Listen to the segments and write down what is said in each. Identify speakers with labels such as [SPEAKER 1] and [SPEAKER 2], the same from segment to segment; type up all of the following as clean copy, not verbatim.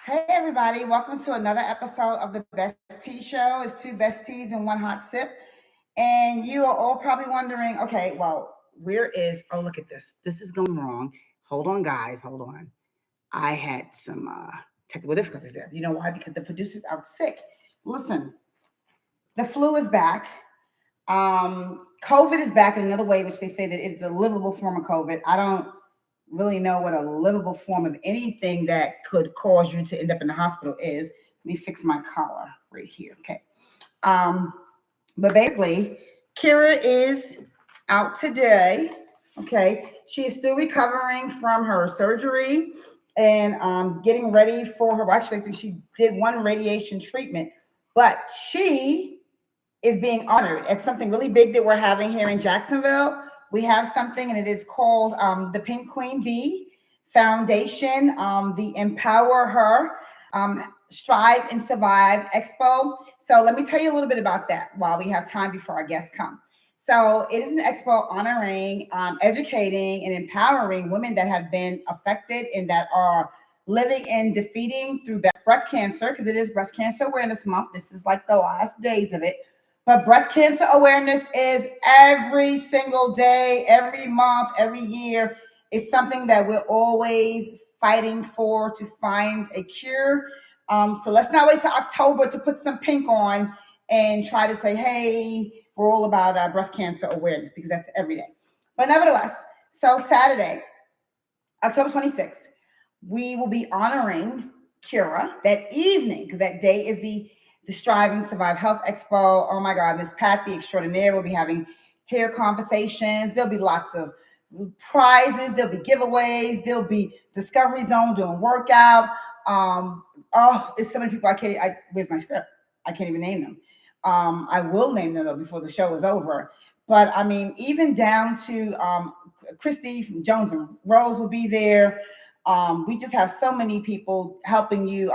[SPEAKER 1] Hey everybody, welcome to another episode of the Best Tea Show. It's two best teas and one hot sip. And you are all probably wondering, okay, well, where is look at this. This is going wrong. Hold on, guys, hold on. I had some technical difficulties there. You know why? Because the producer's out sick. Listen, the flu is back. COVID is back in another way, which they say that it's a livable form of COVID. I don't really know what a livable form of anything that could cause you to end up in the hospital is. Let me fix my collar right here. Okay. Um, but basically, Kira is out today. Okay. She is still recovering from her surgery and getting ready for her. Actually, I think she did one radiation treatment, but she is being honored at something really big that we're having here in Jacksonville. We have something, and it is called the Pink Queen Bee Foundation, the Empower Her Strive and Survive Expo. So let me tell you a little bit about that while we have time before our guests come. So it is an expo honoring, educating, and empowering women that have been affected and that are living and defeating through breast cancer, because it is Breast Cancer Awareness Month. This is like the last days of it. But breast cancer awareness is every single day, every month, every year. It's something that we're always fighting for to find a cure. So let's not wait till October to put some pink on and try to say, hey, we're all about breast cancer awareness, because that's every day. But nevertheless, so Saturday, October 26th, we will be honoring Kira that evening, because that day is the Strive and Survive Health Expo. Oh my God, Miss Pat, the extraordinaire, will be having hair conversations. There'll be lots of prizes. There'll be giveaways. There'll be Discovery Zone doing workout. There's so many people where's my script? I can't even name them. I will name them before the show is over. But I mean, even down to Christy from Jones and Rose will be there. We just have so many people helping you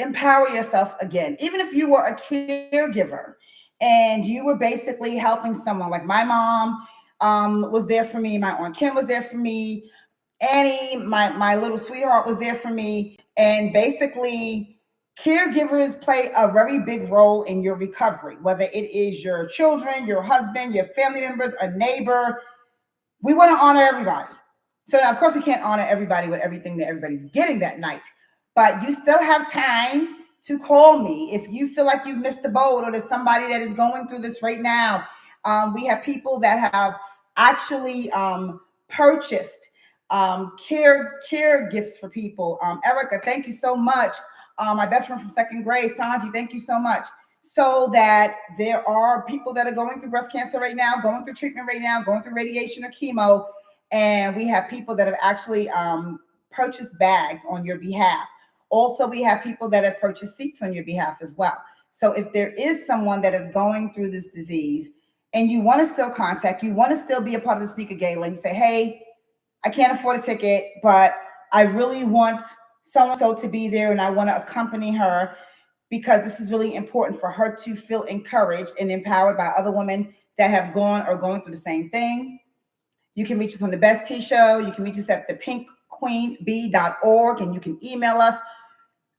[SPEAKER 1] empower yourself again. Even if you were a caregiver and you were basically helping someone, like my mom was there for me, my Aunt Kim was there for me, Annie, my little sweetheart, was there for me. And basically, caregivers play a very big role in your recovery, whether it is your children, your husband, your family members, a neighbor. We want to honor everybody. So now, of course, we can't honor everybody with everything that everybody's getting that night, but you still have time to call me if you feel like you've missed the boat or there's somebody that is going through this right now. We have people that have actually purchased care gifts for people. Erica, thank you so much. My best friend from second grade, Sanji, thank you so much. So that there are people that are going through breast cancer right now, going through treatment right now, going through radiation or chemo, and we have people that have actually purchased bags on your behalf. Also, we have people that have purchased seats on your behalf as well. So if there is someone that is going through this disease and you want to still contact, you want to still be a part of the sneaker gala, and you say, hey, I can't afford a ticket, but I really want so-and-so to be there and I want to accompany her, because this is really important for her to feel encouraged and empowered by other women that have gone or going through the same thing. You can reach us on the Best Tea Show. You can reach us at thepinkqueenbee.org, and you can email us.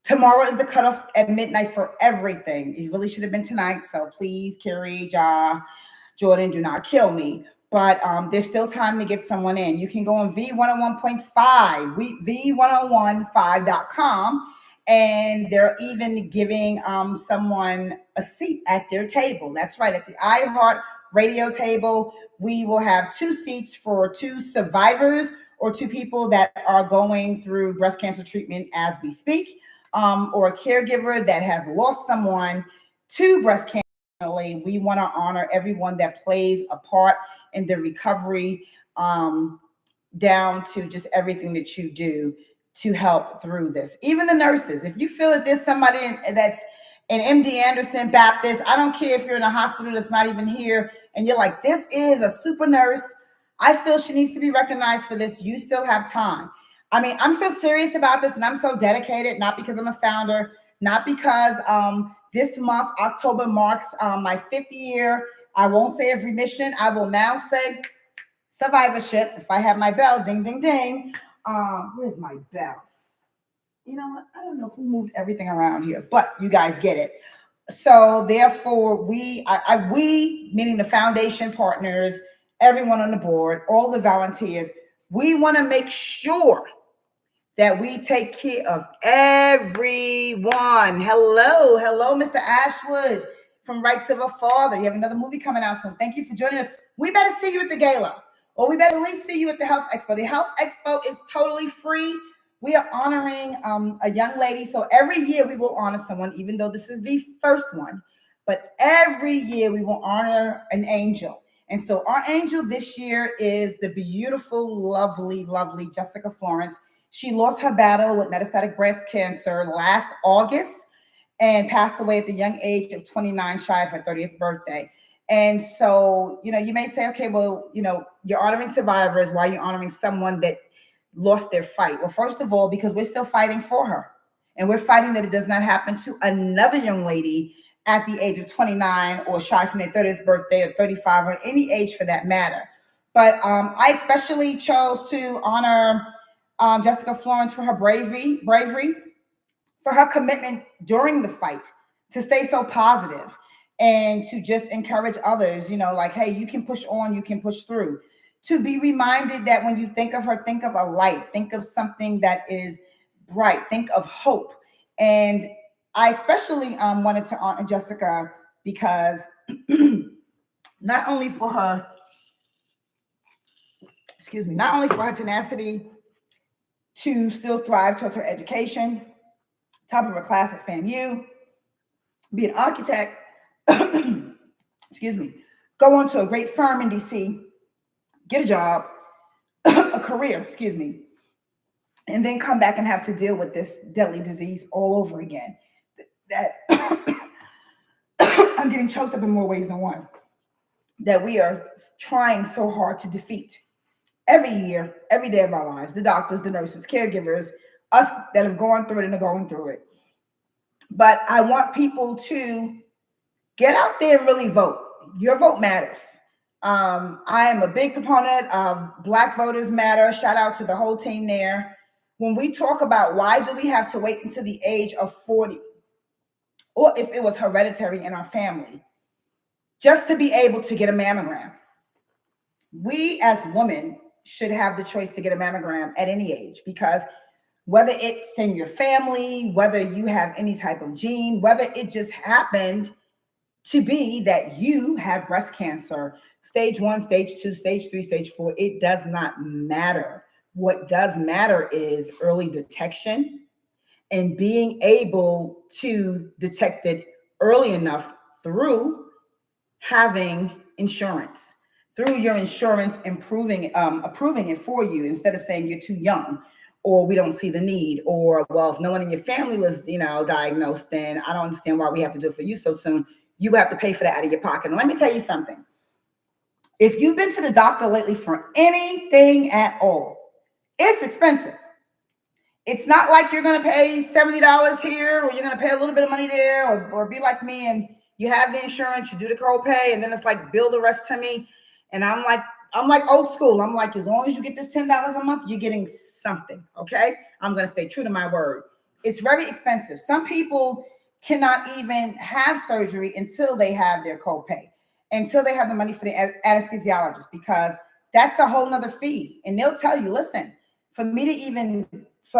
[SPEAKER 1] Tomorrow is the cutoff at midnight for everything. It really should have been tonight. So please, Carrie, Jordan, do not kill me. But there's still time to get someone in. You can go on V101.5, V1015.com, and they're even giving someone a seat at their table. That's right, at the iHeart Radio table. We will have 2 seats for 2 survivors or 2 people that are going through breast cancer treatment as we speak, or a caregiver that has lost someone to breast cancer. We want to honor everyone that plays a part in the recovery, down to just everything that you do to help through this. Even the nurses, if you feel that there's somebody that's an MD Anderson Baptist, I don't care if you're in a hospital that's not even here, and you're like, this is a super nurse, I feel she needs to be recognized for this, you still have time. I mean, I'm so serious about this and I'm so dedicated, not because I'm a founder, not because this month, October, marks my 5th year. I won't say of remission. I will now say survivorship. If I have my bell, ding, ding, ding. Where's my bell? you know what? I don't know who moved everything around here, but you guys get it. So therefore, we meaning the foundation partners, everyone on the board, all the volunteers, we want to make sure that we take care of everyone. Hello, hello, Mr. Ashwood from Rights of a Father. You have another movie coming out soon. Thank you for joining us. We better see you at the gala, or we better at least see you at the Health Expo. The Health Expo is totally free. We are honoring a young lady. So every year we will honor someone, even though this is the first one. But every year we will honor an angel. And so our angel this year is the beautiful, lovely, lovely Jessica Florence. She lost her battle with metastatic breast cancer last August and passed away at the young age of 29, shy of her 30th birthday. And so, you may say, okay, well, you're honoring survivors. Why are you honoring someone that lost their fight? Well, first of all, because we're still fighting for her. And we're fighting that it does not happen to another young lady at the age of 29 or shy from their 30th birthday or 35 or any age for that matter. But I especially chose to honor Jessica Florence for her bravery, for her commitment during the fight to stay so positive and to just encourage others, like, hey, you can push on, you can push through. To be reminded that when you think of her, think of a light, think of something that is bright, think of hope. And I especially wanted to honor Jessica because not only for her tenacity to still thrive towards her education, top of her class at FAMU, be an architect, go on to a great firm in DC, get a job, a career, and then come back and have to deal with this deadly disease all over again. That I'm getting choked up in more ways than one, that we are trying so hard to defeat every year, every day of our lives, the doctors, the nurses, caregivers, us that have gone through it and are going through it. But I want people to get out there and really vote. Your vote matters. I am a big proponent of Black Voters Matter. Shout out to the whole team there. When we talk about why do we have to wait until the age of 40, or if it was hereditary in our family, just to be able to get a mammogram. We as women should have the choice to get a mammogram at any age, because whether it's in your family, whether you have any type of gene, whether it just happened to be that you have breast cancer, stage 1, stage 2, stage 3, stage 4, it does not matter. What does matter is early detection and being able to detect it early enough through having insurance, through your insurance approving it for you, instead of saying you're too young, or we don't see the need, or, well, if no one in your family was, diagnosed, then I don't understand why we have to do it for you so soon. You have to pay for that out of your pocket. And let me tell you something. If you've been to the doctor lately for anything at all, it's expensive. It's not like you're going to pay $70 here, or you're going to pay a little bit of money there, or be like me and you have the insurance, you do the copay, and then it's like, bill the rest to me. And I'm like old school. I'm like, as long as you get this $10 a month, you're getting something. Okay. I'm going to stay true to my word. It's very expensive. Some people cannot even have surgery until they have their copay, until they have the money for the anesthesiologist, because that's a whole nother fee. And they'll tell you, listen, for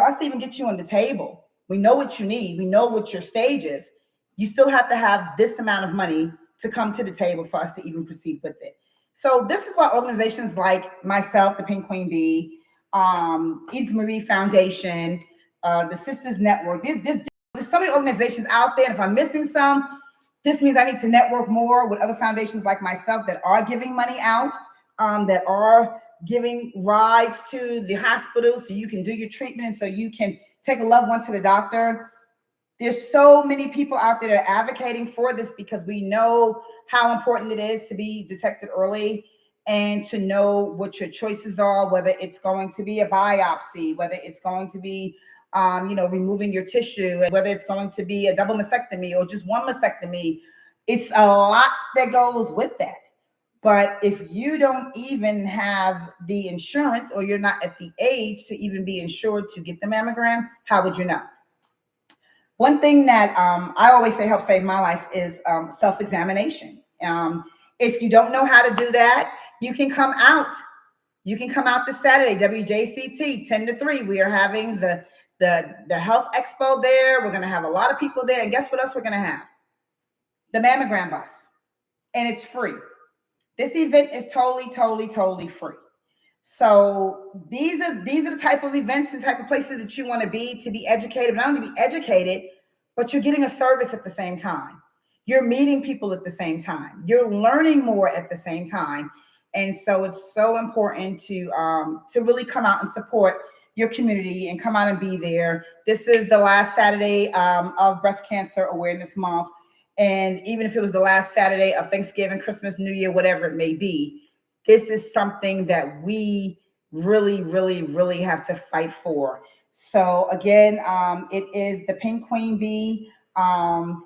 [SPEAKER 1] us to even get you on the table, we know what you need. We know what your stage is. You still have to have this amount of money to come to the table for us to even proceed with it. So this is why organizations like myself, the Pink Queen Bee, Edith Marie Foundation, the Sisters Network, there's so many organizations out there. And if I'm missing some, this means I need to network more with other foundations like myself that are giving money out, that are giving rides to the hospital so you can do your treatment, so you can take a loved one to the doctor. There's so many people out there that are advocating for this, because we know how important it is to be detected early and to know what your choices are, whether it's going to be a biopsy, whether it's going to be removing your tissue, and whether it's going to be a double mastectomy or just one mastectomy. It's a lot that goes with that. But if you don't even have the insurance, or you're not at the age to even be insured to get the mammogram, how would you know? One thing that I always say helps save my life is self-examination. If you don't know how to do that, you can come out. You can come out this Saturday, WJCT 10 to 3. We are having the health expo there. We're going to have a lot of people there. And guess what else we're going to have? The mammogram bus. And it's free. This event is totally free. So these are the type of events and type of places that you want to be educated, not only to be educated, but you're getting a service at the same time. You're meeting people at the same time. You're learning more at the same time. And so it's so important to really come out and support your community and come out and be there. This is the last Saturday of Breast Cancer Awareness Month. And even if it was the last Saturday of Thanksgiving, Christmas, New Year, whatever it may be, this is something that we really have to fight for. So again, it is the Pink Queen Bee,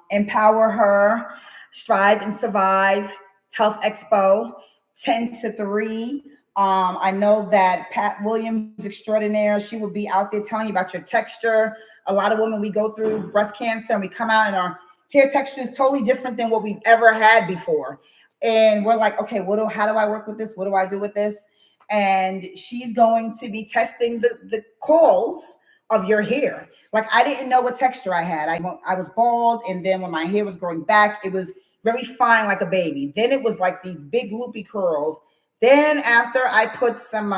[SPEAKER 1] Empower Her, Strive and Survive Health Expo, 10 to 3. I know that Pat Williams extraordinaire, she will be out there telling you about your texture. A lot of women, we go through breast cancer and we come out and our hair texture is totally different than what we've ever had before. And we're like, okay, how do I work with this? What do I do with this? And she's going to be testing the coils of your hair. Like, I didn't know what texture I had. I was bald, and then when my hair was growing back, it was very fine like a baby. Then it was like these big loopy curls. Then after I put some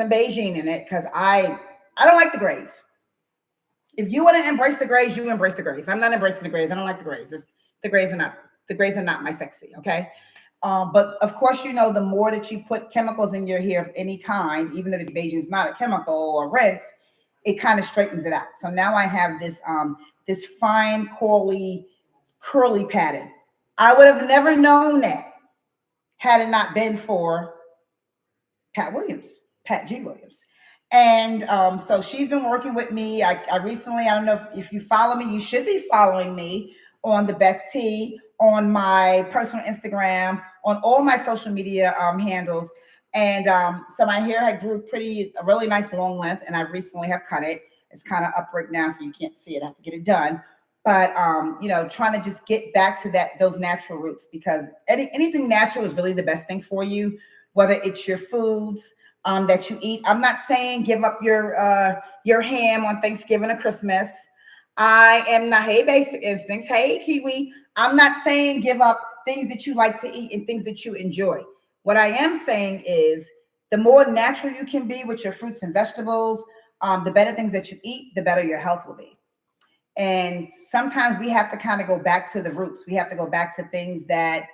[SPEAKER 1] Beijing in it, because I don't like the grays. If you want to embrace the grays, you embrace the grays. I'm not embracing the grays. I don't like the grays. The grays are not my sexy, okay? But of course, you know, the more that you put chemicals in your hair of any kind, even though this Beijing is not a chemical or rinse, it kind of straightens it out. So now I have this fine, curly pattern. I would have never known that had it not been for Pat G. Williams. And so she's been working with me. I recently, I don't know if you follow me, you should be following me on The Best Tea, on my personal Instagram, on all my social media handles. And so my hair had grew a really nice long length, and I recently have cut it. It's kind of up right now, so you can't see it. I have to get it done. But you know, trying to just get back to those natural roots, because anything natural is really the best thing for you, whether it's your foods that you eat. I'm not saying give up your ham on Thanksgiving or Christmas. I am not, hey, Basic Instincts, hey, Kiwi. I'm not saying give up things that you like to eat and things that you enjoy. What I am saying is the more natural you can be with your fruits and vegetables, the better things that you eat, the better your health will be. And sometimes we have to kind of go back to the roots. We have to go back to things that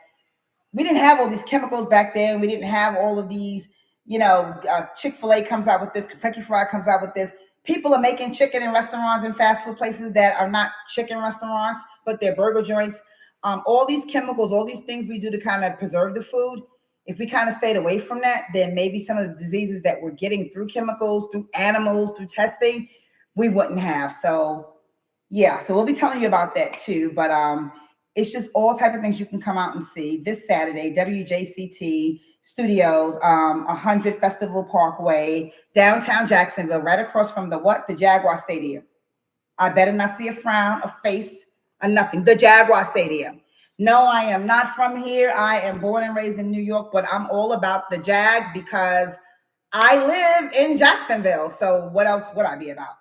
[SPEAKER 1] we didn't have all these chemicals back then. We didn't have all of these, you know, Chick-fil-A comes out with this, Kentucky Fried comes out with this. People are making chicken in restaurants and fast food places that are not chicken restaurants, but they're burger joints. All these chemicals, all these things we do to kind of preserve the food. If we kind of stayed away from that, then maybe some of the diseases that we're getting through chemicals, through animals, through testing, we wouldn't have. So yeah, so we'll be telling you about that too. But it's just all type of things you can come out and see this Saturday, WJCT Studios, 100 Festival Parkway, downtown Jacksonville, right across from the Jaguar Stadium. I better not see a frown, a face, or nothing. The Jaguar Stadium. No, I am not from here. I am born and raised in New York, but I'm all about the Jags because I live in Jacksonville. So what else would I be about?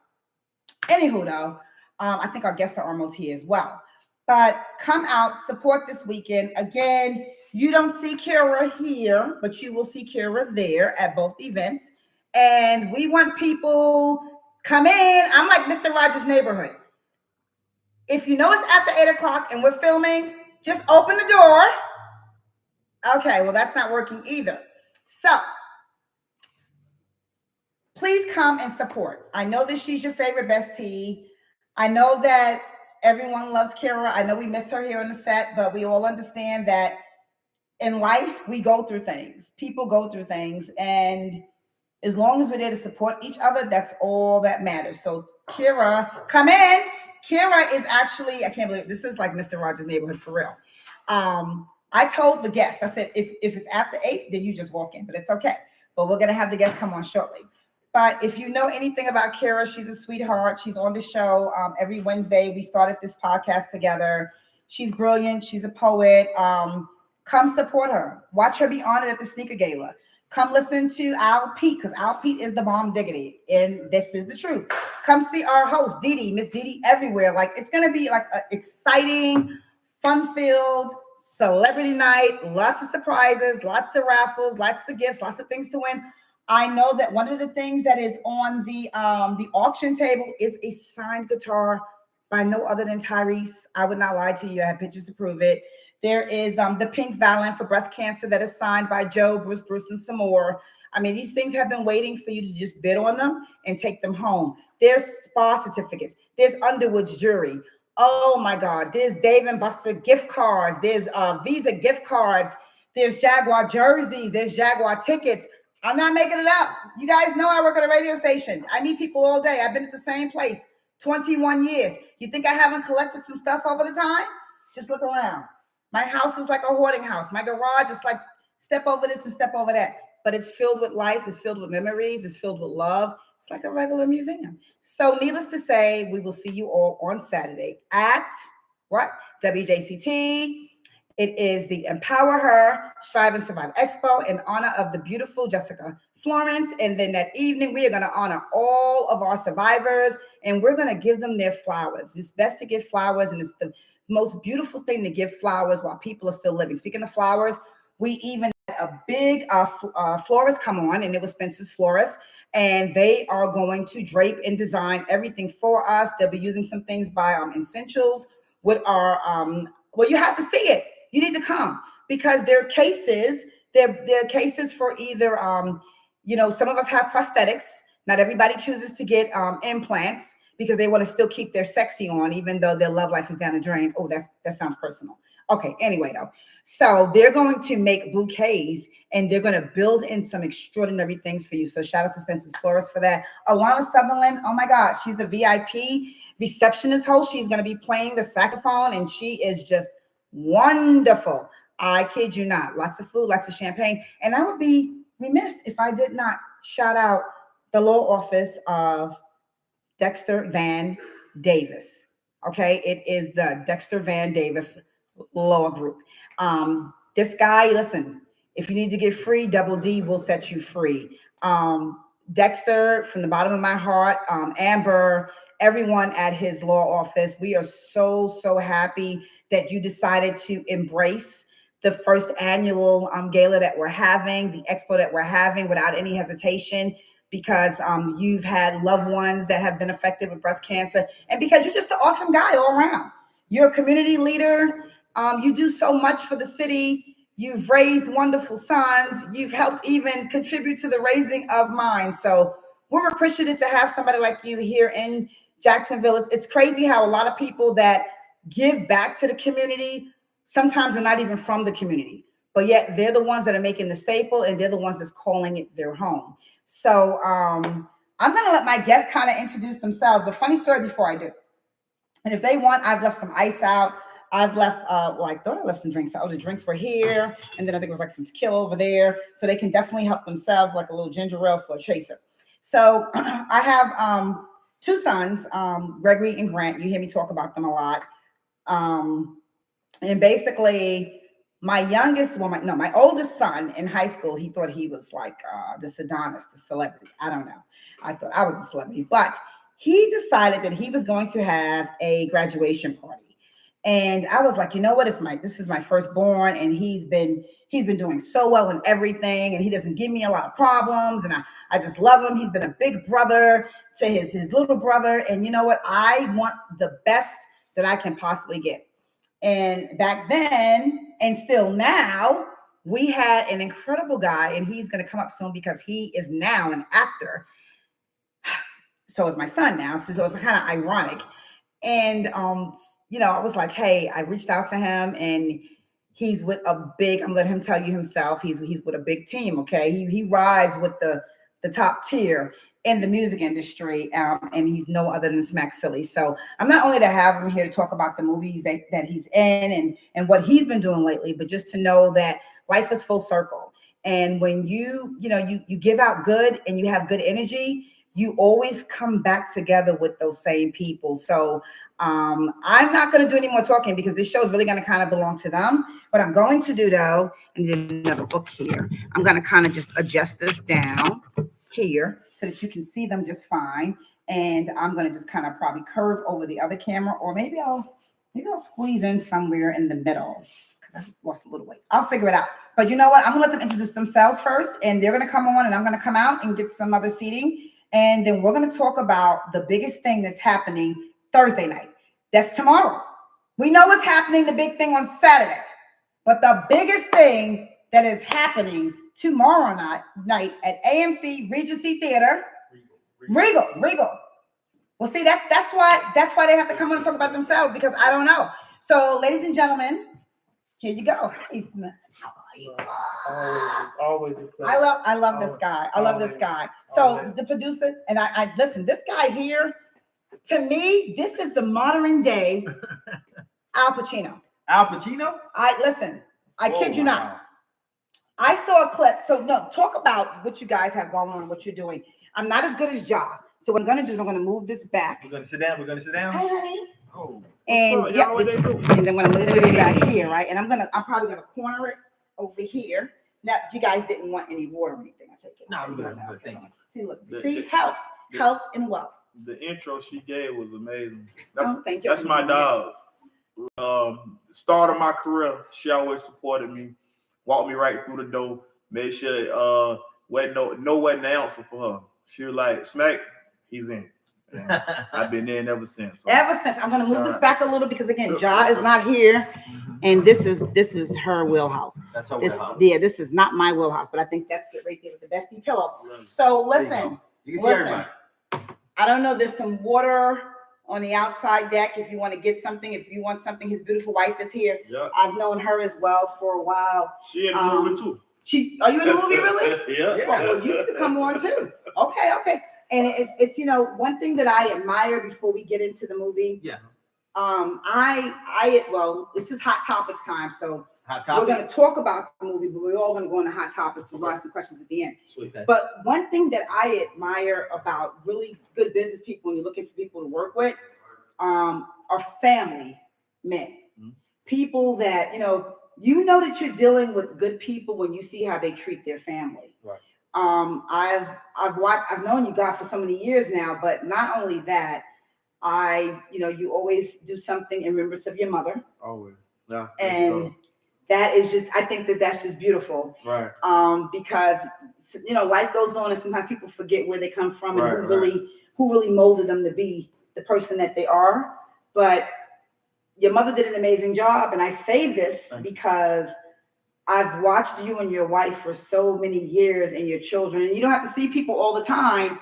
[SPEAKER 1] Anywho, though, I think our guests are almost here as well. But come out, support this weekend. Again, you don't see Kira here, but you will see Kira there at both events. And we want people come in. I'm like Mr. Rogers' Neighborhood. If you know it's after 8 o'clock and we're filming, just open the door. Okay, well, that's not working either. So please come and support. I know that she's your favorite bestie. I know that everyone loves Kira. I know we miss her here on the set, but we all understand that in life, we go through things. People go through things. And as long as we're there to support each other, that's all that matters. So Kira, come in. Kira is actually, I can't believe it. This is like Mr. Rogers' Neighborhood for real. I told the guests, I said, if it's after 8, then you just walk in, but it's okay. But we're going to have the guests come on shortly. But if you know anything about Kara, she's a sweetheart. She's on the show every Wednesday. We started this podcast together. She's brilliant. She's a poet. Come support her. Watch her be honored at the Sneaker Gala. Come listen to Al Pete, because Al Pete is the bomb diggity, and this is the truth. Come see our host, Didi, Miss Didi everywhere. Like, it's gonna be like an exciting, fun-filled celebrity night, lots of surprises, lots of raffles, lots of gifts, lots of things to win. I know that one of the things that is on the auction table is a signed guitar by no other than Tyrese. I would not lie to you. I have pictures to prove it. There is the Pink Valiant for breast cancer that is signed by Joe, Bruce, and some more. I mean, these things have been waiting for you to just bid on them and take them home. There's spa certificates. There's Underwood's jewelry. Oh my God. There's Dave and Buster gift cards. There's Visa gift cards. There's Jaguar jerseys. There's Jaguar tickets. I'm not making it up. You guys know I work at a radio station. I meet people all day. I've been at the same place 21 years. You think I haven't collected some stuff over the time? Just look around. My house is like a hoarding house. My garage is like step over this and step over that. But it's filled with life. It's filled with memories. It's filled with love. It's like a regular museum. So needless to say, we will see you all on Saturday at what? WJCT. It is the Empower Her, Strive and Survive Expo in honor of the beautiful Jessica Florence. And then that evening, we are going to honor all of our survivors, and we're going to give them their flowers. It's best to give flowers, and it's the most beautiful thing to give flowers while people are still living. Speaking of flowers, we even had a big florist come on, and it was Spencer's Florist, and they are going to drape and design everything for us. They'll be using some things by Essentials with our, well, you have to see it. You need to come because they're cases. They're cases for either, some of us have prosthetics. Not everybody chooses to get implants because they want to still keep their sexy on, even though their love life is down the drain. Oh, that sounds personal. Okay, anyway, though. So they're going to make bouquets and they're going to build in some extraordinary things for you. So shout out to Spencer's Florist for that. Alana Sutherland, oh my God, she's the VIP receptionist host. She's going to be playing the saxophone and she is just wonderful. I kid you not. Lots of food, lots of champagne. And I would be remiss if I did not shout out the law office of Dexter Van Davis. Okay, it is the Dexter Van Davis Law Group. This guy, listen, if you need to get free, Double D will set you free. Dexter, from the bottom of my heart, Amber, everyone at his law office, we are so happy that you decided to embrace the first annual gala that we're having, the expo that we're having without any hesitation, because you've had loved ones that have been affected with breast cancer, and because you're just an awesome guy all around. You're a community leader. You do so much for the city. You've raised wonderful sons. You've helped even contribute to the raising of mine. So we're appreciative to have somebody like you here in Jacksonville. It's crazy how a lot of people that give back to the community sometimes are not even from the community, but yet they're the ones that are making the staple and they're the ones that's calling it their home. So I'm going to let my guests kind of introduce themselves, but funny story before I do. And if they want, I've left some ice out. I've left, I thought I left some drinks out. Oh, the drinks were here. And then I think it was like some tequila over there. So they can definitely help themselves, like a little ginger ale for a chaser. So I have two sons, Gregory and Grant. You hear me talk about them a lot. And basically, my oldest son in high school, he thought he was like the Adonis, the celebrity. I don't know. I thought I was a celebrity, but he decided that he was going to have a graduation party. And I was like, you know what? This is my firstborn, and he's been doing so well in everything, and he doesn't give me a lot of problems, and I just love him. He's been a big brother to his little brother, and you know what? I want the best that I can possibly get. And back then, and still now, we had an incredible guy, and he's going to come up soon because he is now an actor. So is my son now, so it's kind of ironic. And I was like, hey, I reached out to him, and he's with I'm letting him tell you himself, he's with a big team. Okay, he rides with the top tier in the music industry, and he's no other than Smack Silly. So I'm not only to have him here to talk about the movies that he's in and what he's been doing lately, but just to know that life is full circle. And when you give out good and you have good energy, you always come back together with those same people. So I'm not going to do any more talking because this show is really going to kind of belong to them. What I'm going to do though, and there's another book here, I'm going to kind of just adjust this down here so that you can see them just fine. And I'm going to just kind of probably curve over the other camera, or maybe I'll squeeze in somewhere in the middle because I lost a little weight. I'll figure it out. But you know what? I'm going to let them introduce themselves first, and they're going to come on, and I'm going to come out and get some other seating. And then we're going to talk about the biggest thing that's happening Thursday night. That's tomorrow. We know what's happening, the big thing on Saturday. But the biggest thing that is happening tomorrow night at AMC Regency Theater, Regal. Well, see, that's why they have to come on and talk about themselves, because I don't know. So, ladies and gentlemen, here you go.
[SPEAKER 2] Always.
[SPEAKER 1] I love this guy. I love this guy. So the producer, and I listen, this guy here, to me, this is the modern day Al Pacino.
[SPEAKER 3] Al Pacino?
[SPEAKER 1] I kid you not. I saw a clip. So no, talk about what you guys have going on, what you're doing. I'm not as good as Ja. So what I'm gonna do is I'm gonna move this back.
[SPEAKER 3] We're gonna sit down.
[SPEAKER 1] Hi, honey.
[SPEAKER 3] Oh.
[SPEAKER 1] And
[SPEAKER 2] up,
[SPEAKER 1] yeah,
[SPEAKER 2] y'all? What they do?
[SPEAKER 1] and then when I move this back here, right? And I'm probably gonna corner it over here. Now, you guys didn't want any water or anything, I take it.
[SPEAKER 3] No, we're good. Thank you.
[SPEAKER 1] See, look, health and wealth.
[SPEAKER 2] The intro she gave was amazing.
[SPEAKER 1] Thank you.
[SPEAKER 2] That's my dog. Start of my career, she always supported me, walked me right through the door, made sure wasn't the answer for her. She was like, Smack, he's in. And I've been in ever since. So.
[SPEAKER 1] Ever since. I'm gonna move this back a little because again, Ja is not here, and this is her wheelhouse.
[SPEAKER 3] That's her
[SPEAKER 1] wheelhouse. Yeah, this is not my wheelhouse, but I think that's good right there with the bestie pillow. So listen,
[SPEAKER 3] you can see everybody.
[SPEAKER 1] I don't know. There's some water on the outside deck if you want to get something. If you want something, his beautiful wife is here.
[SPEAKER 2] Yeah.
[SPEAKER 1] I've known her as well for a while.
[SPEAKER 2] She in the movie too.
[SPEAKER 1] Are you in the movie really?
[SPEAKER 2] Yeah.
[SPEAKER 1] Well, you need to come on too. Okay. And it's one thing that I admire before we get into the movie.
[SPEAKER 3] Yeah.
[SPEAKER 1] Well, this is Hot Topics time, so we're going to talk about the movie, but we're all going to go into Hot Topics. There's lots of questions at the end.
[SPEAKER 3] Sweet.
[SPEAKER 1] But one thing that I admire about really good business people when you're looking for people to work with are family men. Mm-hmm. People that, you know that you're dealing with good people when you see how they treat their family.
[SPEAKER 2] Right.
[SPEAKER 1] I've known you guys for so many years now, but not only that, you always do something in remembrance of your mother.
[SPEAKER 2] Always. Yeah.
[SPEAKER 1] And that is just, I think that's just beautiful.
[SPEAKER 2] Right.
[SPEAKER 1] Because life goes on and sometimes people forget where they come from and
[SPEAKER 2] right.
[SPEAKER 1] who really molded them to be the person that they are. But your mother did an amazing job. And I say this because I've watched you and your wife for so many years and your children, and you don't have to see people all the time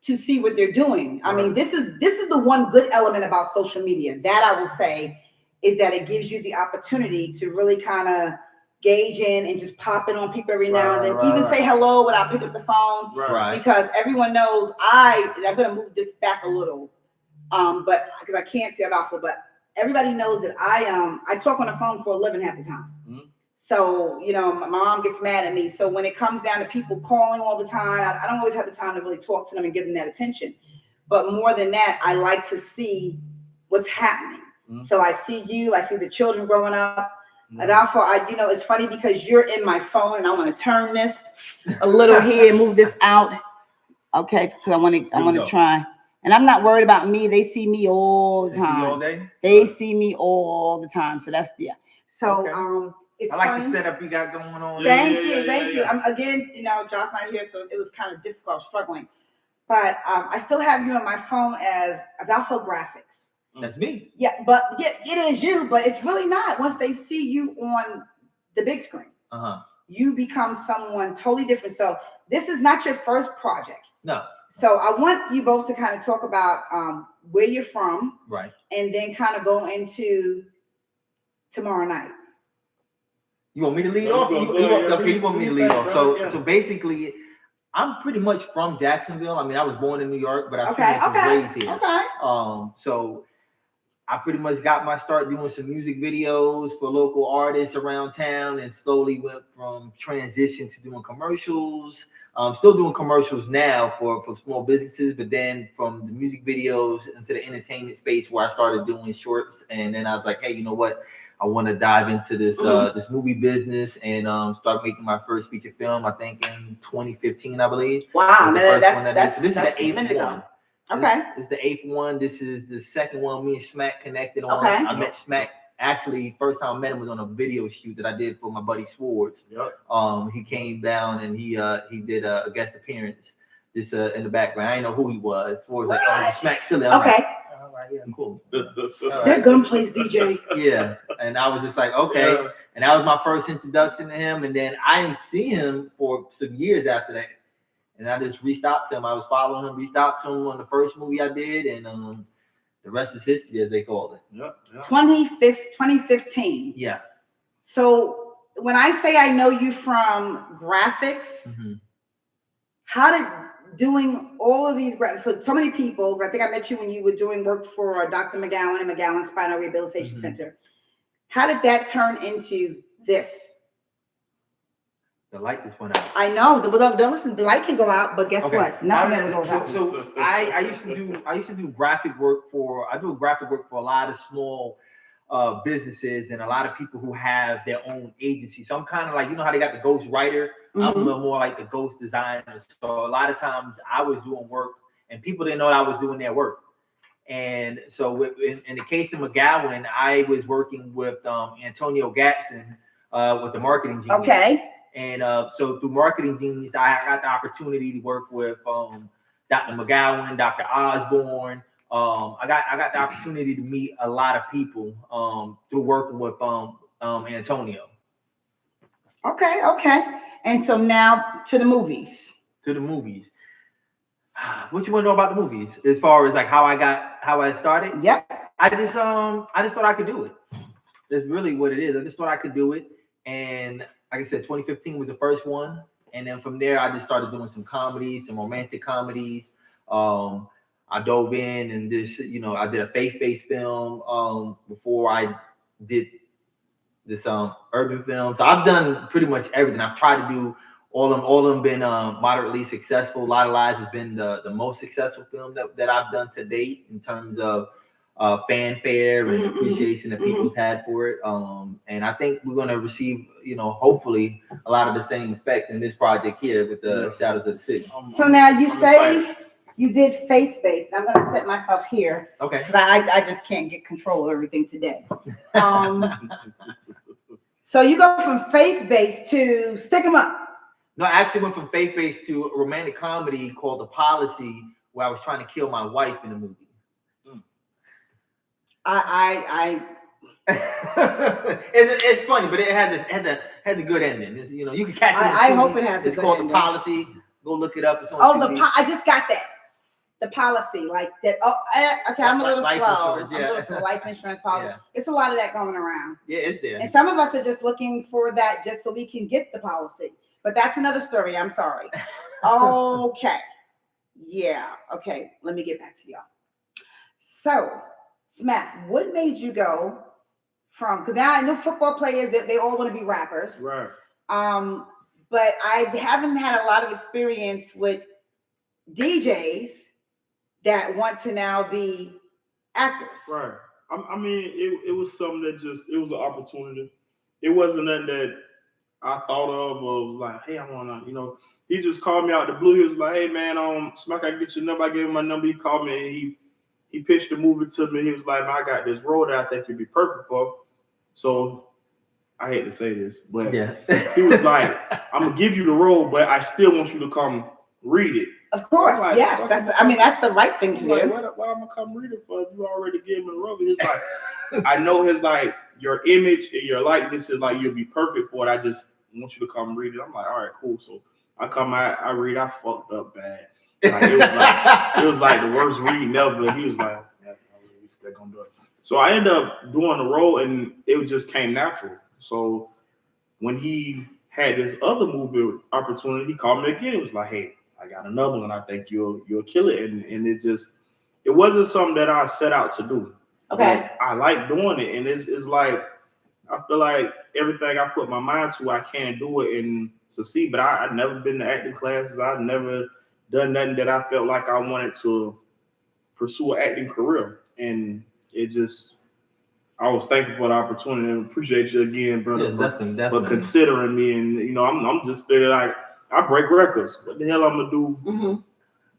[SPEAKER 1] to see what they're doing. Right. I mean, this is the one good element about social media that I will say is that it gives you the opportunity to really kind of gauge in and just pop in on people every now and then, even say hello without picking up the phone.
[SPEAKER 3] Right.
[SPEAKER 1] Because everyone knows I'm going to move this back a little, but because I can't see it awful, but everybody knows that I talk on the phone for a living half the time. Mm-hmm. So, my mom gets mad at me. So when it comes down to people calling all the time, I don't always have the time to really talk to them and give them that attention. But more than that, I like to see what's happening. Mm-hmm. So I see you, I see the children growing up. Mm-hmm. And therefore, it's funny because you're in my phone and I want to turn this a little here and move this out. Okay, because I want to try. And I'm not worried about me. They see me all the time.
[SPEAKER 3] All day?
[SPEAKER 1] They see me all the time. So that's So
[SPEAKER 3] okay.
[SPEAKER 1] It's
[SPEAKER 3] I like
[SPEAKER 1] funny.
[SPEAKER 3] the setup you got going on.
[SPEAKER 1] Thank you. Again, Josh not here, so it was kind of difficult, struggling. But I still have you on my phone as Adolfo Graphics.
[SPEAKER 3] That's me.
[SPEAKER 1] Yeah, but it is you, but it's really not. Once they see you on the big screen, you become someone totally different. So this is not your first project.
[SPEAKER 3] No.
[SPEAKER 1] So I want you both to kind of talk about where you're from,
[SPEAKER 3] right,
[SPEAKER 1] and then kind of go into tomorrow night.
[SPEAKER 3] You want me to lead off? You want me to lead off. So basically, I'm pretty much from Jacksonville. I mean, I was born in New York, but I was raised here. Okay. So I pretty much got my start doing some music videos for local artists around town, and slowly went from transition to doing commercials, Still doing commercials now for small businesses, but then from the music videos into the entertainment space where I started doing shorts, and then I was like, hey, you know what? I want to dive into this this movie business and start making my first feature film. I think in 2015, I believe.
[SPEAKER 1] Wow,
[SPEAKER 3] this is the
[SPEAKER 1] that's
[SPEAKER 3] eighth one.
[SPEAKER 1] Okay.
[SPEAKER 3] This is the eighth one. This is the second one me and Smack connected on.
[SPEAKER 1] Okay.
[SPEAKER 3] I met Smack. Actually, first time I met him was on a video shoot that I did for my buddy Swords.
[SPEAKER 2] Yep.
[SPEAKER 3] He came down and he did a guest appearance. This in the background. I didn't know who he was. Swords like, oh, Smack Silly. I'm
[SPEAKER 1] Okay.
[SPEAKER 3] like, all right, yeah, cool.
[SPEAKER 1] That gun plays DJ.
[SPEAKER 3] Yeah, and I was just like, okay. Yeah. And that was my first introduction to him. And then I didn't see him for some years after that. And I just reached out to him. I was following him, reached out to him on the first movie I did, and the rest is history, as they call it.
[SPEAKER 2] Yep.
[SPEAKER 1] 2015.
[SPEAKER 3] Yeah.
[SPEAKER 1] So when I say I know you from graphics, how did doing all of these for so many people? I think I met you when you were doing work for Dr. McGowan and McGowan Spinal Rehabilitation Center. How did that turn into this?
[SPEAKER 3] The light just went out.
[SPEAKER 1] I know. Don't listen. The light can go out, but guess what? Nothing ever goes out.
[SPEAKER 3] So I used to do graphic work for. I do graphic work for a lot of small businesses and a lot of people who have their own agency. So I'm kind of like, you know how they got the ghost writer. I'm a little more like the ghost designer. So a lot of times I was doing work and people didn't know I was doing their work. And so in the case of McGowan, I was working with Antonio Gatson with the marketing genius.
[SPEAKER 1] Okay.
[SPEAKER 3] And so through Marketing Genius, I got the opportunity to work with Dr. McGowan, Dr. Osborne. I got the opportunity to meet a lot of people through working with Antonio.
[SPEAKER 1] Okay. And so now to the movies.
[SPEAKER 3] What you want to know about the movies? As far as like how I started?
[SPEAKER 1] Yep.
[SPEAKER 3] I just thought I could do it. That's really what it is. I just thought I could do it. And like I said, 2015 was the first one. And then from there, I just started doing some comedies, some romantic comedies. I dove in and I did a faith-based film before I did this urban film. So I've done pretty much everything. I've tried to do all of them been moderately successful. Lot of Lies has been the most successful film that I've done to date in terms of fanfare and appreciation that people had for it. And I think we're going to receive, hopefully a lot of the same effect in this project here with the Shadows of the City.
[SPEAKER 1] So now you say you did faith-based. I'm going to set myself here.
[SPEAKER 3] Okay.
[SPEAKER 1] Because I just can't get control of everything today. So you go from faith-based to Stick 'Em Up.
[SPEAKER 3] No, I actually went from faith-based to a romantic comedy called The Policy, where I was trying to kill my wife in the movie. It's funny, but it has a good ending. It's, you can catch it.
[SPEAKER 1] I hope it has a good ending.
[SPEAKER 3] It's called The Policy. Go look it up. It's on TV.
[SPEAKER 1] I just got that. The policy, like that. Okay, I'm a little slow.
[SPEAKER 3] Yeah.
[SPEAKER 1] I'm a little slow. Life insurance policy. Yeah. It's a lot of that going around.
[SPEAKER 3] Yeah, it's there.
[SPEAKER 1] And some of us are just looking for that just so we can get the policy. But that's another story. I'm sorry. Okay. Yeah. Okay. Let me get back to y'all. So, Smack, what made you go from? Because now I know football players that they all want to be rappers.
[SPEAKER 2] Right.
[SPEAKER 1] But I haven't had a lot of experience with DJs that want to now be actors.
[SPEAKER 2] Right. I mean, it was something that it was an opportunity. It wasn't nothing that I thought of or was like, hey, I want to, he just called me out the blue. He was like, hey, man, Smack, I can get your number. I gave him my number. He called me and he pitched the movie to me. He was like, man, I got this role that I think you'd be perfect for. So I hate to say this, but he was like, I'm going to give you the role, but I still want you to come read it.
[SPEAKER 1] Of course, like, yes. That's the right thing to do.
[SPEAKER 2] Like, why am I come read it for? You already gave me the role. He's like, I know your image and your likeness is like, you'll be perfect for it. I just want you to come read it. I'm like, all right, cool. So I come out, I read, I fucked up bad. Like, it was like the worst reading ever. He was like, we still gonna do it. So I ended up doing the role and it just came natural. So when he had this other movie opportunity, he called me again. It was like, hey, I got another one. I think you'll kill it. And it wasn't something that I set out to do.
[SPEAKER 1] Okay.
[SPEAKER 2] But I like doing it. And it's like I feel like everything I put my mind to, I can do it and succeed. But I've never been to acting classes. I've never done nothing that I felt like I wanted to pursue an acting career. And it just, I was thankful for the opportunity and appreciate you again, brother, for considering me. And, you know, I'm just feeling like I break records. What the hell I'm going to do?
[SPEAKER 1] Mm-hmm.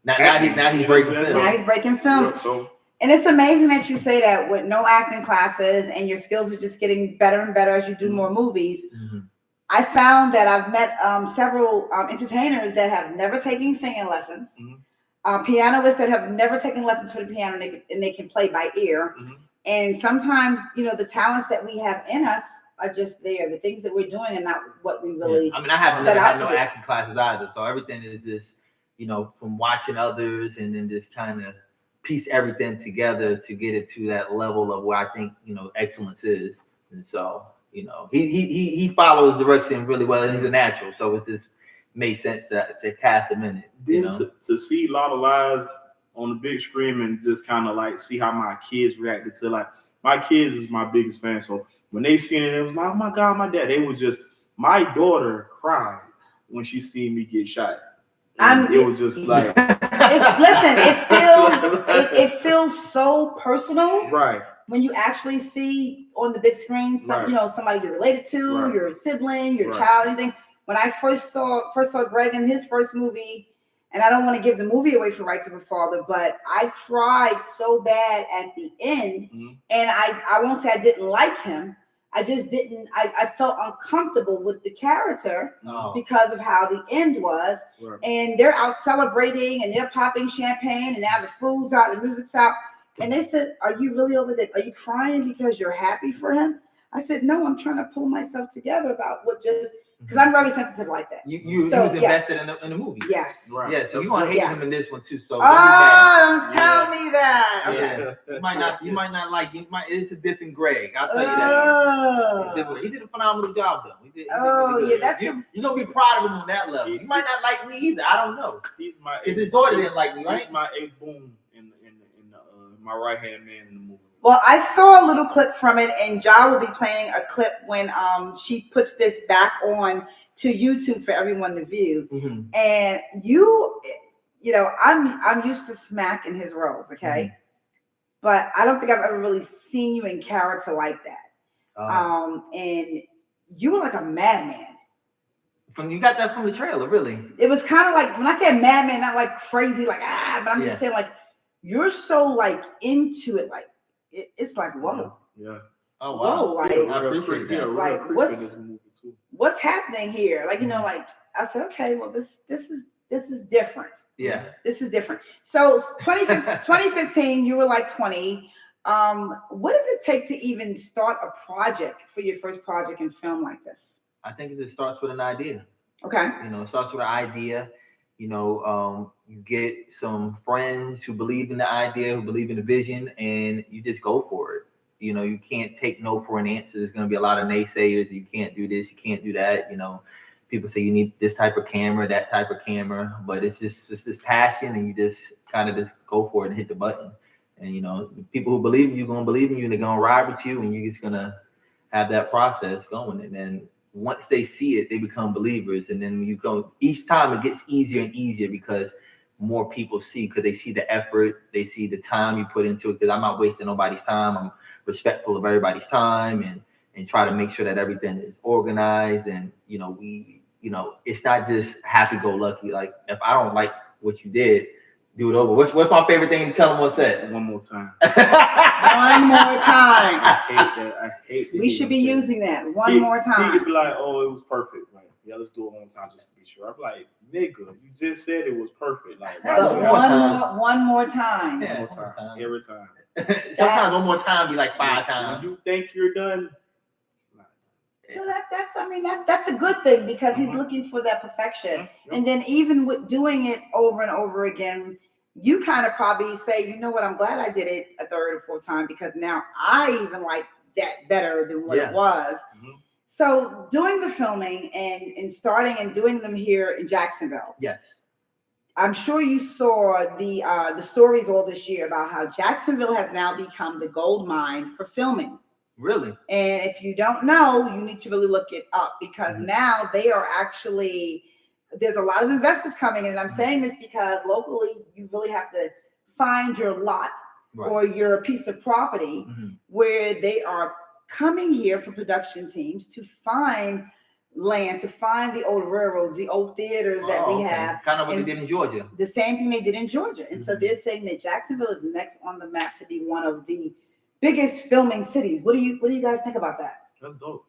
[SPEAKER 3] Now he's breaking films.
[SPEAKER 1] Now he's breaking films.
[SPEAKER 2] Yeah, so,
[SPEAKER 1] and it's amazing that you say that with no acting classes and your skills are just getting better and better as you do more movies.
[SPEAKER 3] Mm-hmm.
[SPEAKER 1] I found that I've met several entertainers that have never taken singing lessons, pianists that have never taken lessons for the piano, and they can play by ear. Mm-hmm. And sometimes, you know, the talents that we have in us are just there. The things that we're doing are not what we really.
[SPEAKER 3] Yeah. I mean, I haven't never had no acting classes either, so everything is just, you know, from watching others and then just trying to piece everything together to get it to that level of where I think, you know, excellence is. And so, you know, he follows direction really well, and he's a natural, so it just made sense to cast him in it. You know?
[SPEAKER 2] to see a lot of lives on the big screen and just kind of like see how my kids reacted to, like, my kids is my biggest fan. So when they seen it, it was like, oh my God, my dad. They was just, my daughter cried when she seen me get shot. It was just like,
[SPEAKER 1] listen, it feels so personal,
[SPEAKER 2] right?
[SPEAKER 1] When you actually see on the big screen, you know, somebody you're related to, your sibling, your child, anything. When I first saw Greg in his first movie, and I don't want to give the movie away for Rights of a Father, but I cried so bad at the end, and I won't say I didn't like him. I just didn't. I felt uncomfortable with the character because of how the end was. Right. And they're out celebrating and they're popping champagne, and now the food's out, the music's out. And they said, "Are you really over there? Are you crying because you're happy for him?" I said, "No, I'm trying to pull myself together about what just." Because I'm very sensitive like that.
[SPEAKER 3] You was invested in the movie.
[SPEAKER 1] Yes.
[SPEAKER 3] Right. Yeah. So you want to hate him in this one too. So
[SPEAKER 1] don't tell me that.
[SPEAKER 3] Okay. Yeah. You might not like. It's a different Greg. I'll tell you that. He did a phenomenal job though. He did really that's you're gonna be proud of him on that level. You might not like me either. I don't know.
[SPEAKER 2] He's my.
[SPEAKER 3] His daughter didn't like me, right?
[SPEAKER 2] He's my Ace Boone in my right hand man in the movie.
[SPEAKER 1] Well, I saw a little clip from it, and Ja will be playing a clip when she puts this back on to YouTube for everyone to view. Mm-hmm. And you know, I'm used to Smack in his roles, okay? Mm-hmm. But I don't think I've ever really seen you in character like that. And you were like a madman.
[SPEAKER 3] You got that from the trailer, really? It
[SPEAKER 1] was kind of like, when I say a madman, not like crazy, like but I'm just saying, like, you're so like into it, like. It's like, whoa.
[SPEAKER 2] Yeah.
[SPEAKER 3] Oh, wow.
[SPEAKER 1] Whoa, like,
[SPEAKER 3] I appreciate that.
[SPEAKER 1] Like, what's happening here? Like, you know, like, I said, okay, well, this is different.
[SPEAKER 3] Yeah.
[SPEAKER 1] This is different. So 2015, you were like 20. What does it take to even start a project for your first project in film like this?
[SPEAKER 3] I think it just starts with an idea.
[SPEAKER 1] Okay.
[SPEAKER 3] You know, it starts with an idea. You know, you get some friends who believe in the idea, who believe in the vision, and you just go for it. You know, you can't take no for an answer. There's going to be a lot of naysayers. You can't do this. You can't do that. You know, people say you need this type of camera, that type of camera, but it's just this passion, and you just kind of just go for it and hit the button. And, you know, people who believe in you are going to believe in you, and they're going to ride with you, and you're just going to have that process going. And then once they see it, they become believers. And then you go, each time it gets easier and easier because more people see, because they see the effort, they see the time you put into it, because I'm not wasting nobody's time. I'm respectful of everybody's time and try to make sure that everything is organized. And, you know, it's not just happy-go-lucky. Like, if I don't like what you did, do it over. What's my favorite thing to tell them on set?
[SPEAKER 2] One more time.
[SPEAKER 1] One more time.
[SPEAKER 2] I hate that.
[SPEAKER 1] We should be using that. One more time.
[SPEAKER 2] He could be like, oh, it was perfect. Like, yeah, let's do it one more time just to be sure. I'm like, nigga, you just said it was perfect. Like,
[SPEAKER 1] one more time.
[SPEAKER 2] Yeah, one more time. Every time.
[SPEAKER 3] Sometimes one more time be like 5 times.
[SPEAKER 2] When you think you're done, it's not.
[SPEAKER 1] Well, that's a good thing, because he's looking for that perfection. And then even with doing it over and over again, you kind of probably say, you know what, I'm glad I did it a third or 4th time, because now I even like that better than what it was. Mm-hmm. So doing the filming and starting and doing them here in Jacksonville.
[SPEAKER 3] Yes.
[SPEAKER 1] I'm sure you saw the stories all this year about how Jacksonville has now become the gold mine for filming.
[SPEAKER 3] Really?
[SPEAKER 1] And if you don't know, you need to really look it up, because now they are actually, there's a lot of investors coming in. And I'm saying this because locally, you really have to find your lot or your piece of property where they are coming here for production teams to find land, to find the old railroads, the old theaters that we have.
[SPEAKER 3] Kind of what they did in Georgia.
[SPEAKER 1] The same thing they did in Georgia. And so they're saying that Jacksonville is next on the map to be one of the biggest filming cities. What do you guys think about that?
[SPEAKER 2] That's dope.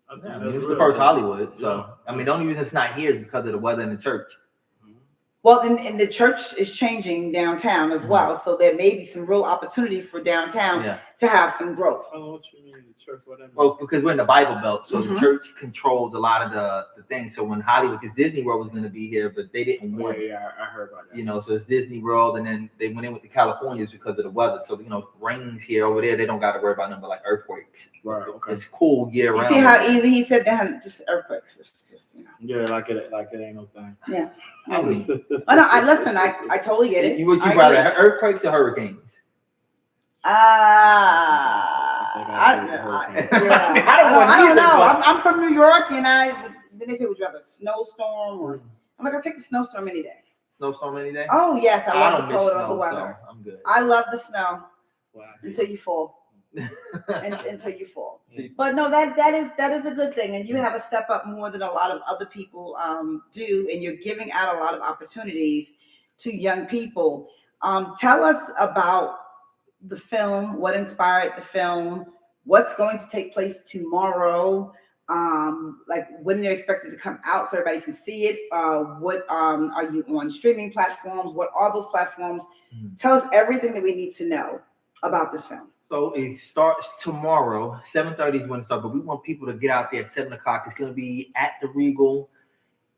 [SPEAKER 3] I mean, it was the first Hollywood. So, I mean, the only reason it's not here is because of the weather in the church.
[SPEAKER 1] Well, and the church is changing downtown as well. So there may be some real opportunity for downtown to have some growth.
[SPEAKER 2] Oh, what you mean, the church? What that mean?
[SPEAKER 3] Well, because we're in the Bible Belt, so the church controls a lot of the things. So when Hollywood, because Disney World was going to be here, but they didn't want it.
[SPEAKER 2] Yeah, I heard about that.
[SPEAKER 3] You know, so it's Disney World, and then they went in with the California because of the weather. So, you know, rains here, over there, they don't got to worry about nothing but like earthquakes.
[SPEAKER 2] Right, okay.
[SPEAKER 3] It's cool year round.
[SPEAKER 1] You see how easy he said that? Just earthquakes. It's just, you know.
[SPEAKER 2] Yeah, like it ain't no thing.
[SPEAKER 1] Yeah.
[SPEAKER 3] I mean,
[SPEAKER 1] Oh, no, I totally get it.
[SPEAKER 3] Would you rather earthquakes or hurricanes?
[SPEAKER 1] I don't know. I'm from New York, and then they say, would you have a snowstorm? Or I'm like, I'll take the snowstorm any day.
[SPEAKER 3] Snowstorm any day?
[SPEAKER 1] Oh yes, I love the cold
[SPEAKER 3] snow,
[SPEAKER 1] of the weather.
[SPEAKER 3] So I'm good.
[SPEAKER 1] I love the snow
[SPEAKER 2] Wow.
[SPEAKER 1] until you fall. Until you fall. But no, that is a good thing, and you have to step up more than a lot of other people do, and you're giving out a lot of opportunities to young people. Tell us about the film, what inspired the film, what's going to take place tomorrow, like when they're expected to come out so everybody can see it. What are you on streaming platforms? What are those platforms? Tell us everything that we need to know about this film.
[SPEAKER 3] So it starts tomorrow. 7:30 is when it starts, but we want people to get out there at 7 o'clock. It's going to be at the Regal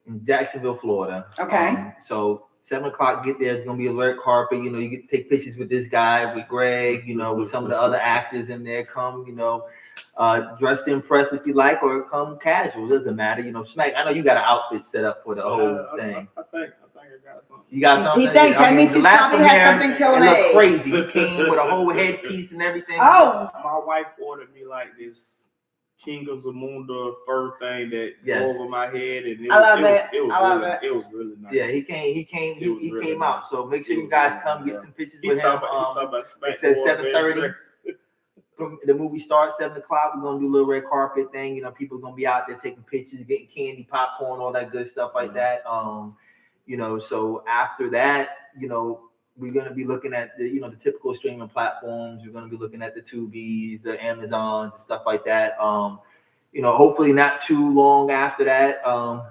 [SPEAKER 3] in Jacksonville, Florida.
[SPEAKER 1] Okay.
[SPEAKER 3] So 7 o'clock, get there. It's going to be a red carpet. You know, you get to take pictures with this guy, with Greg, you know, with some of the other actors in there. Come, you know, dress to impress if you like, or come casual. Doesn't matter. You know, Smack, I know you got an outfit set up for the whole thing.
[SPEAKER 2] I think I got something.
[SPEAKER 3] You got something?
[SPEAKER 1] He thinks that means he probably has something till
[SPEAKER 3] It
[SPEAKER 1] May.
[SPEAKER 3] looked crazy. He came with a whole headpiece and everything.
[SPEAKER 1] Oh.
[SPEAKER 2] My wife ordered me like this King of Zamunda fur thing that go over my head, and
[SPEAKER 1] I love it.
[SPEAKER 2] It was really nice.
[SPEAKER 3] Yeah, he came out. So make sure you guys come get some pictures with him. It says 7:30. The movie starts 7 o'clock. We're gonna do a little red carpet thing. You know, people are gonna be out there taking pictures, getting candy, popcorn, all that good stuff like that. You know, so after that, you know, we're gonna be looking at the, you know, the typical streaming platforms. We're gonna be looking at the Tubies, the Amazons, and stuff like that. You know, hopefully not too long after that,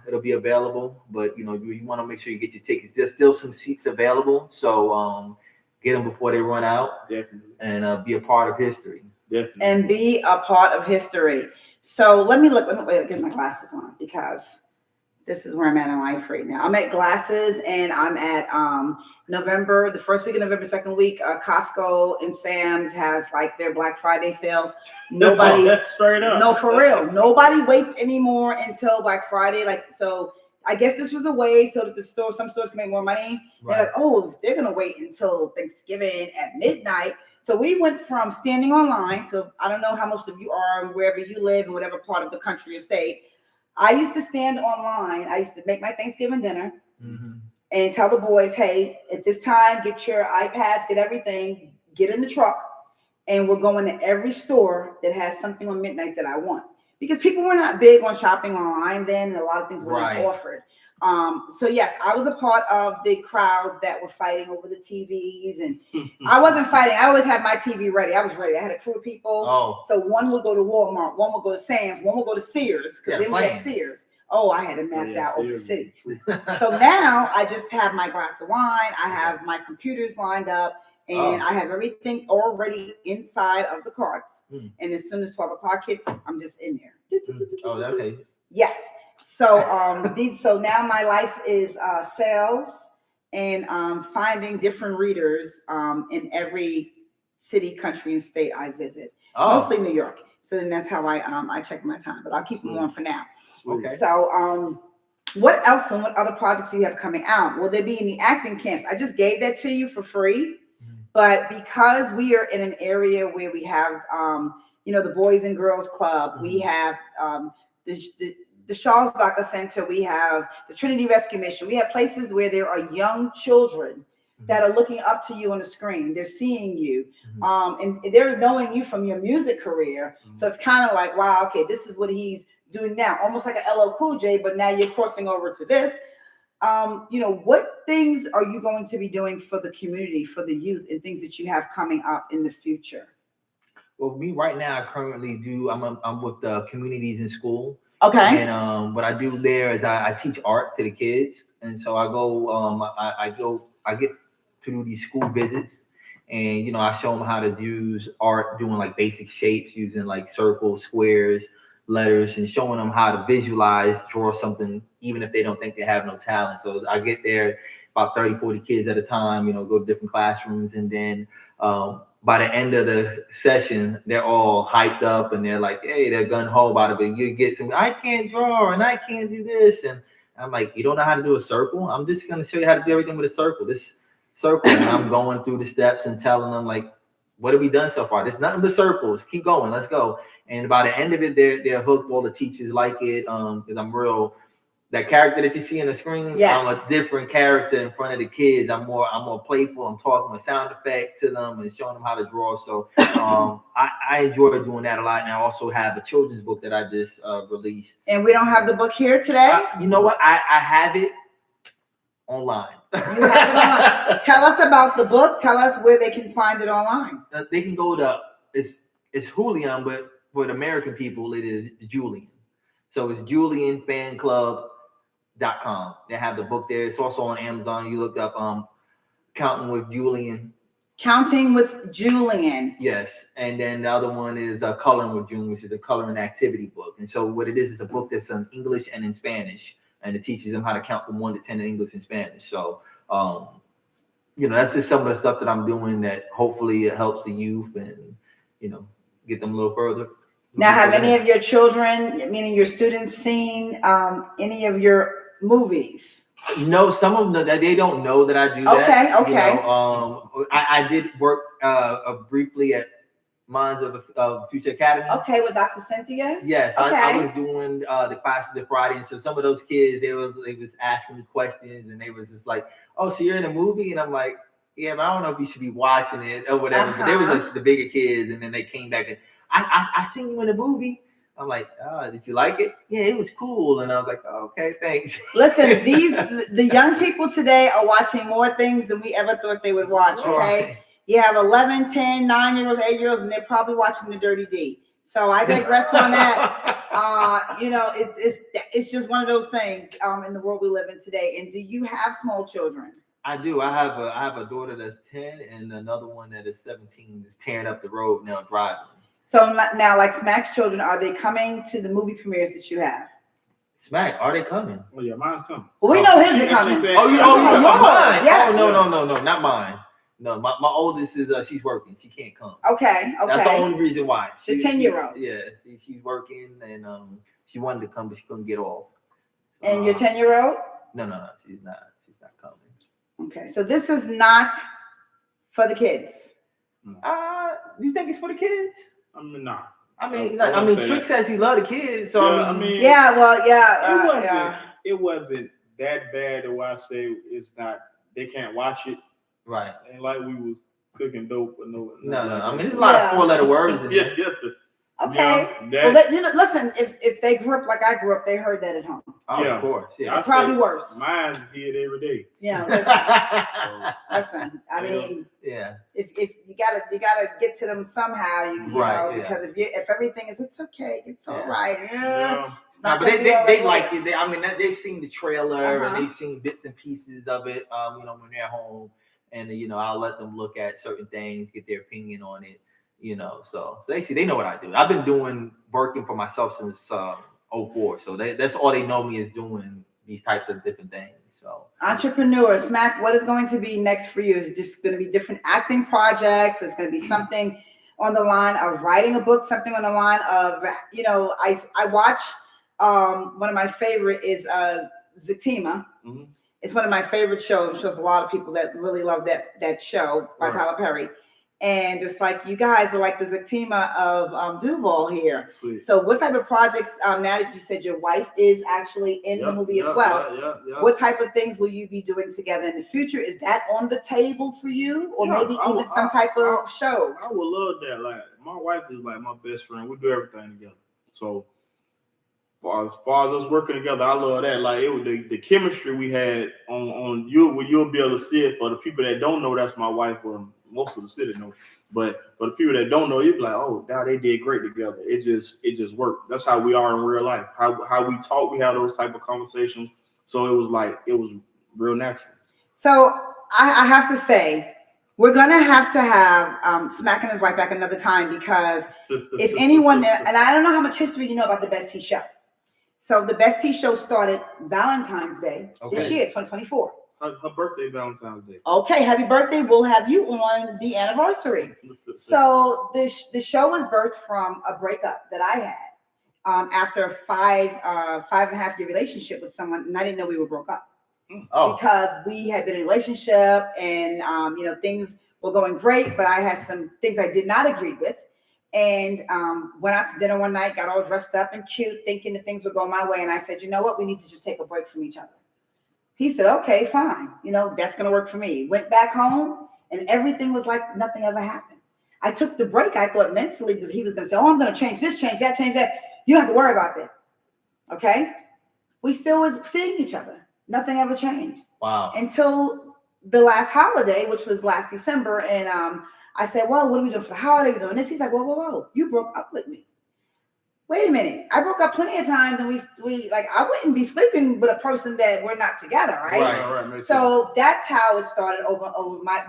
[SPEAKER 3] it'll be available. But you know, you want to make sure you get your tickets. There's still some seats available, so get them before they run out.
[SPEAKER 2] Definitely.
[SPEAKER 3] And be a part of history.
[SPEAKER 2] Definitely.
[SPEAKER 1] And be a part of history. So let me get my glasses on, because this is where I'm at in life right now. I'm at Glasses, and I'm at November, the first week of November, second week. Costco and Sam's has like their Black Friday sales. Nobody,
[SPEAKER 2] that's straight up.
[SPEAKER 1] No, for real. Nobody waits anymore until Black Friday. Like, so I guess this was a way so that some stores can make more money.
[SPEAKER 3] Right.
[SPEAKER 1] They're like, oh, they're gonna wait until Thanksgiving at midnight. So we went from standing online. So I don't know how most of you are, wherever you live, in whatever part of the country or state. I used to stand online. I used to make my Thanksgiving dinner and tell the boys, hey, at this time, get your iPads, get everything, get in the truck, and we're going to every store that has something on midnight that I want. Because people were not big on shopping online then, and a lot of things were not offered. So yes, I was a part of the crowds that were fighting over the TVs, and I wasn't fighting. I always had my TV ready. I was ready. I had a crew of people.
[SPEAKER 3] Oh.
[SPEAKER 1] So one would go to Walmart, one would go to Sam's, one would go to Sears, because then we had Sears. Oh, I had it mapped out over the city. So now I just have my glass of wine. I have my computers lined up, and I have everything already inside of the carts. And as soon as 12 o'clock hits, I'm just in there.
[SPEAKER 3] Oh, okay.
[SPEAKER 1] Yes. So so now my life is sales and finding different readers in every city, country, and state I visit. Mostly New York. So then that's how I check my time. But I'll keep them on for now.
[SPEAKER 3] Okay.
[SPEAKER 1] So what else and what other projects do you have coming out? Will they be in the acting camps? I just gave that to you for free. But because we are in an area where we have the Boys and Girls Club. We have the Charles-Baca Center. We have the Trinity Rescue Mission. We have places where there are young children that are looking up to you on the screen. They're seeing you, and they're knowing you from your music career. So it's kind of like, wow, okay, this is what he's doing now, almost like a LL Cool J, but now you're crossing over to this. What things are you going to be doing for the community, for the youth, and things that you have coming up in the future?
[SPEAKER 3] Well, me right now, I currently do. I'm with the communities in school.
[SPEAKER 1] Okay.
[SPEAKER 3] And what I do there is I teach art to the kids, and so I go. I get to do these school visits, and I show them how to use art, doing like basic shapes, using like circles, squares, letters, and showing them how to visualize, draw something, even if they don't think they have no talent. So I get there about 30, 40 kids at a time, go to different classrooms, and then by the end of the session, they're all hyped up and they're like, hey, they're gun ho about it. But you get some, I can't draw and I can't do this. And I'm like, you don't know how to do a circle? I'm just going to show you how to do everything with a circle. This circle. And I'm going through the steps and telling them, like, what have we done so far? There's nothing but circles. Keep going. Let's go. And by the end of it, they're hooked. All the teachers like it because I'm real. That character that you see on the screen,
[SPEAKER 1] yes.
[SPEAKER 3] I'm a different character in front of the kids. I'm more playful. I'm talking with sound effects to them and showing them how to draw. So I enjoy doing that a lot. And I also have a children's book that I just released.
[SPEAKER 1] And we don't have the book here today?
[SPEAKER 3] You know what? I have it online.
[SPEAKER 1] You have it online. Tell us about the book. Tell us where they can find it online.
[SPEAKER 3] They can go to, it's Julian, but for the American people, it is Julian. So it's JulianFanClub.com. They have the book there. It's also on Amazon. You look up Counting with Julian.
[SPEAKER 1] Counting with Julian.
[SPEAKER 3] Yes. And then the other one is Coloring with Julian, which is a coloring activity book. And so what it is a book that's in English and in Spanish. And it teaches them how to count from 1 to 10 in English and Spanish. So, that's just some of the stuff that I'm doing that hopefully it helps the youth and, get them a little further.
[SPEAKER 1] Now, have any of your children, meaning your students, seen any of your movies?
[SPEAKER 3] No, some of them they don't know that I do that.
[SPEAKER 1] Okay.
[SPEAKER 3] I did work briefly at Minds of Future Academy.
[SPEAKER 1] Okay, with Dr. Cynthia.
[SPEAKER 3] Yes,
[SPEAKER 1] okay.
[SPEAKER 3] I was doing the classes of Friday, and so some of those kids they was asking me questions, and they was just like, "Oh, so you're in a movie?" And I'm like, "Yeah, but I don't know if you should be watching it or whatever." But they was like the bigger kids, and then they came back and I seen you in a movie. I'm like, oh, did you like it? Yeah, it was cool. And I was like, oh, okay, thanks.
[SPEAKER 1] Listen, the young people today are watching more things than we ever thought they would watch, okay? Right. You have 11, 10, 9-year-olds, 8-year-olds, and they're probably watching the Dirty D. So I digress on that. It's just one of those things in the world we live in today. And do you have small children?
[SPEAKER 3] I do. I have a daughter that's 10 and another one that is 17 is tearing up the road now driving.
[SPEAKER 1] So now, like Smack's children, are they coming to the movie premieres that you have?
[SPEAKER 3] Smack, are they coming?
[SPEAKER 2] Oh yeah, mine's coming.
[SPEAKER 1] Well, we know his is coming.
[SPEAKER 3] You talking about mine?
[SPEAKER 1] Yes.
[SPEAKER 3] Oh no, not mine. No, my oldest is she's working. She can't come.
[SPEAKER 1] Okay.
[SPEAKER 3] That's the only reason why.
[SPEAKER 1] The 10-year-old.
[SPEAKER 3] Yeah, she's working and she wanted to come, but she couldn't get off.
[SPEAKER 1] And your 10-year-old?
[SPEAKER 3] No, she's not. She's not coming.
[SPEAKER 1] Okay, so this is not for the kids.
[SPEAKER 3] You think it's for the kids?
[SPEAKER 2] I mean, nah.
[SPEAKER 3] I mean, Trick says he love the kids, so
[SPEAKER 2] it wasn't that bad. To why I say it's not. They can't watch it.
[SPEAKER 3] Right.
[SPEAKER 2] And like we was cooking dope or no.
[SPEAKER 3] I mean, there's a lot of 4-letter words in there.
[SPEAKER 2] Yeah.
[SPEAKER 1] Okay. Well, listen. If they grew up like I grew up, they heard that at home.
[SPEAKER 3] Oh, yeah, of course. Yeah.
[SPEAKER 1] It's probably worse.
[SPEAKER 2] Mine's here every day.
[SPEAKER 1] Yeah. Listen. I mean,
[SPEAKER 3] yeah.
[SPEAKER 1] If you gotta get to them somehow, you know, because if everything is, it's okay, it's all right. It's not.
[SPEAKER 3] But they like it. They've seen the trailer and they've seen bits and pieces of it. When they're home, and I'll let them look at certain things, get their opinion on it. So they know what I do. I've been working for myself since 2004. So that's all they know me is doing these types of different things. So
[SPEAKER 1] entrepreneur, Smack, what is going to be next for you? Is it just going to be different acting projects? It's going to be something on the line of writing a book, something on the line of, I watch, one of my favorite is Zatima. Mm-hmm. It's one of my favorite shows. It shows a lot of people that really love that show by Tyler Perry. And it's like you guys are like the Zactima of Duval here.
[SPEAKER 2] Sweet.
[SPEAKER 1] So what type of projects, now that you said your wife is actually in the movie as well, what type of things will you be doing together in the future? Is that on the table for you? Or maybe even some type of shows?
[SPEAKER 2] I would love that. Like, my wife is like my best friend. We do everything together. So as far as us working together, I love that. Like, it was the chemistry we had on you, where you'll be able to see it. For the people that don't know, that's my wife, or most of the city know. But for the people that don't know, you'd be like, oh, God, they did great together. It just worked. That's how we are in real life. How we talk, we have those type of conversations. So it was real natural.
[SPEAKER 1] So I have to say, we're gonna have to have Smack and his wife back another time, because if anyone, and I don't know how much history you know about the Best Tea Show. So the Best Tea Show started Valentine's Day this year, 2024.
[SPEAKER 2] Her birthday, Valentine's Day.
[SPEAKER 1] Okay, happy birthday. We'll have you on the anniversary. So the show was birthed from a breakup that I had after a 5.5 year relationship with someone, and I didn't know we were broke up. Because we had been in a relationship, and things were going great, but I had some things I did not agree with. And went out to dinner one night, got all dressed up and cute, thinking that things would go my way. And I said, you know what? We need to just take a break from each other. He said, okay, fine. That's going to work for me. Went back home, and everything was like nothing ever happened. I took the break, I thought mentally, because he was going to say, oh, I'm going to change this, change that, change that. You don't have to worry about that. Okay? We still was seeing each other. Nothing ever changed.
[SPEAKER 3] Wow.
[SPEAKER 1] Until the last holiday, which was last December. And I said, well, what are we doing for the holiday? We're doing this. He's like, whoa. You broke up with me. Wait a minute. I broke up plenty of times, and we like, I wouldn't be sleeping with a person that we're not together, right?
[SPEAKER 2] Right.
[SPEAKER 1] So that's how it started over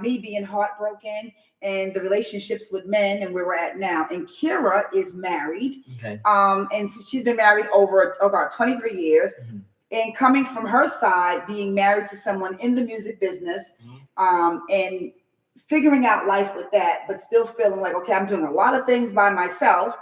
[SPEAKER 1] me being heartbroken and the relationships with men and where we're at now. And Kira is married.
[SPEAKER 3] Okay.
[SPEAKER 1] And she's been married over 23 years.
[SPEAKER 3] Mm-hmm.
[SPEAKER 1] And coming from her side, being married to someone in the music business, and figuring out life with that, but still feeling like, okay, I'm doing a lot of things by myself.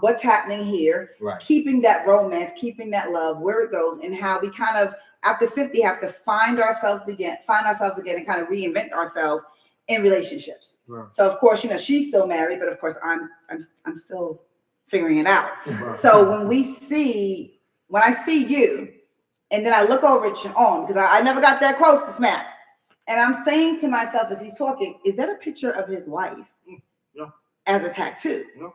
[SPEAKER 1] What's happening here?
[SPEAKER 3] Right.
[SPEAKER 1] Keeping that romance, keeping that love, where it goes, and how we kind of after 50 have to find ourselves again, and kind of reinvent ourselves in relationships.
[SPEAKER 2] Right.
[SPEAKER 1] So of course, she's still married, but of course I'm still figuring it out.
[SPEAKER 3] Right.
[SPEAKER 1] So when I see you, and then I look over at your own, because I never got that close to Smack. And I'm saying to myself as he's talking, is that a picture of his wife?
[SPEAKER 2] No.
[SPEAKER 1] As a tattoo?
[SPEAKER 2] No.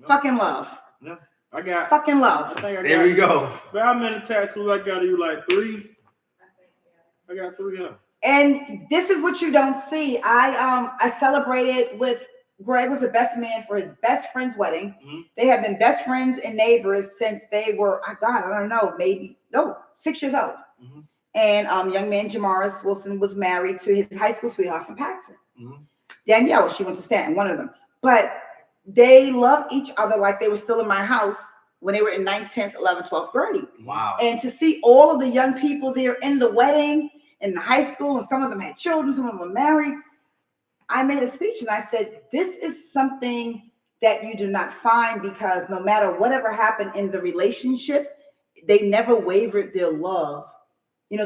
[SPEAKER 1] Fucking love.
[SPEAKER 2] No. I got
[SPEAKER 1] fucking love.
[SPEAKER 3] There we go.
[SPEAKER 2] But how many tattoos I got? You like 3? I got 3 of them.
[SPEAKER 1] And this is what you don't see. I celebrated with Greg, was the best man for his best friend's wedding. Mm-hmm. They have been best friends and neighbors since they were, 6 years old. Mm-hmm. And young man Jamaris Wilson was married to his high school sweetheart from Paxton. Mm-hmm. Danielle, she went to Stanton, one of them. But they love each other like they were still in my house when they were in 9th, 10th, 11th, 12th grade.
[SPEAKER 3] Wow.
[SPEAKER 1] And to see all of the young people there in the wedding, in the high school, and some of them had children, some of them were married. I made a speech and I said, this is something that you do not find, because no matter whatever happened in the relationship, they never wavered their love.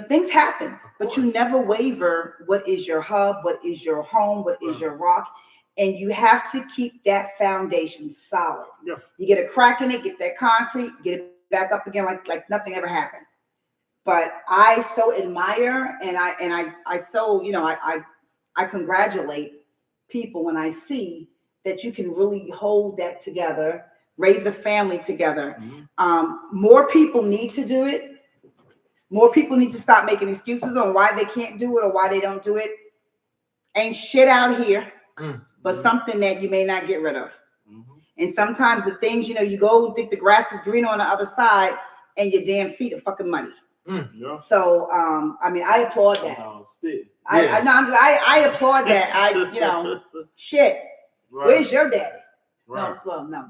[SPEAKER 1] Things happen, but you never waver what is your hub, what is your home, what is your rock. And you have to keep that foundation solid. Yeah. You get a crack in it, get that concrete, get it back up again like nothing ever happened. But I so admire, and I so, I congratulate people when I see that you can really hold that together, raise a family together. Mm-hmm. More people need to do it. More people need to stop making excuses on why they can't do it or why they don't do it. Ain't shit out here, but something that you may not get rid of. Mm-hmm. And sometimes the things, you go and think the grass is green on the other side, and your damn feet are fucking muddy. Yeah. So, I applaud that. I applaud that. Shit. Right. Where's your daddy? Right. No, not.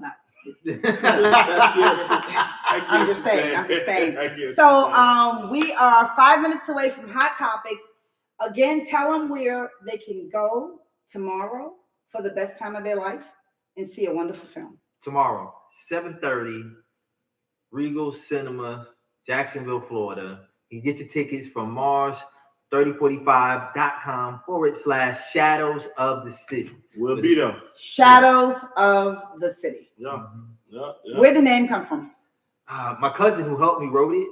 [SPEAKER 1] I'm just saying. So, we are 5 minutes away from Hot Topics. Again, tell them where they can go tomorrow for the best time of their life and see a wonderful film.
[SPEAKER 3] Tomorrow, 7:30, Regal Cinema, Jacksonville, Florida. You get your tickets from Mars 3045.com/shadows of the city.
[SPEAKER 2] We'll be there.
[SPEAKER 1] Shadows of the City.
[SPEAKER 2] Yeah.
[SPEAKER 1] Where'd the name come from?
[SPEAKER 3] My cousin who helped me wrote it.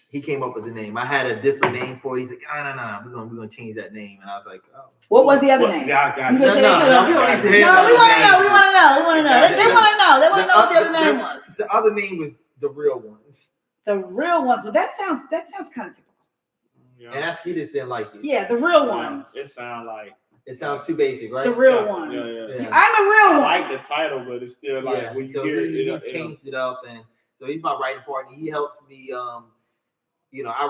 [SPEAKER 3] He came up with the name. I had a different name for it. He's like, no, we're gonna change that name. And I was like, oh.
[SPEAKER 1] What was the other name?
[SPEAKER 2] Yeah, I got it.
[SPEAKER 3] No, we don't need to hear
[SPEAKER 1] No, we want to know.
[SPEAKER 3] names.
[SPEAKER 1] We want to know. We want to know. They want to know. They want to know what the other name was.
[SPEAKER 3] The other name was The Real Ones.
[SPEAKER 1] The Real Ones. Well, that sounds kind of typical.
[SPEAKER 2] Yeah.
[SPEAKER 3] And he just didn't like it.
[SPEAKER 1] Yeah, The Real Ones.
[SPEAKER 2] It sounds like
[SPEAKER 3] It sounds too basic, right?
[SPEAKER 1] The Real Ones.
[SPEAKER 3] Yeah.
[SPEAKER 1] I'm a real
[SPEAKER 2] I
[SPEAKER 1] one.
[SPEAKER 2] like the title, but it's still like when you
[SPEAKER 3] so
[SPEAKER 2] hear
[SPEAKER 3] he
[SPEAKER 2] it.
[SPEAKER 3] changed it up, and so he's my writing partner. He helps me. I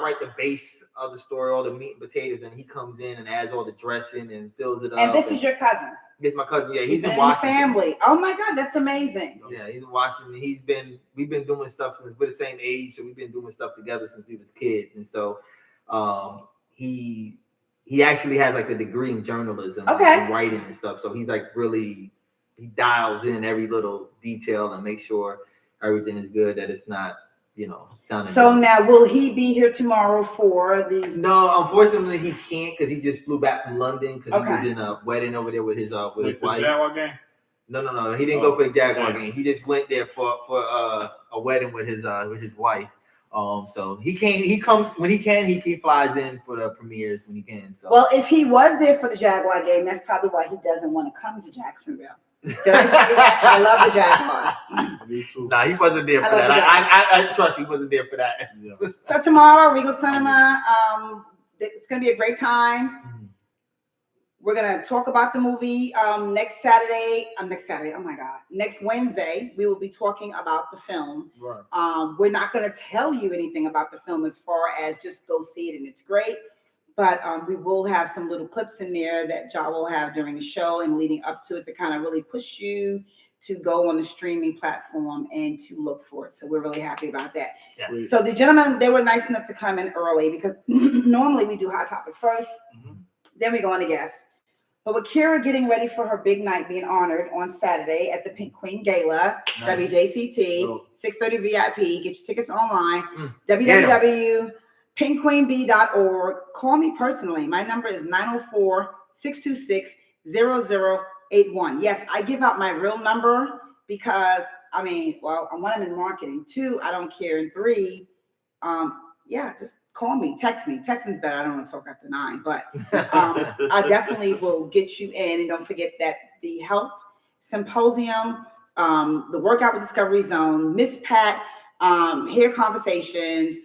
[SPEAKER 3] write the base of the story, all the meat and potatoes, and he comes in and adds all the dressing and fills it up.
[SPEAKER 1] And this is your cousin.
[SPEAKER 3] This is my cousin. Yeah, he's in
[SPEAKER 1] your
[SPEAKER 3] Washington.
[SPEAKER 1] family. Oh my God, that's amazing.
[SPEAKER 3] Yeah, he's in Washington. We've been doing stuff since we're the same age, so we've been doing stuff together since we was kids. And so, he actually has like a degree in journalism and writing and stuff. So he's like he dials in every little detail and makes sure everything is good, that it's not, sounding
[SPEAKER 1] So
[SPEAKER 3] good.
[SPEAKER 1] now, will he be here tomorrow for the?
[SPEAKER 3] No, unfortunately he can't because he just flew back from London because he was in a wedding over there with his wife.
[SPEAKER 2] Jaguar game?
[SPEAKER 3] No, he didn't go for the Jaguar game. He just went there for a wedding with his wife. So he comes when he can. He flies in for the premieres when he can. So
[SPEAKER 1] Well, if he was there for the Jaguar game, that's probably why he doesn't want to come to Jacksonville. Did I say that? I love the Jaguars.
[SPEAKER 2] Me too.
[SPEAKER 3] Nah, he wasn't there for
[SPEAKER 1] I love
[SPEAKER 3] that.
[SPEAKER 1] the
[SPEAKER 3] I trust you, he wasn't there for that.
[SPEAKER 2] Yeah.
[SPEAKER 1] So tomorrow, Regal Cinema, it's going to be a great time. We're going to talk about the movie next Wednesday, we will be talking about the film.
[SPEAKER 2] Right.
[SPEAKER 1] We're not going to tell you anything about the film as far as just go see it and it's great. But we will have some little clips in there that Ja will have during the show and leading up to it to kind of really push you to go on the streaming platform and to look for it. So we're really happy about that.
[SPEAKER 3] Yeah.
[SPEAKER 1] So the gentlemen, they were nice enough to come in early because normally we do Hot Topic first, then we go on to guests. But with Kira getting ready for her big night being honored on Saturday at the Pink Queen Gala, WJCT, 6:30 VIP. Get your tickets online, www.pinkqueenb.org. Call me personally. My number is 904-626-0081. Yes, I give out my real number because, one, I'm in marketing. 2, I don't care. And 3, just call me, text me. Texting's better. I don't want to talk after 9, but I definitely will get you in. And don't forget that the health symposium, the workout with Discovery Zone, Miss Pat, hair conversations,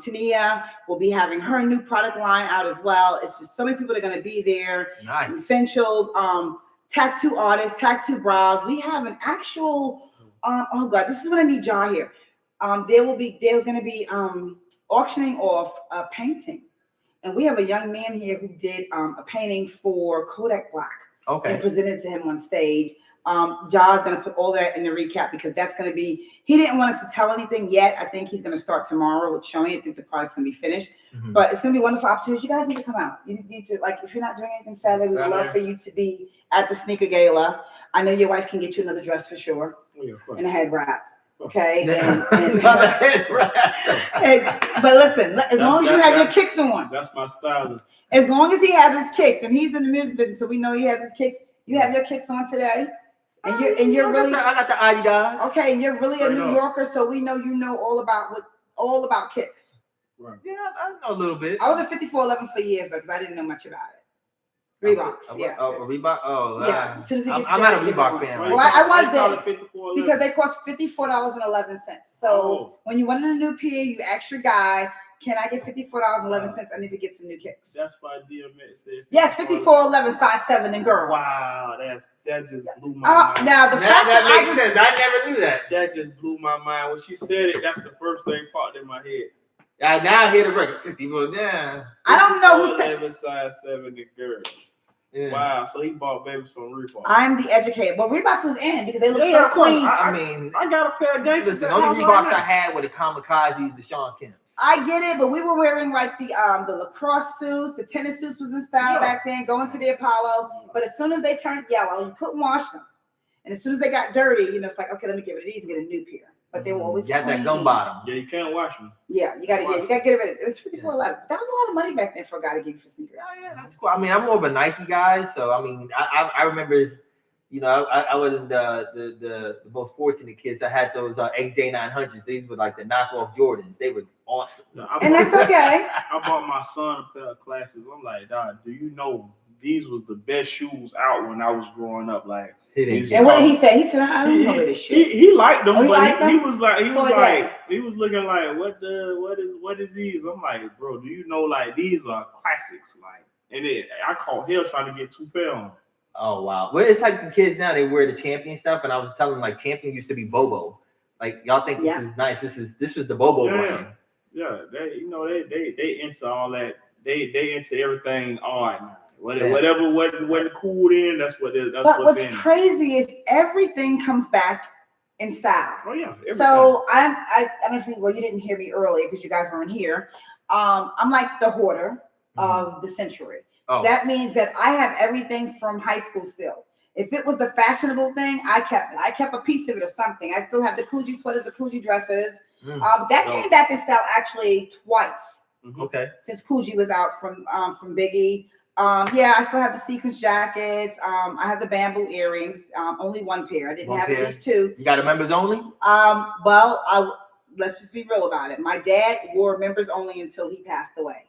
[SPEAKER 1] Tania will be having her new product line out as well. It's just so many people are going to be there.
[SPEAKER 3] Nice.
[SPEAKER 1] Essentials, tattoo artists, tattoo brows. We have an actual, this is what I need Ja here. They're going to be auctioning off a painting. And we have a young man here who did a painting for Kodak Black.
[SPEAKER 3] Okay.
[SPEAKER 1] And presented to him on stage. Ja's going to put all that in the recap because that's going to be, he didn't want us to tell anything yet. I think he's going to start tomorrow with showing it. I think the product's going to be finished. But it's going to be a wonderful opportunity. You guys need to come out. You need to, if you're not doing anything Saturday, we would love for you to be at the sneaker gala. I know your wife can get you another dress for sure. And a head wrap. Okay. But listen, as long as you have your kicks on.
[SPEAKER 2] That's my stylist.
[SPEAKER 1] As long as he has his kicks, and he's in the music business, so we know he has his kicks. You have your kicks on today. And you're really,
[SPEAKER 3] I got the Adidas.
[SPEAKER 1] okay, and you're really a New Yorker, so we know you know all about kicks.
[SPEAKER 2] Right.
[SPEAKER 3] Yeah, I know a little bit.
[SPEAKER 1] I was at 5411 for years though, because I didn't know much about it. Reeboks, yeah.
[SPEAKER 3] Oh, Reebok. Oh,
[SPEAKER 1] yeah. As soon as it gets
[SPEAKER 3] I'm not a
[SPEAKER 1] dirty,
[SPEAKER 3] Reebok fan.
[SPEAKER 1] Well, I was there
[SPEAKER 2] $54.11.
[SPEAKER 1] because they cost $54.11. So when you want a new pair, you ask your guy, can I get $54.11? I need to get some new kicks.
[SPEAKER 2] That's why DMX said.
[SPEAKER 1] Yes, 54.11, size 7 and girls.
[SPEAKER 2] Wow, that just blew my mind.
[SPEAKER 1] Now the fact
[SPEAKER 3] that
[SPEAKER 1] that
[SPEAKER 3] makes sense. I never knew that.
[SPEAKER 2] That just blew my mind. When she said it, that's the first thing popped in my head.
[SPEAKER 3] Now I hear the record. 50 was, yeah.
[SPEAKER 1] I don't know who's
[SPEAKER 2] 11 size 7 and girls.
[SPEAKER 3] Yeah.
[SPEAKER 2] Wow, so he bought baby some Reebok.
[SPEAKER 1] I'm the educated. Well, Reeboks was in because they look so clean.
[SPEAKER 3] I mean,
[SPEAKER 2] I got a pair of gangsters.
[SPEAKER 3] listen, the only Reeboks I had were the Kamikazes, the Sean Kemps.
[SPEAKER 1] I get it, but we were wearing like the lacrosse suits, the tennis suits was in style back then, going to the Apollo. But as soon as they turned yellow, you couldn't wash them. And as soon as they got dirty, it's like, okay, let me get rid of these and get a new pair. but they were always
[SPEAKER 3] You had that
[SPEAKER 1] clean.
[SPEAKER 3] gum bottom.
[SPEAKER 2] Yeah, you can't wash them.
[SPEAKER 1] Yeah, you gotta get rid of it. It was $54.11. That was a lot of money back then for a guy to give you for sneakers.
[SPEAKER 3] Yeah, that's cool. I mean, I'm more of a Nike guy, so I mean, I remember, you know, I wasn't the most fortunate kids. I had those XJ900s. These were like the knockoff Jordans. They were awesome.
[SPEAKER 1] And that's okay.
[SPEAKER 2] I bought my son a pair of classics. I'm like, Dad, do you know these was the best shoes out when I was growing up? Like,
[SPEAKER 1] and what did he say? He said, I don't know this shit.
[SPEAKER 2] He liked them,
[SPEAKER 1] he
[SPEAKER 2] but he was looking like, what is these? I'm like, bro, do you know like these are classics? Like, and I caught hell trying to get 2 pair on.
[SPEAKER 3] Oh wow. Well, it's like the kids now, they wear the Champion stuff, and I was telling them like Champion used to be Bobo. Like y'all think this is nice. This was the Bobo brand.
[SPEAKER 2] Yeah, they into all that. They into everything odd now. Whatever wasn't cool then, that's what it is.
[SPEAKER 1] But what's crazy is everything comes back in style.
[SPEAKER 2] Oh yeah. Everything.
[SPEAKER 1] So I don't know if you didn't hear me earlier because you guys weren't here. I'm like the hoarder of the century. Oh. That means that I have everything from high school still. If it was the fashionable thing, I kept it. I kept a piece of it or something. I still have the Coogi sweaters, the Coogi dresses. That came back in style actually twice.
[SPEAKER 3] Okay.
[SPEAKER 1] Since Coogi was out from Biggie. I still have the sequins jackets. I have the bamboo earrings. Only one pair. I didn't have at least 2.
[SPEAKER 3] You got a members only?
[SPEAKER 1] Let's just be real about it. My dad wore members only until he passed away.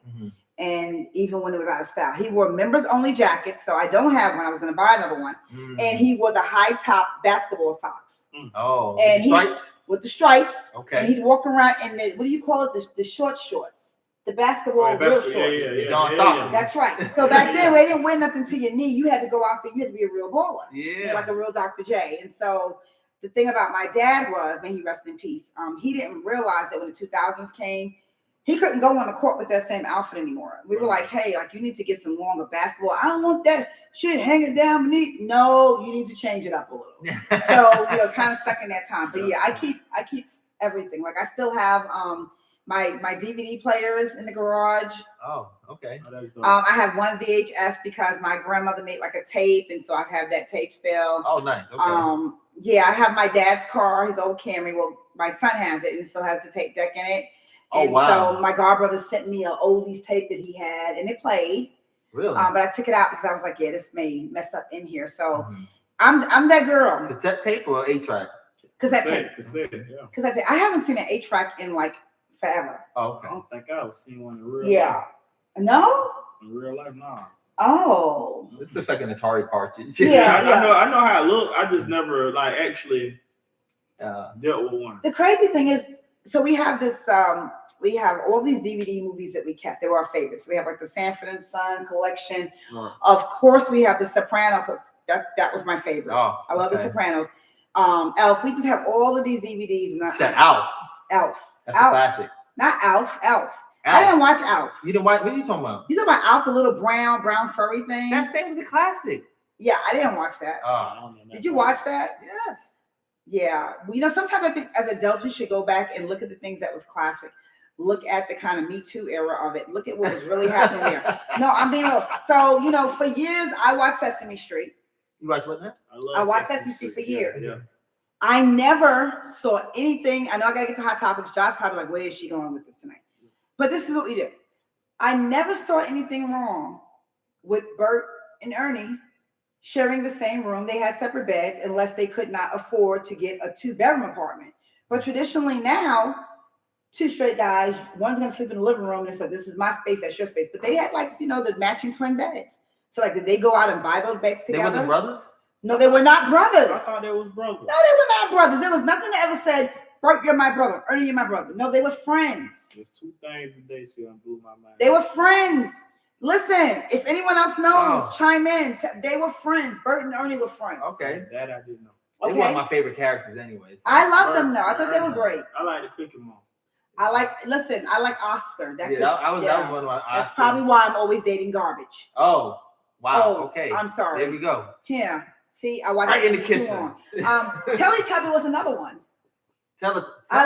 [SPEAKER 1] And even when it was out of style, he wore members only jackets. So I don't have one. I was going to buy another one. And he wore the high top basketball socks.
[SPEAKER 3] Oh,
[SPEAKER 1] and
[SPEAKER 3] stripes?
[SPEAKER 1] With the stripes.
[SPEAKER 3] Okay.
[SPEAKER 1] And he'd walk around in the, what do you call it? The short shorts. The basketball real shorts.
[SPEAKER 3] Yeah.
[SPEAKER 1] That's right. So back then, they didn't wear nothing to your knee. You had to go out there. You had to be a real baller.
[SPEAKER 3] Yeah.
[SPEAKER 1] Like a real Dr. J. And so the thing about my dad was, may he rest in peace, he didn't realize that when the 2000s came, he couldn't go on the court with that same outfit anymore. We were like, hey, like you need to get some longer basketball. I don't want that shit hanging down beneath. No, you need to change it up a little. So, kind of stuck in that time. But yeah, I keep everything. Like I still have my DVD players in the garage.
[SPEAKER 3] Oh, okay.
[SPEAKER 1] I have one VHS because my grandmother made like a tape, and so I have that tape still.
[SPEAKER 3] Oh, nice. Okay.
[SPEAKER 1] I have my dad's car, his old Camry. Well, my son has it, and still has the tape deck in it. And so my godbrother sent me an oldies tape that he had, and it played.
[SPEAKER 3] Really?
[SPEAKER 1] But I took it out because I was like, yeah, this may mess up in here. So I'm that girl.
[SPEAKER 3] Cassette tape or 8-track?
[SPEAKER 1] Cassette tape.
[SPEAKER 2] Cassette tape.
[SPEAKER 1] I haven't seen an 8-track in like forever.
[SPEAKER 3] Oh, okay.
[SPEAKER 2] I don't think I've seen one in real life.
[SPEAKER 1] No?
[SPEAKER 2] In real life, nah.
[SPEAKER 1] Oh.
[SPEAKER 3] It's just like an Atari cartridge.
[SPEAKER 2] I know how it look. I just never like actually dealt with one.
[SPEAKER 1] The crazy thing is, so we have this, we have all these DVD movies that we kept. They were our favorites. We have like the Sanford and Son collection. Right. Of course, we have the Sopranos. That was my favorite.
[SPEAKER 3] Oh,
[SPEAKER 1] I love the Sopranos. Elf. We just have all of these DVDs. And
[SPEAKER 3] Alf.
[SPEAKER 1] Elf.
[SPEAKER 3] That's a classic.
[SPEAKER 1] Not Alf. I didn't watch Alf.
[SPEAKER 3] You didn't watch? What are you talking about?
[SPEAKER 1] You talking about Alf, the little brown furry thing?
[SPEAKER 3] That thing was a classic.
[SPEAKER 1] Yeah, I didn't watch that.
[SPEAKER 3] Oh,
[SPEAKER 1] did you watch that?
[SPEAKER 3] Yes.
[SPEAKER 1] Yeah, sometimes I think as adults we should go back and look at the things that was classic. Look at the kind of Me Too era of it. Look at what was really happening there. No, I'm being real. So, for years I watched Sesame Street.
[SPEAKER 3] You watched what now?
[SPEAKER 1] I watched Sesame Street for years.
[SPEAKER 2] Yeah.
[SPEAKER 1] I never saw anything. I know I gotta get to Hot Topics. Josh probably like, where is she going with this tonight? But this is what we do. I never saw anything wrong with Bert and Ernie sharing the same room. They had separate beds unless they could not afford to get a 2-bedroom apartment. But traditionally now, 2 straight guys, one's gonna sleep in the living room and so this is my space, that's your space. But they had the matching twin beds. So did they go out and buy those beds together?
[SPEAKER 3] They were the brothers?
[SPEAKER 1] No, they were not brothers.
[SPEAKER 2] I thought they was brothers.
[SPEAKER 1] No, they were not brothers. There was nothing that ever said, Bert, you're my brother. Ernie, you're my brother. No, they were friends.
[SPEAKER 2] There's 2 things today she blew my mind.
[SPEAKER 1] They were friends. Listen, if anyone else knows, chime in. They were friends. Bert and Ernie were friends.
[SPEAKER 3] Okay.
[SPEAKER 2] That I didn't know.
[SPEAKER 3] They were one of my favorite characters anyway. So.
[SPEAKER 1] I love them though. I thought they were great.
[SPEAKER 2] I like the Cookie Monster.
[SPEAKER 1] I like Oscar.
[SPEAKER 3] That was one of my Oscar.
[SPEAKER 1] That's probably why I'm always dating garbage.
[SPEAKER 3] Oh, wow. Okay.
[SPEAKER 1] I'm sorry.
[SPEAKER 3] There we go.
[SPEAKER 1] Yeah. See, I watched
[SPEAKER 3] right in the kitchen.
[SPEAKER 1] Teletubby was another one.
[SPEAKER 3] I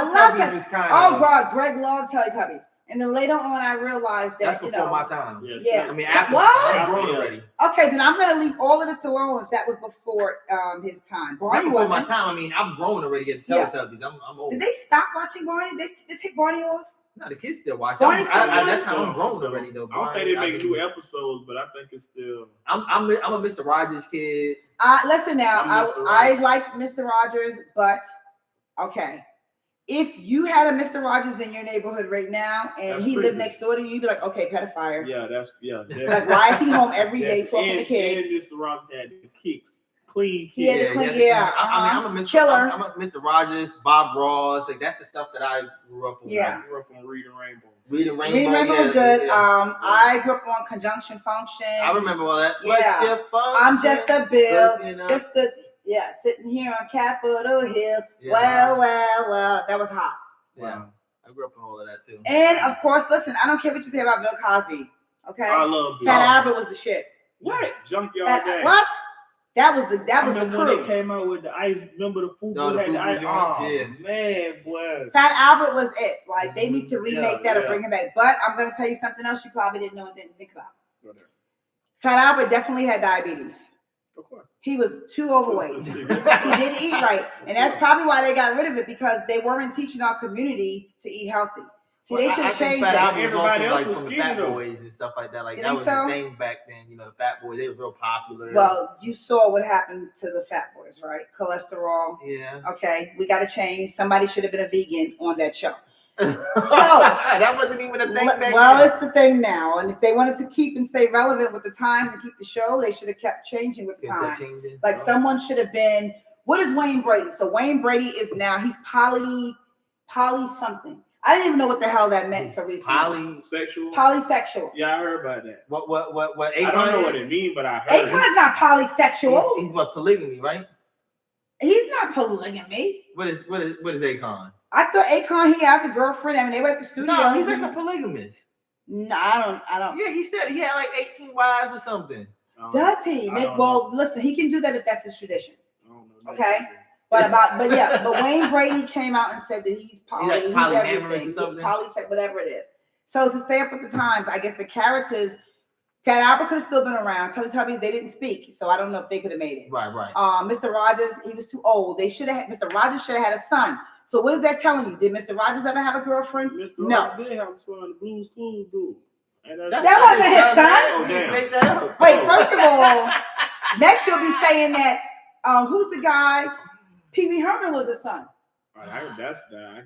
[SPEAKER 3] love Teletubbies.
[SPEAKER 1] Oh God, Greg loved Teletubbies. And then later on, I realized that,
[SPEAKER 3] That's before my time.
[SPEAKER 1] Yeah.
[SPEAKER 3] I mean, after
[SPEAKER 1] What?
[SPEAKER 3] I'm grown already.
[SPEAKER 1] Okay, then I'm gonna leave all of this alone if that was before his time. Barney
[SPEAKER 3] Not before
[SPEAKER 1] wasn't.
[SPEAKER 3] my time. I mean, I'm grown already at Teletubbies. I'm old.
[SPEAKER 1] Did they stop watching Barney? They take Barney off?
[SPEAKER 3] No, the kids still watch.
[SPEAKER 1] Barney's still
[SPEAKER 3] That's how
[SPEAKER 2] watching?
[SPEAKER 3] I'm grown already, though.
[SPEAKER 2] I don't think they make new episodes, but I think it's still.
[SPEAKER 3] I'm a Mr. Rogers kid.
[SPEAKER 1] Listen now,
[SPEAKER 2] I'm Mr.
[SPEAKER 1] I
[SPEAKER 2] Rogers.
[SPEAKER 1] like Mr. Rogers, but okay. If you had a Mr. Rogers in your neighborhood right now and
[SPEAKER 2] That's
[SPEAKER 1] he lived
[SPEAKER 2] creepy.
[SPEAKER 1] next door to you, you'd be like, okay, pedophile.
[SPEAKER 2] Yeah,
[SPEAKER 1] Like, why is he home every day
[SPEAKER 2] Yes,
[SPEAKER 1] talking to
[SPEAKER 2] and
[SPEAKER 1] kids?
[SPEAKER 2] Mr. Rogers had the kicks, clean
[SPEAKER 1] He had
[SPEAKER 2] kicks.
[SPEAKER 1] to clean, yeah.
[SPEAKER 3] I mean, I'm a Mr.
[SPEAKER 1] Killer.
[SPEAKER 3] I'm a Mr. Rogers, Bob Ross. Like that's the stuff that I grew up on.
[SPEAKER 1] Yeah.
[SPEAKER 2] I grew up on Reading Rainbow.
[SPEAKER 3] Reading Rainbow.
[SPEAKER 1] Reading Rainbow was good. I grew up on Conjunction Function.
[SPEAKER 3] I remember all that.
[SPEAKER 1] Yeah.
[SPEAKER 3] What's your
[SPEAKER 1] I'm just a bill.
[SPEAKER 3] Looking up.
[SPEAKER 1] Just the sitting here on Capitol Hill.
[SPEAKER 3] Yeah.
[SPEAKER 1] Well. That was hot.
[SPEAKER 3] Yeah, I grew up on all of that too.
[SPEAKER 1] And of course, listen, I don't care what you say about Bill Cosby. Okay,
[SPEAKER 2] I love Bill.
[SPEAKER 1] Fat Albert was the shit.
[SPEAKER 2] What? Junkyard Dad.
[SPEAKER 1] What? That was the
[SPEAKER 2] When
[SPEAKER 1] crew.
[SPEAKER 2] they came out with the ice. Remember the food?
[SPEAKER 3] No, the
[SPEAKER 2] had the
[SPEAKER 3] Fubu
[SPEAKER 2] ice.
[SPEAKER 3] joints,
[SPEAKER 2] Oh,
[SPEAKER 3] yeah.
[SPEAKER 2] man, boy.
[SPEAKER 1] Fat Albert was it. Like they need to remake that or
[SPEAKER 2] yeah.
[SPEAKER 1] bring him back. But I'm gonna tell you something else you probably didn't know and didn't think about.
[SPEAKER 2] Whatever.
[SPEAKER 1] Fat Albert definitely had diabetes.
[SPEAKER 2] Of course.
[SPEAKER 1] He was too overweight. He didn't eat right, and that's probably why they got rid of it because they weren't teaching our community to eat healthy. See, they should have changed
[SPEAKER 3] Fat
[SPEAKER 1] it.
[SPEAKER 3] Albert was
[SPEAKER 2] Everybody
[SPEAKER 3] also
[SPEAKER 2] else
[SPEAKER 3] like
[SPEAKER 2] was
[SPEAKER 3] from the
[SPEAKER 2] skinny,
[SPEAKER 3] Fat
[SPEAKER 2] though.
[SPEAKER 3] Boys and stuff like that. Like
[SPEAKER 1] You
[SPEAKER 3] that
[SPEAKER 1] think
[SPEAKER 3] was
[SPEAKER 1] so?
[SPEAKER 3] the thing back then. You know, the Fat Boys, they were real popular.
[SPEAKER 1] Well, you saw what happened to the Fat Boys, right? Cholesterol.
[SPEAKER 3] yeah.
[SPEAKER 1] Okay, we got to change. Somebody should have been a vegan on that show.
[SPEAKER 3] That wasn't even a thing back
[SPEAKER 1] Well,
[SPEAKER 3] then.
[SPEAKER 1] it's the thing now, and if they wanted to keep and stay relevant with the times and keep the show, they should have kept changing with the times. Like someone should have been. What is Wayne Brady? So Wayne Brady is now he's poly something. I didn't even know what the hell that meant until recently.
[SPEAKER 2] Sexual.
[SPEAKER 1] Polysexual.
[SPEAKER 2] Yeah, I heard about that.
[SPEAKER 3] What
[SPEAKER 2] I don't know what it means, but I heard.
[SPEAKER 1] Akon's not polysexual.
[SPEAKER 3] He's what, polygamy, right?
[SPEAKER 1] He's not polygamy.
[SPEAKER 3] What is Akon?
[SPEAKER 1] I thought Akon he has a girlfriend. I mean, they were at the studio.
[SPEAKER 3] No, he's like a polygamist.
[SPEAKER 1] No, I don't.
[SPEAKER 3] Yeah, he said he had like 18 wives or something.
[SPEAKER 1] Does he?
[SPEAKER 2] I don't
[SPEAKER 1] Well, listen, he can do that if that's his tradition.
[SPEAKER 2] I don't know.
[SPEAKER 1] Okay. But Wayne Brady came out and said that he's poly,
[SPEAKER 3] He's like polyamorous
[SPEAKER 1] everything,
[SPEAKER 3] or something?
[SPEAKER 1] polysex, whatever it is. So to stay up with the times, I guess the characters, Fat Albert could have still been around. Teletubbies, they didn't speak, so I don't know if they could have made it.
[SPEAKER 3] Right.
[SPEAKER 1] Mr. Rogers, he was too old. Mr. Rogers should have had a son. So what is that telling you? Did Mr. Rogers ever have a girlfriend?
[SPEAKER 2] Mr.
[SPEAKER 1] No.
[SPEAKER 2] Rogers did have a son, the Blues Clues dude.
[SPEAKER 1] That wasn't his son.
[SPEAKER 2] Oh, damn.
[SPEAKER 3] Make that up.
[SPEAKER 1] Wait, first of all, next you'll be saying that who's the guy? Pee Wee Herman was his son.
[SPEAKER 2] I can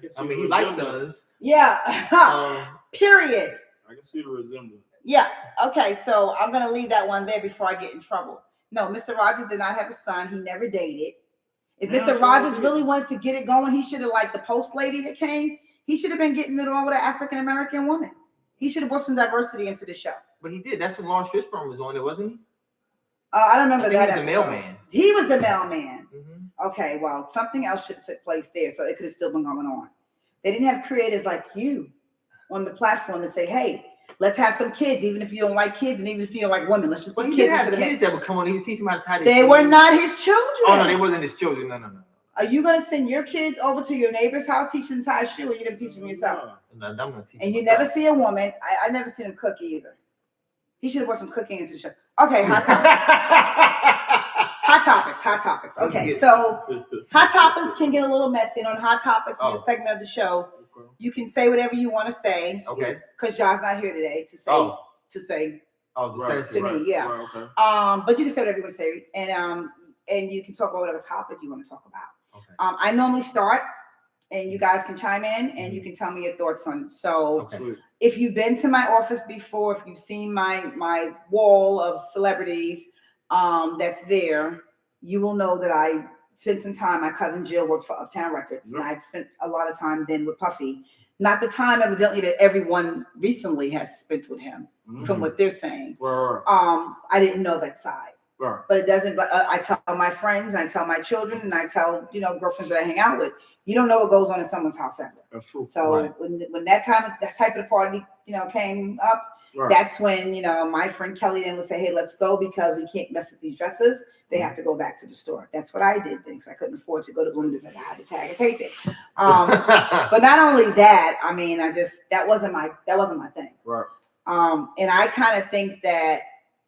[SPEAKER 2] see
[SPEAKER 3] I mean,
[SPEAKER 2] the
[SPEAKER 3] he likes
[SPEAKER 2] resemblance.
[SPEAKER 3] sons.
[SPEAKER 1] Yeah. Period.
[SPEAKER 2] I can see the resemblance.
[SPEAKER 1] Yeah. Okay. So I'm gonna leave that one there before I get in trouble. No, Mr. Rogers did not have a son. He never dated. If
[SPEAKER 2] Yeah,
[SPEAKER 1] Mr.
[SPEAKER 2] sure
[SPEAKER 1] Rogers
[SPEAKER 2] did.
[SPEAKER 1] really wanted to get it going, he should have like the post lady that came. He should have been getting it on with an African American woman. He should have brought some diversity into the show.
[SPEAKER 3] But he did. That's when Lawrence Fishburne was on it, wasn't he?
[SPEAKER 1] I don't remember
[SPEAKER 3] I think
[SPEAKER 1] that.
[SPEAKER 3] he was the
[SPEAKER 1] episode.
[SPEAKER 3] mailman.
[SPEAKER 1] He was the mailman.
[SPEAKER 3] Mm-hmm.
[SPEAKER 1] Okay, well, something else should have took place there, so it could have still been going on. They didn't have creators like you on the platform to say, "Hey, let's have some kids, even if you don't like kids, and even if you don't like women, let's just
[SPEAKER 3] But
[SPEAKER 1] put
[SPEAKER 3] he
[SPEAKER 1] kids
[SPEAKER 3] did
[SPEAKER 1] into
[SPEAKER 3] have
[SPEAKER 1] the
[SPEAKER 3] kids
[SPEAKER 1] mix."
[SPEAKER 3] that would come on. He would teach them how to tie their
[SPEAKER 1] They
[SPEAKER 3] shoes.
[SPEAKER 1] were not his children.
[SPEAKER 3] Oh no, they wasn't his children. No.
[SPEAKER 1] Are you gonna send your kids over to your neighbor's house, teach them to tie a shoe, or you gonna teach them yourself?
[SPEAKER 3] No, I'm gonna teach
[SPEAKER 1] And you
[SPEAKER 3] myself.
[SPEAKER 1] never see a woman. I never seen him cook either. He should have brought some cooking into the show. Okay, hot topics. Hot topics. Okay, so hot topics can get a little messy. And on hot topics in this segment of the show, you can say whatever you want to say.
[SPEAKER 3] Okay.
[SPEAKER 1] Because John's not here today to say
[SPEAKER 3] The
[SPEAKER 1] to me, yeah.
[SPEAKER 2] Right, okay.
[SPEAKER 1] But you can say whatever you want to say, and you can talk about whatever topic you want to talk about.
[SPEAKER 3] Okay.
[SPEAKER 1] I normally start, and you guys can chime in, and you can tell me your thoughts on it. So,
[SPEAKER 3] Okay.
[SPEAKER 2] Sweet.
[SPEAKER 1] if you've been to my office before, if you've seen my wall of celebrities that's there, you will know that I spent some time. My cousin Jill worked for Uptown Records, and I've spent a lot of time then with Puffy. Not the time, evidently, that everyone recently has spent with him, from what they're saying.
[SPEAKER 2] Right.
[SPEAKER 1] I didn't know that side,
[SPEAKER 2] Right.
[SPEAKER 1] but it doesn't. But I tell my friends, I tell my children, and I tell girlfriends that I hang out with. You don't know what goes on in someone's house ever.
[SPEAKER 2] That's true.
[SPEAKER 1] So
[SPEAKER 3] Right.
[SPEAKER 1] when that type of the party came up,
[SPEAKER 2] Right.
[SPEAKER 1] That's when, you know, my friend Kelly then would say, hey, let's go because we can't mess with these dresses. They have to go back to the store. That's what I did because I couldn't afford to go to Bloomingdale's and I had to tag and tape it. But not only that, I mean, that wasn't my thing.
[SPEAKER 2] Right.
[SPEAKER 1] And I kind of think that,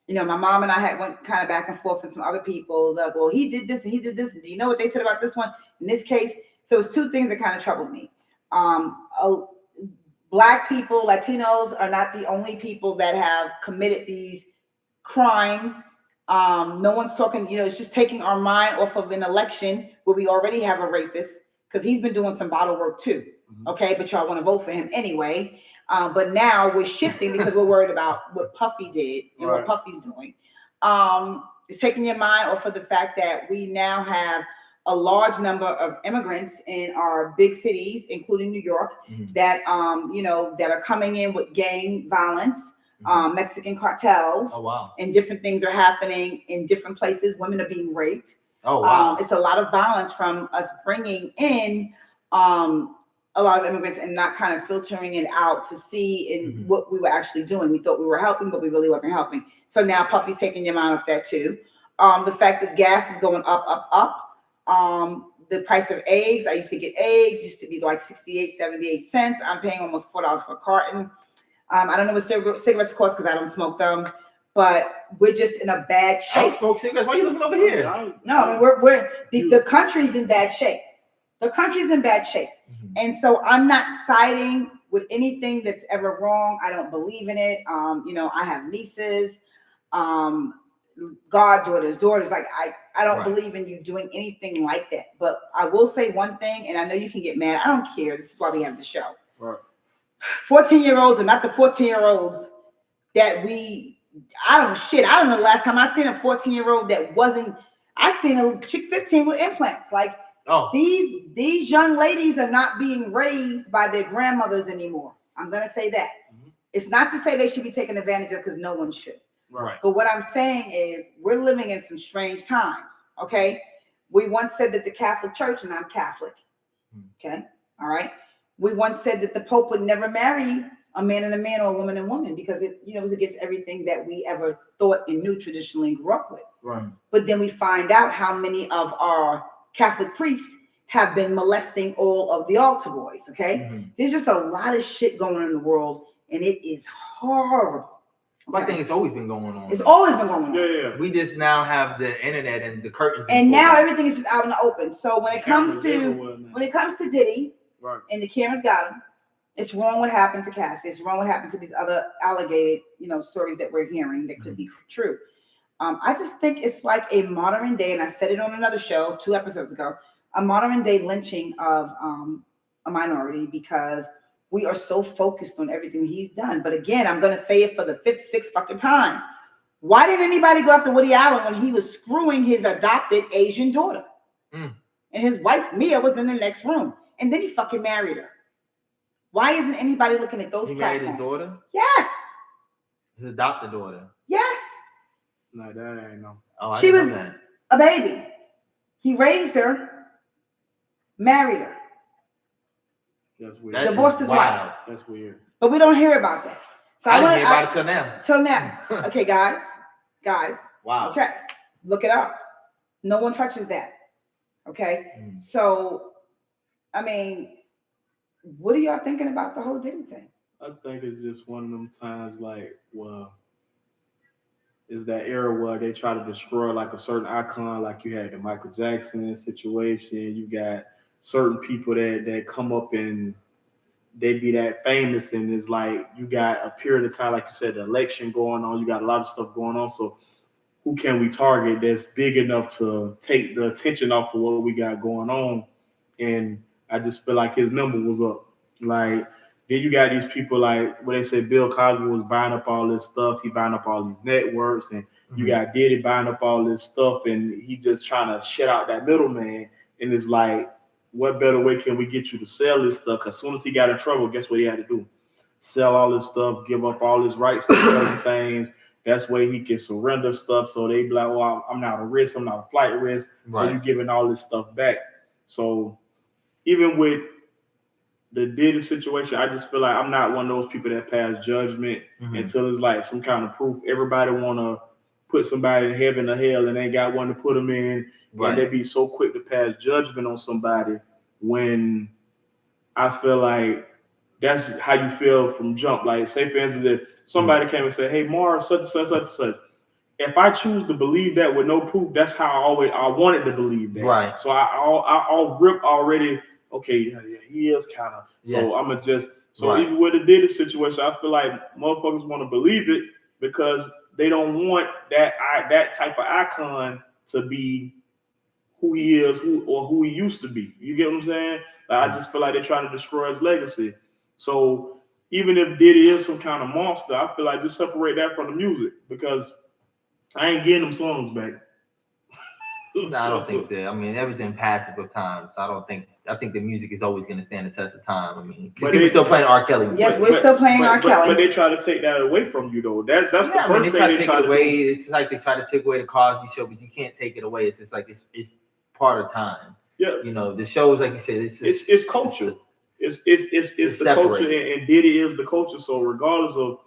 [SPEAKER 1] you know, my mom and I went kind of back and forth with some other people. Like, well, he did this and he did this. Do you know what they said about this one in this case? So it's two things that kind of troubled me. Black people, Latinos are not the only people that have committed these crimes. No one's talking, you know, it's just taking our mind off of an election where we already have a rapist because he's been doing some bottle work too. Okay, but y'all want to vote for him anyway. But now we're shifting because we're worried about what Puffy did and what Puffy's doing. It's taking your mind off of the fact that we now have a large number of immigrants in our big cities, including New York, that you know, that are coming in with gang violence, Mexican cartels.
[SPEAKER 3] Oh wow!
[SPEAKER 1] And different things are happening in different places. Women are being raped.
[SPEAKER 3] Oh wow!
[SPEAKER 1] It's a lot of violence from us bringing in a lot of immigrants and not kind of filtering it out to see in what we were actually doing. We thought we were helping, but we really wasn't helping. So now Puffy's taking your mind off that too. The fact that gas is going up. The price of eggs, I used to get eggs, used to be like 68, 78 cents. I'm paying almost $4 for a carton. I don't know what cigarettes cost because I don't smoke them, but we're just in a bad shape.
[SPEAKER 3] I don't smoke cigarettes. Why are you looking over here?
[SPEAKER 1] No, I mean, the country's in bad shape. The country's in bad shape. And so I'm not siding with anything that's ever wrong. I don't believe in it. You know, I have nieces, daughters. Like I don't believe in you doing anything like that. But I will say one thing, and I know you can get mad. I don't care. This is why we have the show.
[SPEAKER 2] Right.
[SPEAKER 1] 14-year-olds are not the 14-year-olds that I don't know the last time I seen a 14-year-old that wasn't. I seen a chick 15 with implants. Like these young ladies are not being raised by their grandmothers anymore. I'm gonna say that. It's not to say they should be taken advantage of because no one should.
[SPEAKER 2] Right.
[SPEAKER 1] But what I'm saying is we're living in some strange times. Okay. We once said that the Catholic Church, and I'm Catholic. Okay. All right. We once said that the Pope would never marry a man and a man or a woman and woman because it, you know, was against everything that we ever thought and knew traditionally and grew up with.
[SPEAKER 2] Right.
[SPEAKER 1] But then we find out how many of our Catholic priests have been molesting all of the altar boys. Okay. There's just a lot of shit going on in the world, and it is horrible.
[SPEAKER 3] I think it's always been going on.
[SPEAKER 1] It's always been going on.
[SPEAKER 2] Yeah.
[SPEAKER 3] We just now have the internet and the curtains.
[SPEAKER 1] And now everything is just out in the open. So when it comes to Diddy,
[SPEAKER 2] right,
[SPEAKER 1] and the cameras got him, it's wrong what happened to Cass. It's wrong what happened to these other alleged, you know, stories that we're hearing that could be true. I just think it's like a modern day, and I said it on another show 2 episodes ago, a modern day lynching of a minority because we are so focused on everything he's done. But again, I'm going to say it for the 5th, 6th fucking time. Why didn't anybody go after Woody Allen when he was screwing his adopted Asian daughter? And his wife, Mia, was in the next room. And then he fucking married her. Why isn't anybody looking at those platforms?
[SPEAKER 3] He married his daughter?
[SPEAKER 1] Yes.
[SPEAKER 3] His adopted daughter?
[SPEAKER 1] Yes.
[SPEAKER 2] No, that ain't no.
[SPEAKER 3] Oh,
[SPEAKER 1] she was a baby. He raised her, married her.
[SPEAKER 2] That's weird.
[SPEAKER 1] Divorced his wife.
[SPEAKER 2] That's weird.
[SPEAKER 1] But we don't hear about that. So
[SPEAKER 3] I didn't hear about it
[SPEAKER 1] till now. Okay, guys.
[SPEAKER 3] Wow.
[SPEAKER 1] Okay, look it up. No one touches that. Okay. So, I mean, what are y'all thinking about the whole Diddy thing?
[SPEAKER 2] I think it's just one of them times like, well, is that era where they try to destroy like a certain icon, like you had the Michael Jackson situation. You got certain people that come up and they be that famous, and it's like you got a period of time, like you said, the election going on, you got a lot of stuff going on. So who can we target that's big enough to take the attention off of what we got going on? And I just feel like his number was up. Like, then you got these people like what they say Bill Cosby was buying up all this stuff. He buying up all these networks, and you got Diddy buying up all this stuff, and he just trying to shut out that middleman. And it's like, what better way can we get you to sell this stuff? Because as soon as he got in trouble, guess what he had to do? Sell all this stuff, give up all his rights to certain things. That's where he can surrender stuff. So they be like, well, I'm not a risk. I'm not a flight risk. Right. So you're giving all this stuff back. So even with the Diddy situation, I just feel like I'm not one of those people that pass judgment until it's like some kind of proof. Everybody want to put somebody in heaven or hell and they got one to put them in. Right. And they be so quick to pass judgment on somebody when I feel like that's how you feel from jump. Like, say, for instance, if somebody came and said, hey, Mars, such and such, such and such. If I choose to believe that with no proof, that's how I wanted to believe that.
[SPEAKER 3] Right.
[SPEAKER 2] So I'll rip already. Okay, yeah, he is kind of. So I'm gonna just. So even with the Diddy situation, I feel like motherfuckers want to believe it because they don't want that type of icon to be who he is, who he used to be. You get what I'm saying? Like, I just feel like they're trying to destroy his legacy. So even if Diddy is some kind of monster, I feel like just separate that from the music because I ain't getting them songs back.
[SPEAKER 3] No, I don't think that. I mean, everything passes with time. So I think the music is always going to stand the test of time. I mean, but people still playing R. Kelly.
[SPEAKER 1] Yes, we're still playing R. Kelly.
[SPEAKER 2] But they try to take that away from you, though. That's the first thing they try to
[SPEAKER 3] away.
[SPEAKER 2] do.
[SPEAKER 3] It's like they try to take away the Cosby Show, but you can't take it away. It's just like it's part of time.
[SPEAKER 2] Yeah.
[SPEAKER 3] You know, the shows, like you said,
[SPEAKER 2] it's culture. It's the culture, and Diddy is the culture. So regardless of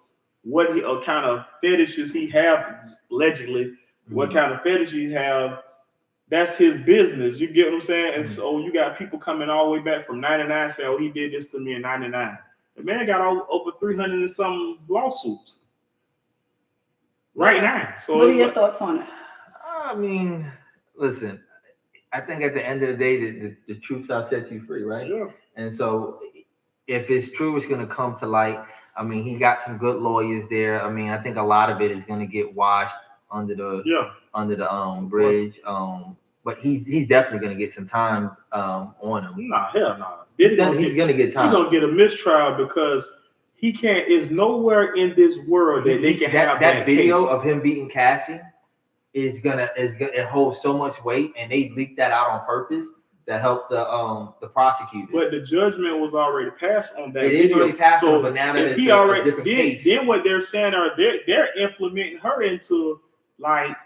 [SPEAKER 2] what kind of fetishes he have, allegedly, what kind of fetish he have, that's his business. You get what I'm saying? And so you got people coming all the way back from 99 saying, oh, he did this to me in 99. The man got over 300 and some lawsuits right now. So
[SPEAKER 1] what are your thoughts on it?
[SPEAKER 3] I mean, listen, I think at the end of the day, the truth shall set you free, right?
[SPEAKER 2] Yeah.
[SPEAKER 3] And so if it's true, it's going to come to light. I mean, he got some good lawyers there. I mean, I think a lot of it is going to get washed under the bridge. But he's definitely going to get some time on him.
[SPEAKER 2] Nah, hell no.
[SPEAKER 3] He's going to get time.
[SPEAKER 2] He's going to get a mistrial because he can't. Is nowhere in this world that they can have
[SPEAKER 3] that video
[SPEAKER 2] case.
[SPEAKER 3] of him beating Cassie it holds so much weight, and they leaked that out on purpose to help the prosecutors.
[SPEAKER 2] But the judgment was already passed on that.
[SPEAKER 3] It is already passed on, but now that it's a different case.
[SPEAKER 2] Then what they're saying are they're implementing her into like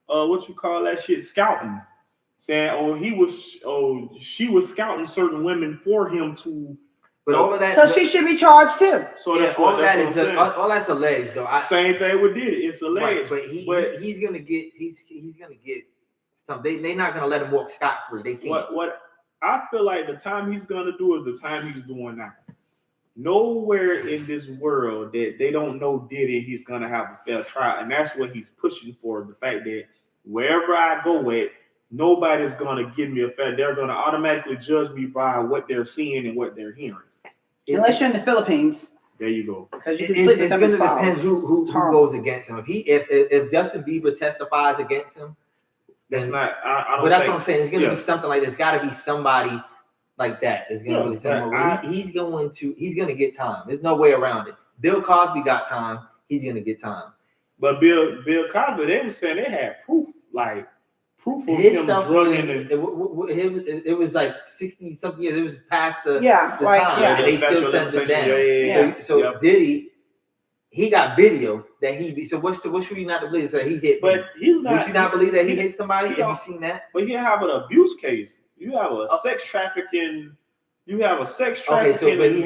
[SPEAKER 2] what you call that shit, scouting. Saying she was scouting certain women for him to.
[SPEAKER 3] But all of that,
[SPEAKER 1] so she should be charged too.
[SPEAKER 2] So that's all
[SPEAKER 3] that's alleged though.
[SPEAKER 2] Same thing with Diddy. It's alleged.
[SPEAKER 3] Right, but he's gonna get some. They're not gonna let him walk scot free. They can't.
[SPEAKER 2] What I feel like the time he's gonna do is the time he's doing now. Nowhere in this world that they don't know Diddy, he's gonna have a fair trial, and that's what he's pushing for. The fact that wherever I go at, nobody's gonna give me a fair. They're gonna automatically judge me by what they're seeing and what they're hearing.
[SPEAKER 1] Unless you're in the Philippines.
[SPEAKER 2] There you go.
[SPEAKER 1] Because you can sleep with them.
[SPEAKER 3] It's going to depend who goes against him. If Justin Bieber testifies against him,
[SPEAKER 2] that's not. I don't.
[SPEAKER 3] But that's what I'm saying. It's going to be something like there's got to be somebody like that. There's going to be someone. He's going to get time. There's no way around it. Bill Cosby got time. He's going to get time.
[SPEAKER 2] But Bill Cosby, they were saying they had proof of
[SPEAKER 3] his
[SPEAKER 2] him
[SPEAKER 3] stuff
[SPEAKER 2] drugging.
[SPEAKER 3] It was like 60 something years. It was past the time.
[SPEAKER 1] Yeah.
[SPEAKER 3] And they still sent him down. So Diddy, he got video that he. So what's for you not to believe that he hit?
[SPEAKER 2] But he's not.
[SPEAKER 3] Would you not believe that he hit somebody? Have you seen that?
[SPEAKER 2] But you have an abuse case. You have a sex trafficking. You have a sex trafficking.
[SPEAKER 3] Okay, so but he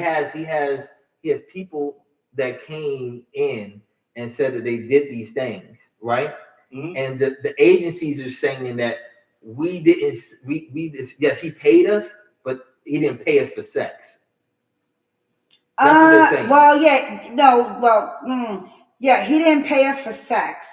[SPEAKER 3] has people that came in and said that they did these things, right? Mm-hmm. And the agencies are saying that we didn't. Yes, he paid us, but he didn't pay us for sex. That's what they're saying.
[SPEAKER 1] He didn't pay us for sex.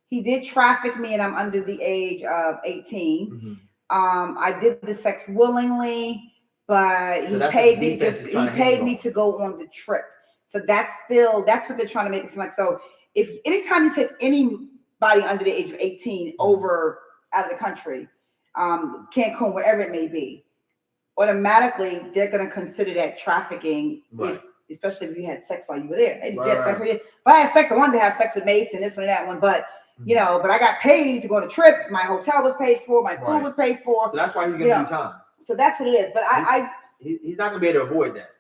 [SPEAKER 1] He did traffic me, and I'm under the age of 18. Mm-hmm. I did the sex willingly, but he paid me. He paid me to go on the trip. So that's what they're trying to make it seem like. So if anytime you take anybody under the age of 18 over out of the country, Cancun, wherever it may be, automatically they're going to consider that trafficking, especially if you had sex while you were there. Hey, did you have sex with you? If I had sex, I wanted to have sex with Mason, this one and that one, but but I got paid to go on a trip. My hotel was paid for, my food was paid for.
[SPEAKER 3] So that's why he's going to do time.
[SPEAKER 1] So that's what it is. But
[SPEAKER 3] he's not going to be able to avoid that.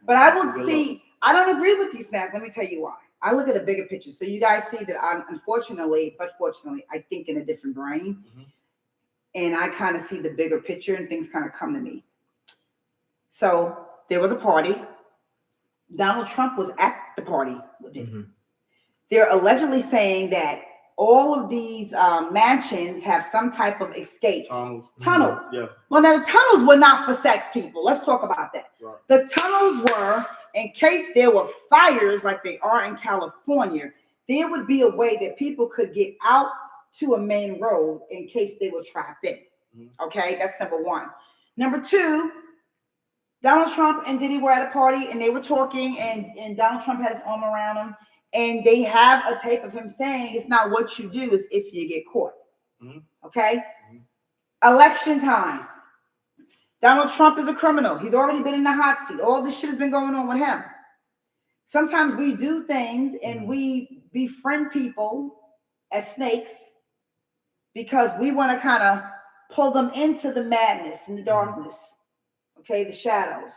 [SPEAKER 1] But I will see. I don't agree with you, Smack. Let me tell you why. I look at a bigger picture. So you guys see that I'm fortunately, I think in a different brain. Mm-hmm. And I kind of see the bigger picture and things kind of come to me. So there was a party. Donald Trump was at the party with it.
[SPEAKER 3] Mm-hmm.
[SPEAKER 1] They're allegedly saying that all of these mansions have some type of escape.
[SPEAKER 2] Tunnels.
[SPEAKER 1] Yeah. Well, now the tunnels were not for sex, people. Let's talk about that.
[SPEAKER 2] Right.
[SPEAKER 1] The tunnels were in case there were fires like they are in California. There would be a way that people could get out to a main road in case they were trapped in. Mm-hmm. Okay, that's number one. Number two, Donald Trump and Diddy were at a party and they were talking, and Donald Trump had his arm around him, and they have a tape of him saying it's not what you do, it's if you get caught. Mm-hmm. Okay? Mm-hmm. Election time. Donald Trump is a criminal. He's already been in the hot seat. All this shit has been going on with him. Sometimes we do things and we befriend people as snakes because we want to kind of pull them into the madness and the darkness. Okay, the shadows.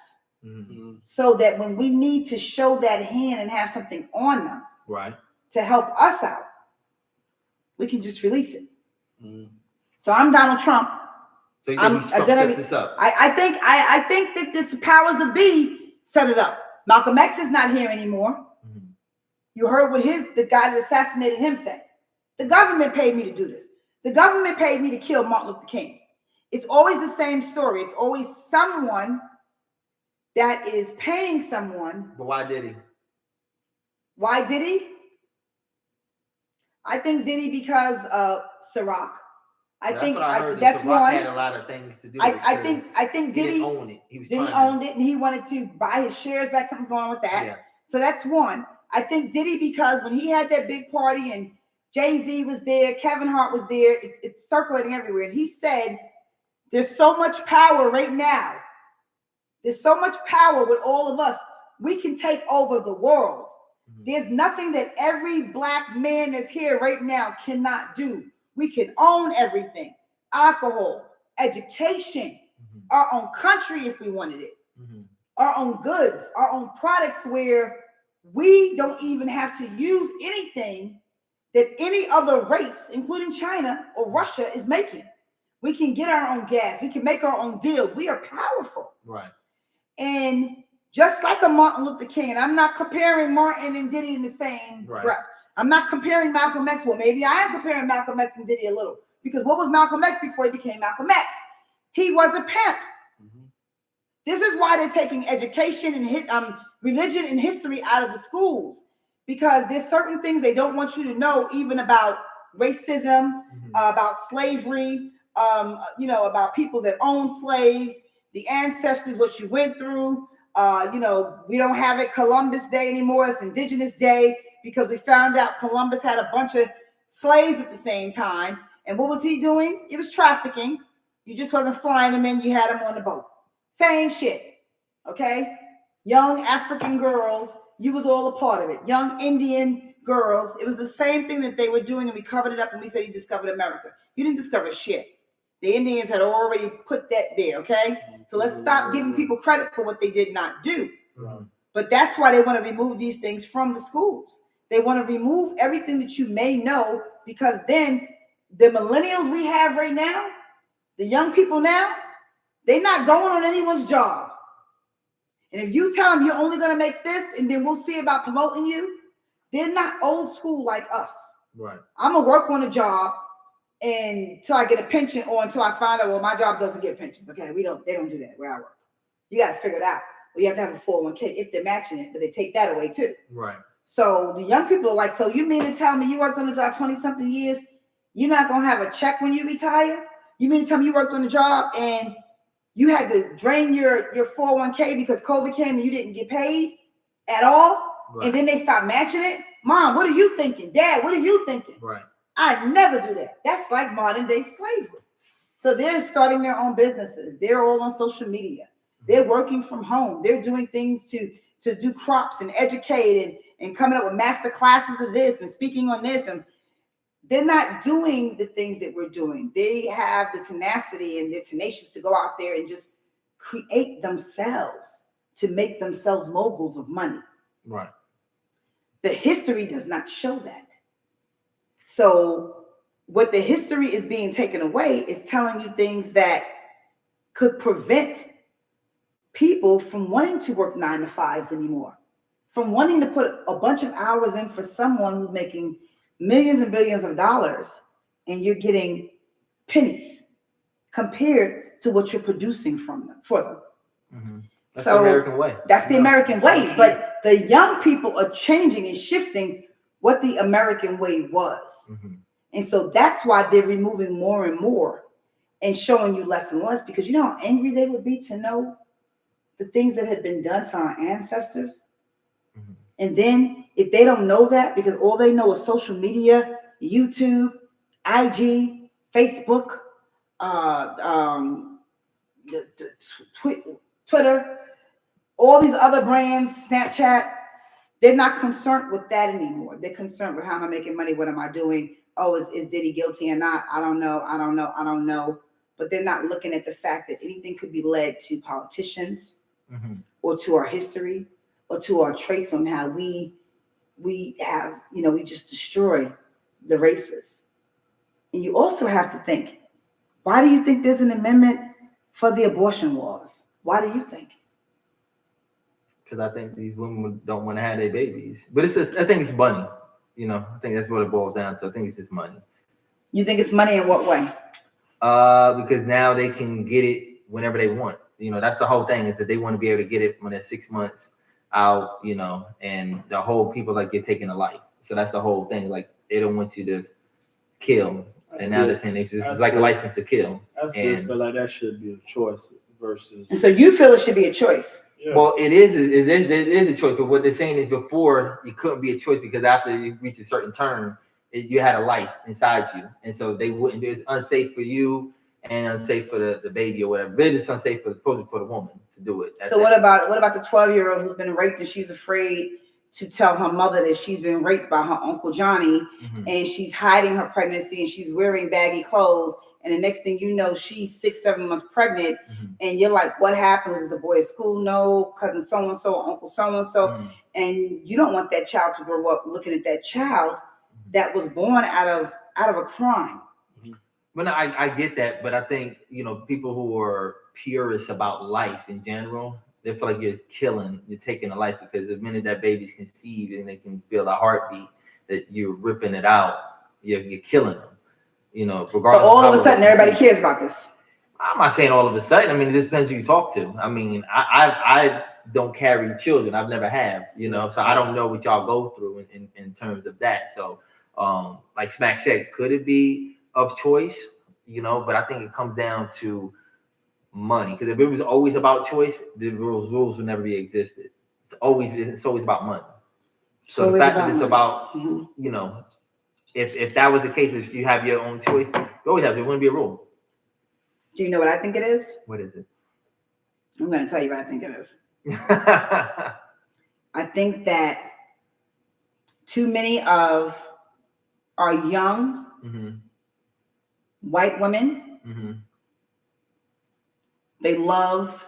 [SPEAKER 1] Mm-hmm. So that when we need to show that hand and have something on them,
[SPEAKER 3] right,
[SPEAKER 1] to help us out, we can just release it. Mm-hmm. So I'm Donald Trump.
[SPEAKER 3] So you think Trump set this up?
[SPEAKER 1] I think that this powers that be set it up. Malcolm X is not here anymore. Mm-hmm. You heard what the guy that assassinated him said. The government paid me to do this. The government paid me to kill Martin Luther King. It's always the same story. It's always someone that is paying someone.
[SPEAKER 3] But why did he?
[SPEAKER 1] Why did he? I think did he because of Ciroc. That's one.
[SPEAKER 3] Had a lot of things to do.
[SPEAKER 1] I think
[SPEAKER 3] Diddy didn't own it. He
[SPEAKER 1] owned it, and he wanted to buy his shares back. Something's going on with that. Yeah. So that's one. I think Diddy because when he had that big party and Jay-Z was there, Kevin Hart was there. It's circulating everywhere, and he said, "There's so much power right now. There's so much power with all of us. We can take over the world. Mm-hmm. There's nothing that every black man that's here right now cannot do. We can own everything, alcohol, education, mm-hmm. our own country if we wanted it, mm-hmm. our own goods, our own products where we don't even have to use anything that any other race, including China or Russia, is making. We can get our own gas. We can make our own deals. We are powerful."
[SPEAKER 3] Right.
[SPEAKER 1] And just like a Martin Luther King, and I'm not comparing Martin and Diddy in the same breath. I'm not comparing Malcolm X. Well, maybe I am comparing Malcolm X and Diddy a little. Because what was Malcolm X before he became Malcolm X? He was a pimp. Mm-hmm. This is why they're taking education and religion and history out of the schools. Because there's certain things they don't want you to know, even about racism, mm-hmm. About slavery, about people that own slaves, the ancestors, what you went through. We don't have it Columbus Day anymore. It's Indigenous Day because we found out Columbus had a bunch of slaves at the same time. And what was he doing? It was trafficking. You just wasn't flying them in. You had them on the boat. Same shit. Okay? Young African girls, you was all a part of it. Young Indian girls, it was the same thing that they were doing, and we covered it up and we said you discovered America. You didn't discover shit. The Indians had already put that there, okay? So let's stop giving people credit for what they did not do. Right. But that's why they want to remove these things from the schools. They want to remove everything that you may know, because then the millennials we have right now, the young people now, they're not going on anyone's job. And if you tell them you're only going to make this and then we'll see about promoting you, they're not old school like us.
[SPEAKER 3] Right.
[SPEAKER 1] I'm going to work on a job until I get a pension, or until I find out, well, my job doesn't get pensions. Okay, they don't do that where I work. You got to figure it out. Well, you have to have a 401k if they're matching it, but they take that away too.
[SPEAKER 3] Right.
[SPEAKER 1] So the young people are like, so you mean to tell me you worked on the job 20-something years, you're not going to have a check when you retire? You mean to tell me you worked on the job and you had to drain your 401k because COVID came and you didn't get paid at all? Right. And then they stop matching it? Mom, what are you thinking? Dad, what are you thinking?
[SPEAKER 3] Right.
[SPEAKER 1] I never do that. That's like modern day slavery. So they're starting their own businesses. They're all on social media. They're working from home. They're doing things to do crops and educate and coming up with master classes of this and speaking on this. And they're not doing the things that we're doing. They have the tenacity and they're tenacious to go out there and just create themselves to make themselves moguls of money.
[SPEAKER 3] Right.
[SPEAKER 1] The history does not show that. So what the history is being taken away is telling you things that could prevent people from wanting to work 9 to 5s anymore, from wanting to put a bunch of hours in for someone who's making millions and billions of dollars, and you're getting pennies compared to what you're producing for them.
[SPEAKER 3] Mm-hmm. That's
[SPEAKER 1] So
[SPEAKER 3] the American way.
[SPEAKER 1] That's the American way. But the young people are changing and shifting what the American way was.
[SPEAKER 3] Mm-hmm.
[SPEAKER 1] And so that's why they're removing more and more and showing you less and less, because you know how angry they would be to know the things that had been done to our ancestors.
[SPEAKER 3] Mm-hmm.
[SPEAKER 1] And then if they don't know that, because all they know is social media, YouTube, IG, Facebook, Twitter, all these other brands, Snapchat, they're not concerned with that anymore. They're concerned with how am I making money? What am I doing? Oh, is Diddy guilty or not? I don't know. But they're not looking at the fact that anything could be led to politicians,
[SPEAKER 3] Mm-hmm.
[SPEAKER 1] or to our history, or to our traits on how we have, we just destroy the races. And you also have to think, why do you think there's an amendment for the abortion laws? Why do you think?
[SPEAKER 3] Because I think these women don't want to have their babies. But I think it's money. I think that's what it boils down to. I think it's just money.
[SPEAKER 1] You think it's money in what way?
[SPEAKER 3] Because now they can get it whenever they want. That's the whole thing, is that they want to be able to get it when they're 6 months out, and the whole people like you're taking a life. So that's the whole thing. Like, they don't want you to kill. And now they're saying it's like a license to kill.
[SPEAKER 2] I still feel like that should be a choice versus.
[SPEAKER 1] And so you feel it should be a choice.
[SPEAKER 3] Yeah. Well, it is a choice, but what they're saying is before it couldn't be a choice, because after you reach a certain term, you had a life inside you, and so they wouldn't. It's unsafe for you and unsafe for the baby or whatever. But it's unsafe for the woman to do it.
[SPEAKER 1] So what about the 12-year-old who's been raped and she's afraid to tell her mother that she's been raped by her Uncle Johnny,
[SPEAKER 3] mm-hmm.
[SPEAKER 1] and she's hiding her pregnancy and she's wearing baggy clothes, and the next thing you know, she's 6-7 months pregnant,
[SPEAKER 3] mm-hmm.
[SPEAKER 1] and you're like, what happened? Was this a boy at school? No, cousin so-and-so, uncle so-and-so.
[SPEAKER 3] Mm-hmm.
[SPEAKER 1] And you don't want that child to grow up looking at that child that was born out of a crime.
[SPEAKER 3] Well, no, I get that, but I think, people who are purists about life in general, they feel like you're taking a life, because the minute that baby's conceived and they can feel a heartbeat, that you're ripping it out, you're killing them. Regardless.
[SPEAKER 1] So all of a sudden, everybody cares about this.
[SPEAKER 3] I'm not saying all of a sudden. I mean, it just depends who you talk to. I mean, I don't carry children. I've never have, so I don't know what y'all go through in terms of that. So, like Smack said, could it be of choice? But I think it comes down to money. Because if it was always about choice, the rules would never be existed. It's always about money. So the fact that it's about, if that was the case, if you have your own choice, you always have. There wouldn't be a rule.
[SPEAKER 1] Do you know what I think it is?
[SPEAKER 3] What is it?
[SPEAKER 1] I'm going to tell you what I think it is. I think that too many of our young
[SPEAKER 3] mm-hmm.
[SPEAKER 1] white women,
[SPEAKER 3] mm-hmm.
[SPEAKER 1] they love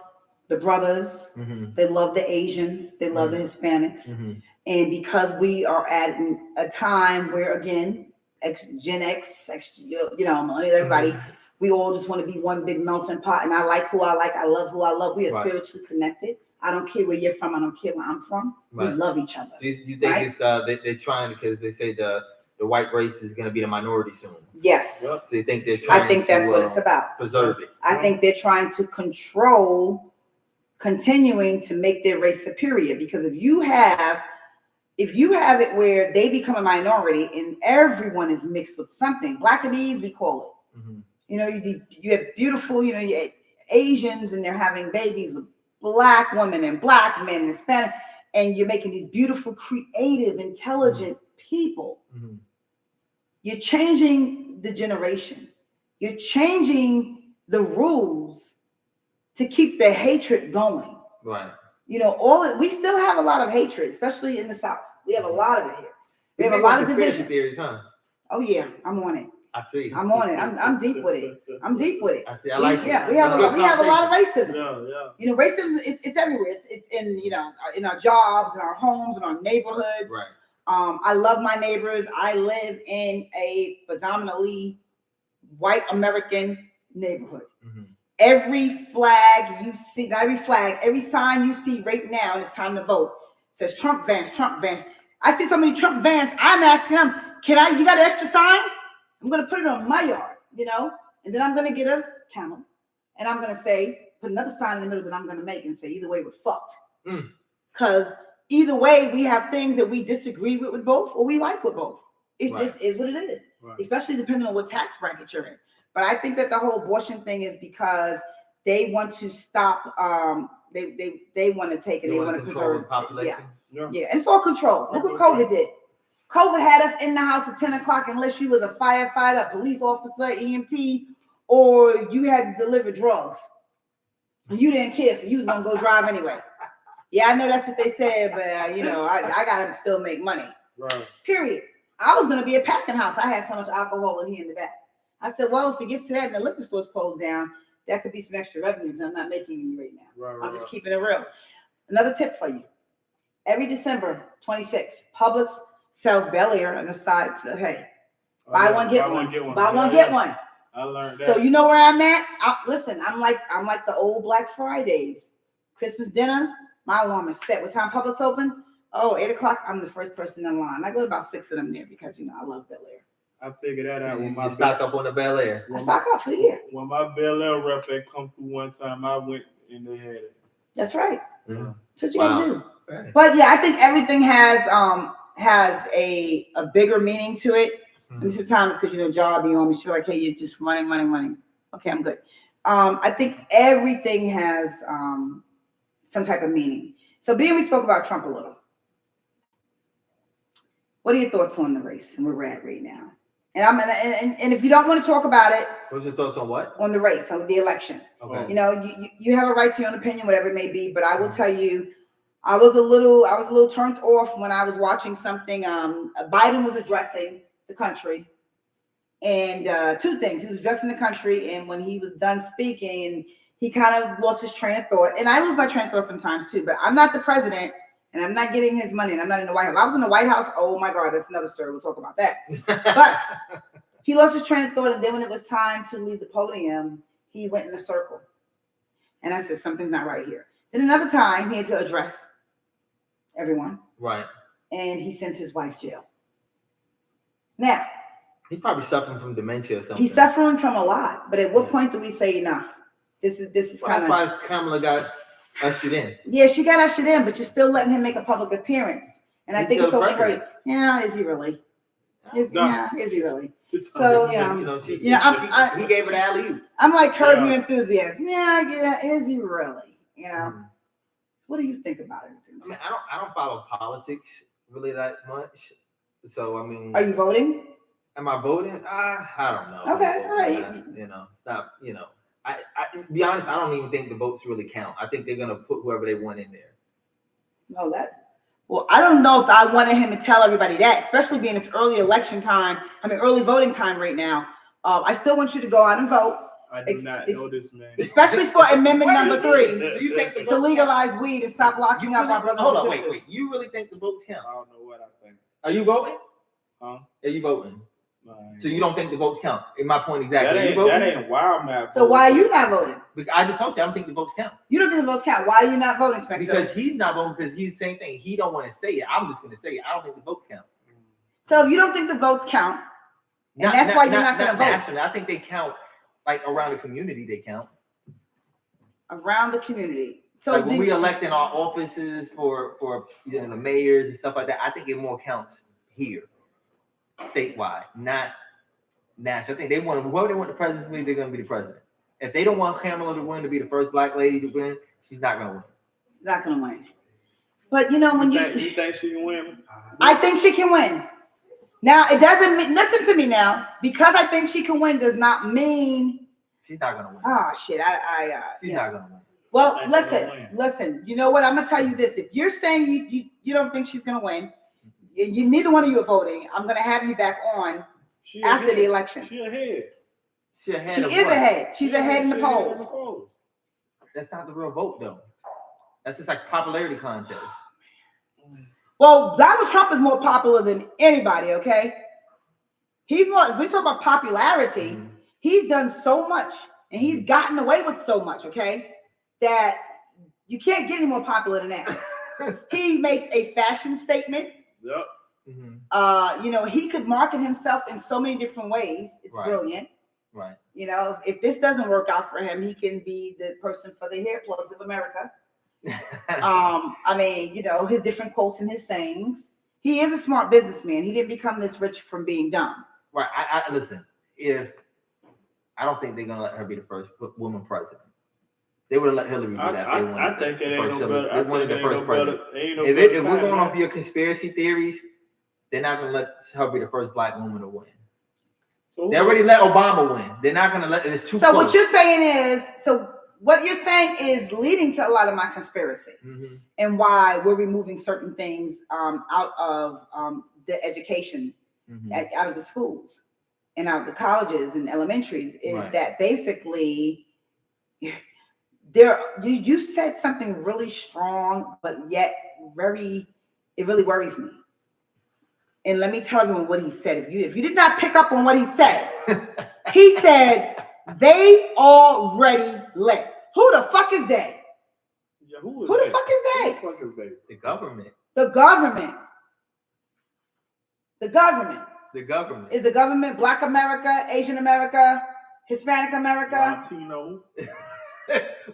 [SPEAKER 1] the brothers,
[SPEAKER 3] mm-hmm.
[SPEAKER 1] they love the Asians, they love
[SPEAKER 3] mm-hmm.
[SPEAKER 1] the Hispanics.
[SPEAKER 3] Mm-hmm.
[SPEAKER 1] And because we are at a time where, again, Gen X, millennial, everybody, we all just want to be one big melting pot. And I like who I like. I love who I love. We are spiritually connected. I don't care where you're from. I don't care where I'm from. Right. We love each other.
[SPEAKER 3] So you think it's they're trying, because they say the white race is going to be the minority soon?
[SPEAKER 1] Yes.
[SPEAKER 3] So you think they're trying?
[SPEAKER 1] I think that's what it's about.
[SPEAKER 3] Preserve it.
[SPEAKER 1] I think they're trying to control, continuing to make their race superior. Because if you have it where they become a minority and everyone is mixed with something, Blackanese, we call it.
[SPEAKER 3] Mm-hmm.
[SPEAKER 1] You have beautiful, you have Asians and they're having babies with Black women and Black men and Hispanic, and you're making these beautiful, creative, intelligent people.
[SPEAKER 3] Mm-hmm.
[SPEAKER 1] You're changing the generation. You're changing the rules to keep the hatred going.
[SPEAKER 3] Right.
[SPEAKER 1] We still have a lot of hatred, especially in the South. We have a lot of it here. We have a lot of division.
[SPEAKER 3] Theories, huh?
[SPEAKER 1] Oh yeah, I'm on it.
[SPEAKER 3] I see.
[SPEAKER 1] I'm on it. I'm deep with it. I'm deep with it.
[SPEAKER 3] I see. I like it.
[SPEAKER 1] Yeah, we have a lot of racism.
[SPEAKER 2] Yeah.
[SPEAKER 1] Racism is everywhere. It's in in our jobs, in our homes, in our neighborhoods.
[SPEAKER 3] Right.
[SPEAKER 1] I love my neighbors. I live in a predominantly white American neighborhood.
[SPEAKER 3] Mm-hmm.
[SPEAKER 1] every flag you see, not every flag, every sign you see right now, and it's time to vote, says Trump vans, Trump vans. I see so many Trump vans, I'm asking them, you got an extra sign? I'm going to put it on my yard, and then I'm going to get a camel, and I'm going to say, put another sign in the middle that I'm going to make and say, either way, we're fucked. Because either way, we have things that we disagree with both, or we like with both. It just is what it is, especially depending on what tax bracket you're in. But I think that the whole abortion thing is because they want to stop. They want to take and they want to preserve
[SPEAKER 3] the population.
[SPEAKER 1] Yeah, and it's all control. Look what COVID did. COVID had us in the house at 10 o'clock unless you was a firefighter, a police officer, EMT, or you had to deliver drugs. You didn't care, so you was gonna go drive anyway. Yeah, I know that's what they said, but I gotta still make money.
[SPEAKER 2] Right.
[SPEAKER 1] Period. I was gonna be a packing house. I had so much alcohol in here in the back. I said, well, if it gets to that and the liquor store's closed down, that could be some extra revenue because I'm not making any right now.
[SPEAKER 2] Right,
[SPEAKER 1] I'm just keeping it real. Another tip for you. Every December 26th, Publix sells Bel Air on the side. So, hey, buy one, get one. Buy one, get one.
[SPEAKER 2] I learned that.
[SPEAKER 1] So you know where I'm at? Listen, I'm like the old Black Fridays. Christmas dinner, my alarm is set. What time Publix open? Oh, 8 o'clock. I'm the first person in line. I go to about 6 of them there because, I love Bel Air.
[SPEAKER 2] I figured that out.
[SPEAKER 3] When my stock up on the Bel Air.
[SPEAKER 1] I stock up for the year.
[SPEAKER 2] When my Bel Air rep had come through one time, I went and they had it.
[SPEAKER 1] That's right.
[SPEAKER 3] Mm-hmm.
[SPEAKER 1] That's what you gotta do. Right. But yeah, I think everything has a bigger meaning to it. Mm-hmm. And sometimes because job you on me, you're like, hey, you're just running. Okay, I'm good. I think everything has some type of meaning. So being we spoke about Trump a little. What are your thoughts on the race and where we're at right now? And if you don't want to talk about it,
[SPEAKER 3] what's your thoughts on what?
[SPEAKER 1] On the race, on the election.
[SPEAKER 3] Okay.
[SPEAKER 1] You have a right to your own opinion, whatever it may be. But I will tell you, I was a little turned off when I was watching something. Biden was addressing the country, and two things: he was addressing the country, and when he was done speaking, he kind of lost his train of thought. And I lose my train of thought sometimes too. But I'm not the president. And I'm not getting his money, and I'm not in the White House. If I was in the White House, oh my God, that's another story. We'll talk about that. But he lost his train of thought, and then when it was time to leave the podium, he went in a circle. And I said, something's not right here. Then another time, he had to address everyone.
[SPEAKER 3] Right.
[SPEAKER 1] And he sent his wife jail. Now.
[SPEAKER 3] He's probably suffering from dementia or something.
[SPEAKER 1] He's suffering from a lot. But at what point do we say enough? This is kind of.
[SPEAKER 3] That's why Kamala got ushered in. Yeah,
[SPEAKER 1] she got ushered in, but you're still letting him make a public appearance. And I think it's only right. Yeah, is he really? Is he really? So,
[SPEAKER 3] he gave it alley-oop.
[SPEAKER 1] I'm like Curb Your Enthusiasm. Yeah, is he really? What do you think about it?
[SPEAKER 3] I mean, I don't follow politics really that much. So, I mean.
[SPEAKER 1] Are you voting?
[SPEAKER 3] Am I voting? I don't know.
[SPEAKER 1] Okay, all right.
[SPEAKER 3] Stop, I to be honest, I don't even think the votes really count. I think they're gonna put whoever they want in there.
[SPEAKER 1] No, well, I don't know if I wanted him to tell everybody that, especially being it's early election time. Early voting time right now. I still want you to go out and vote.
[SPEAKER 2] I do not know this man.
[SPEAKER 1] Especially for amendment number 3.
[SPEAKER 3] So you think
[SPEAKER 1] to legalize weed and stop locking up our brothers
[SPEAKER 3] Hold on,
[SPEAKER 1] and sisters.
[SPEAKER 3] wait. You really think the votes count?
[SPEAKER 2] I don't know what I think.
[SPEAKER 3] Are you voting?
[SPEAKER 2] Huh?
[SPEAKER 3] Are you voting?
[SPEAKER 2] No,
[SPEAKER 3] so you don't think the votes count? In my point exactly.
[SPEAKER 2] That ain't a wild map.
[SPEAKER 1] So why are you not voting?
[SPEAKER 3] Because I just told you I don't think the votes count.
[SPEAKER 1] You don't think the votes count? Why are you not voting, Spencer?
[SPEAKER 3] Because he's not voting because he's the same thing. He don't want to say it. I'm just going to say it. I don't think the votes count.
[SPEAKER 1] So if you don't think the votes count, and that's why you're not going to vote.
[SPEAKER 3] Nationally, I think they count like around the community. They count
[SPEAKER 1] around the community. So
[SPEAKER 3] like when we elect in our offices for the mayors and stuff like that, I think it more counts here, statewide, not national. I think whoever they want the president to be, they're going to be the president. If they don't want Kamala to win, to be the first black lady to win, she's not going to win.
[SPEAKER 1] She's not going to win. But when
[SPEAKER 2] you think she can win?
[SPEAKER 1] I think she can win. Now it doesn't mean. Listen to me now. Because I think she can win does not mean
[SPEAKER 3] she's not going to win.
[SPEAKER 1] Oh shit!
[SPEAKER 3] She's not going to win.
[SPEAKER 1] Well, listen. You know what? I'm gonna tell you this. If you're saying you don't think she's gonna win, you neither one of you are voting. I'm gonna have you back on after the election.
[SPEAKER 2] She ahead.
[SPEAKER 3] She ahead.
[SPEAKER 1] She is ahead. She's ahead in the polls.
[SPEAKER 3] That's not the real vote, though. That's just like popularity contest.
[SPEAKER 1] Well, Donald Trump is more popular than anybody. Okay, he's more. If we talk about popularity, he's done so much And he's gotten away with so much, okay, that you can't get any more popular than that. He makes a fashion statement.
[SPEAKER 2] Yep.
[SPEAKER 1] He could market himself in so many different ways. It's brilliant.
[SPEAKER 3] Right.
[SPEAKER 1] If this doesn't work out for him, he can be the person for the hair plugs of America. His different quotes and his sayings. He is a smart businessman. He didn't become this rich from being dumb.
[SPEAKER 3] Right. I listen. I don't think they're gonna let her be the first woman president. They would have let Hillary do that.
[SPEAKER 2] I think it ain't no better.
[SPEAKER 3] They wanted the first president. If we're going off your conspiracy theories, they're not gonna let her be the first black woman to win. They already let Obama win. They're not gonna let it. It's too close.
[SPEAKER 1] What you're saying is leading to a lot of my conspiracy and why we're removing certain things out of the education, out of the schools and out of the colleges and elementaries, is that basically you said something really strong, but yet it really worries me. And let me tell you what he said. If you did not pick up on what he said, he said they already left. Who the fuck is they?
[SPEAKER 2] Yeah,
[SPEAKER 1] who the fuck is they?
[SPEAKER 2] Who the fuck is they?
[SPEAKER 3] The government.
[SPEAKER 1] The government. The government.
[SPEAKER 3] The government.
[SPEAKER 1] Is the government Black America, Asian America, Hispanic America?
[SPEAKER 2] Latino.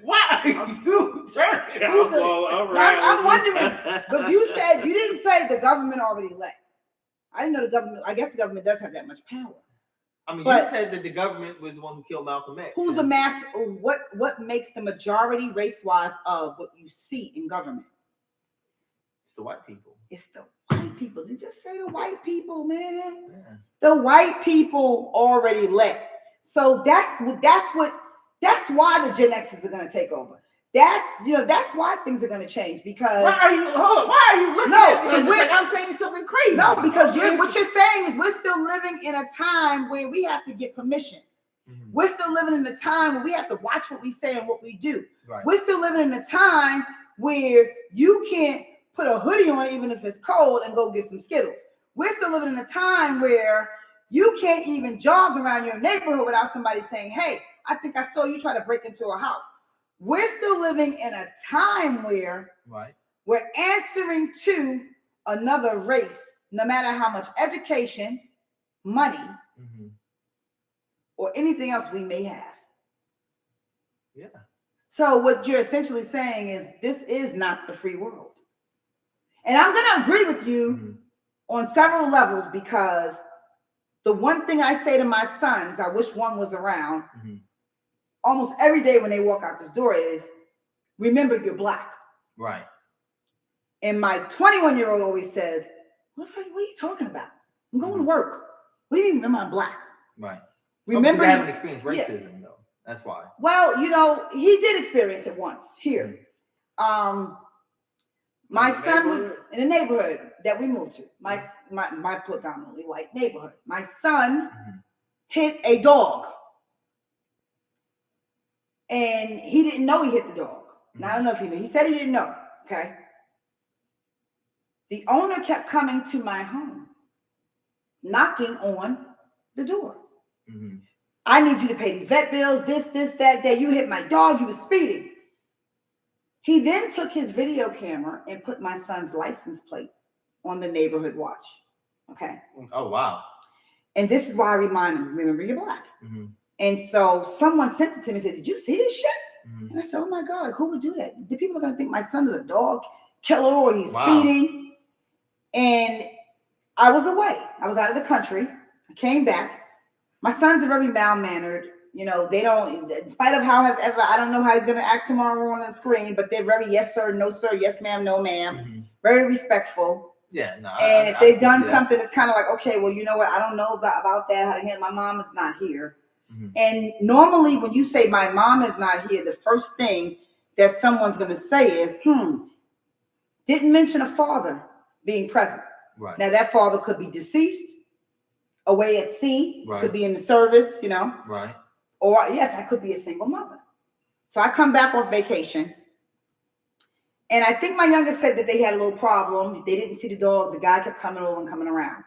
[SPEAKER 3] Why are you turning?
[SPEAKER 1] I'm wondering. But you didn't say the government already left. I didn't know the government. I guess the government does have that much power.
[SPEAKER 3] I mean, you said that the government was the one who killed Malcolm X.
[SPEAKER 1] Who's the mass? What makes the majority race-wise of what you see in government?
[SPEAKER 3] It's the white people.
[SPEAKER 1] It's the white people. You just say the white people, man. Yeah. The white people already left. So that's why the Gen X's are going to take over. That's why things are going to change, because
[SPEAKER 3] why are you looking at me like I'm saying something crazy?
[SPEAKER 1] No, because what you're saying is we're still living in a time where we have to get permission. We're still living in a time where we have to watch what we say and what we do.
[SPEAKER 3] Right.
[SPEAKER 1] We're still living in a time where you can't put a hoodie on even if it's cold and go get some Skittles. We're still living in a time where you can't even jog around your neighborhood without somebody saying, "Hey, I think I saw you try to break into a house." We're still living in a time where we're answering to another race, no matter how much education, money, or anything else we may have.
[SPEAKER 3] Yeah.
[SPEAKER 1] So what you're essentially saying is this is not the free world. And I'm going to agree with you on several levels, because the one thing I say to my sons, I wish one was around, almost every day when they walk out this door is, remember you're Black.
[SPEAKER 3] Right.
[SPEAKER 1] And my 21-year-old always says, what are you talking about? I'm going to work. What do you mean remember I'm Black?
[SPEAKER 3] Right.
[SPEAKER 1] Remember,
[SPEAKER 3] they haven't experienced racism though. That's why.
[SPEAKER 1] Well, he did experience it once here. My son was in the neighborhood that we moved to. My predominantly white neighborhood. My son hit a dog. And he didn't know he hit the dog. Now, I don't know if he knew. He said he didn't know. Okay. The owner kept coming to my home, knocking on the door. I need you to pay these vet bills, this, that. You hit my dog. You were speeding. He then took his video camera and put my son's license plate on the neighborhood watch. Okay.
[SPEAKER 3] Oh, wow.
[SPEAKER 1] And this is why I remind him, remember you're Black. And so someone sent it to me and said, did you see this shit? And I said, oh my God, who would do that? The people are going to think my son is a dog killer or he's speeding. And I was away. I was out of the country. I came back. My sons are very mal-mannered. They don't, in spite of however, I don't know how he's going to act tomorrow on the screen, but they're very yes, sir, no, sir, yes, ma'am, no, ma'am. Very respectful.
[SPEAKER 3] Yeah, no.
[SPEAKER 1] And if they've done something, it's kind of like, okay, well, you know what? I don't know about that, how to handle. My mom is not here. And normally when you say my mom is not here, the first thing that someone's going to say is, didn't mention a father being present.
[SPEAKER 3] Right.
[SPEAKER 1] Now that father could be deceased, away at sea, could be in the service,
[SPEAKER 3] Right.
[SPEAKER 1] Or yes, I could be a single mother. So I come back off vacation. And I think my youngest said that they had a little problem. They didn't see the dog. The guy kept coming over and coming around.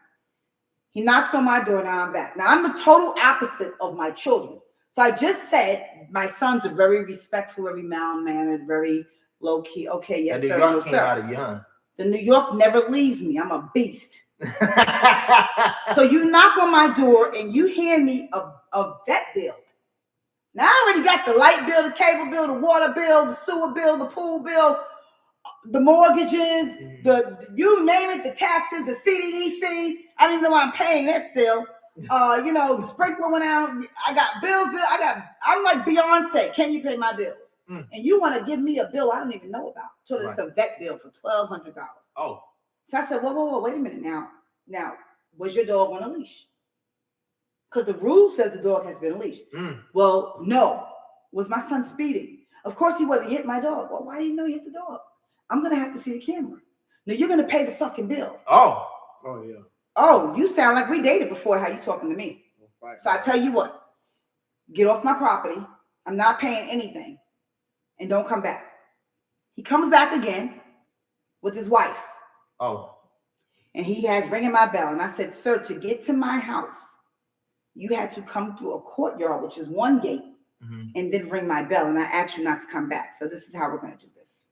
[SPEAKER 1] He knocks on my door. Now I'm back. Now I'm the total opposite of my children. So I just said my sons are very respectful, very mild-mannered, very low-key. Okay, yes, sir, no, sir. The New York never leaves me. I'm a beast. So you knock on my door and you hand me a vet bill. Now I already got the light bill, the cable bill, the water bill, the sewer bill, the pool bill, the mortgages, you name it, the taxes, the CDD fee. I don't even know why I'm paying that still. The sprinkler went out. I got bills. I'm like Beyonce. Can you pay my bills? And you want to give me a bill I don't even know about? So it's a vet bill for $1,200.
[SPEAKER 3] Oh.
[SPEAKER 1] So I said, whoa, wait a minute now. Now, was your dog on a leash? Because the rule says the dog has been leashed. Well, no. Was my son speeding? Of course he wasn't. He hit my dog. Well, why didn't you know he hit the dog? I'm going to have to see the camera. Now, you're going to pay the fucking bill.
[SPEAKER 2] Oh, yeah.
[SPEAKER 1] Oh, you sound like we dated before. How you talking to me? So I tell you what. Get off my property. I'm not paying anything. And don't come back. He comes back again with his wife.
[SPEAKER 3] Oh.
[SPEAKER 1] And he has ringing my bell. And I said, sir, to get to my house, you had to come through a courtyard, which is one gate, and then ring my bell. And I asked you not to come back. So this is how we're going to do this.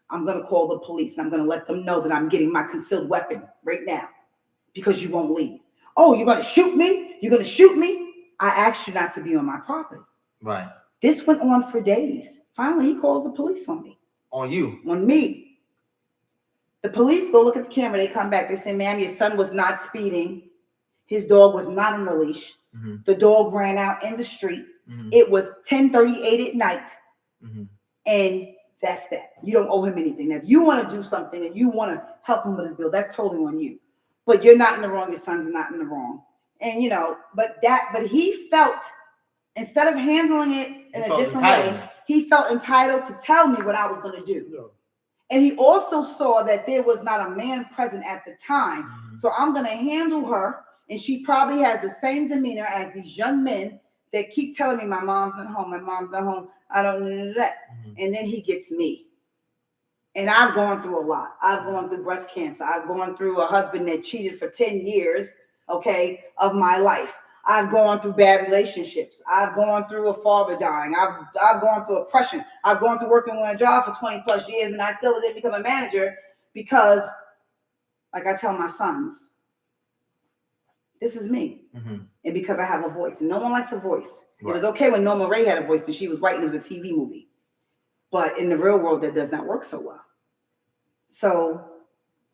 [SPEAKER 1] I'm going to call the police. I'm going to let them know that I'm getting my concealed weapon right now because you won't leave. Oh, you're going to shoot me? You're going to shoot me? I asked you not to be on my property.
[SPEAKER 3] Right.
[SPEAKER 1] This went on for days. Finally, he calls the police on me.
[SPEAKER 3] On you?
[SPEAKER 1] On me. The police go look at the camera. They come back. They say, ma'am, your son was not speeding. His dog was not on the leash. The dog ran out in the street. It was 10:38 at night. And that's that. You don't owe him anything. Now, if you want to do something and you want to help him with his bill, that's totally on you. But you're not in the wrong. Your son's not in the wrong. And, but he felt, instead of handling it in a different way, he felt entitled to tell me what I was going to do. Yeah. And he also saw that there was not a man present at the time. So I'm going to handle her. And she probably has the same demeanor as these young men that keep telling me, my mom's not home, my mom's not home. I don't know that. And then he gets me. And I've gone through a lot. I've gone through breast cancer. I've gone through a husband that cheated for 10 years, of my life. I've gone through bad relationships. I've gone through a father dying. I've gone through oppression. I've gone through working on a job for 20 plus years, and I still didn't become a manager because, like I tell my sons, this is me. And because I have a voice. And no one likes a voice. Right. It was okay when Norma Ray had a voice and she was writing. It was a TV movie. But in the real world, that does not work so well. So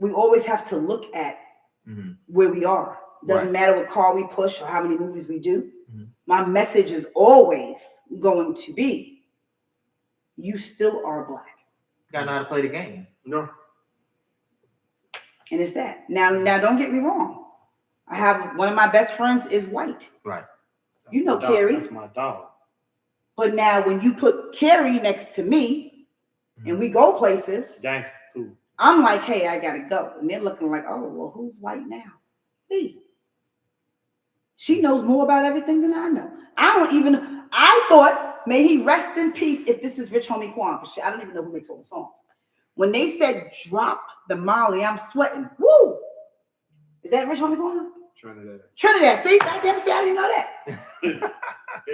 [SPEAKER 1] we always have to look at where we are. Doesn't matter what car we push or how many movies we do. My message is always going to be, you still are black.
[SPEAKER 3] You gotta know how to play the game.
[SPEAKER 2] No.
[SPEAKER 1] And it's that. Now don't get me wrong. I have one of my best friends is white.
[SPEAKER 3] Right.
[SPEAKER 1] You know Carrie.
[SPEAKER 4] That's my dog.
[SPEAKER 1] But now when you put Carrie next to me and we go places,
[SPEAKER 4] gangster too.
[SPEAKER 1] I'm like, hey, I gotta go. And they're looking like, oh, well, who's white now? Me. She knows more about everything than I know. I thought, may he rest in peace if this is Rich Homie Quan. I don't even know who makes all the songs. When they said drop the Molly, I'm sweating. Woo! Is that Rich Homie Quan? Trinidad. See, goddamn, see, I didn't know that.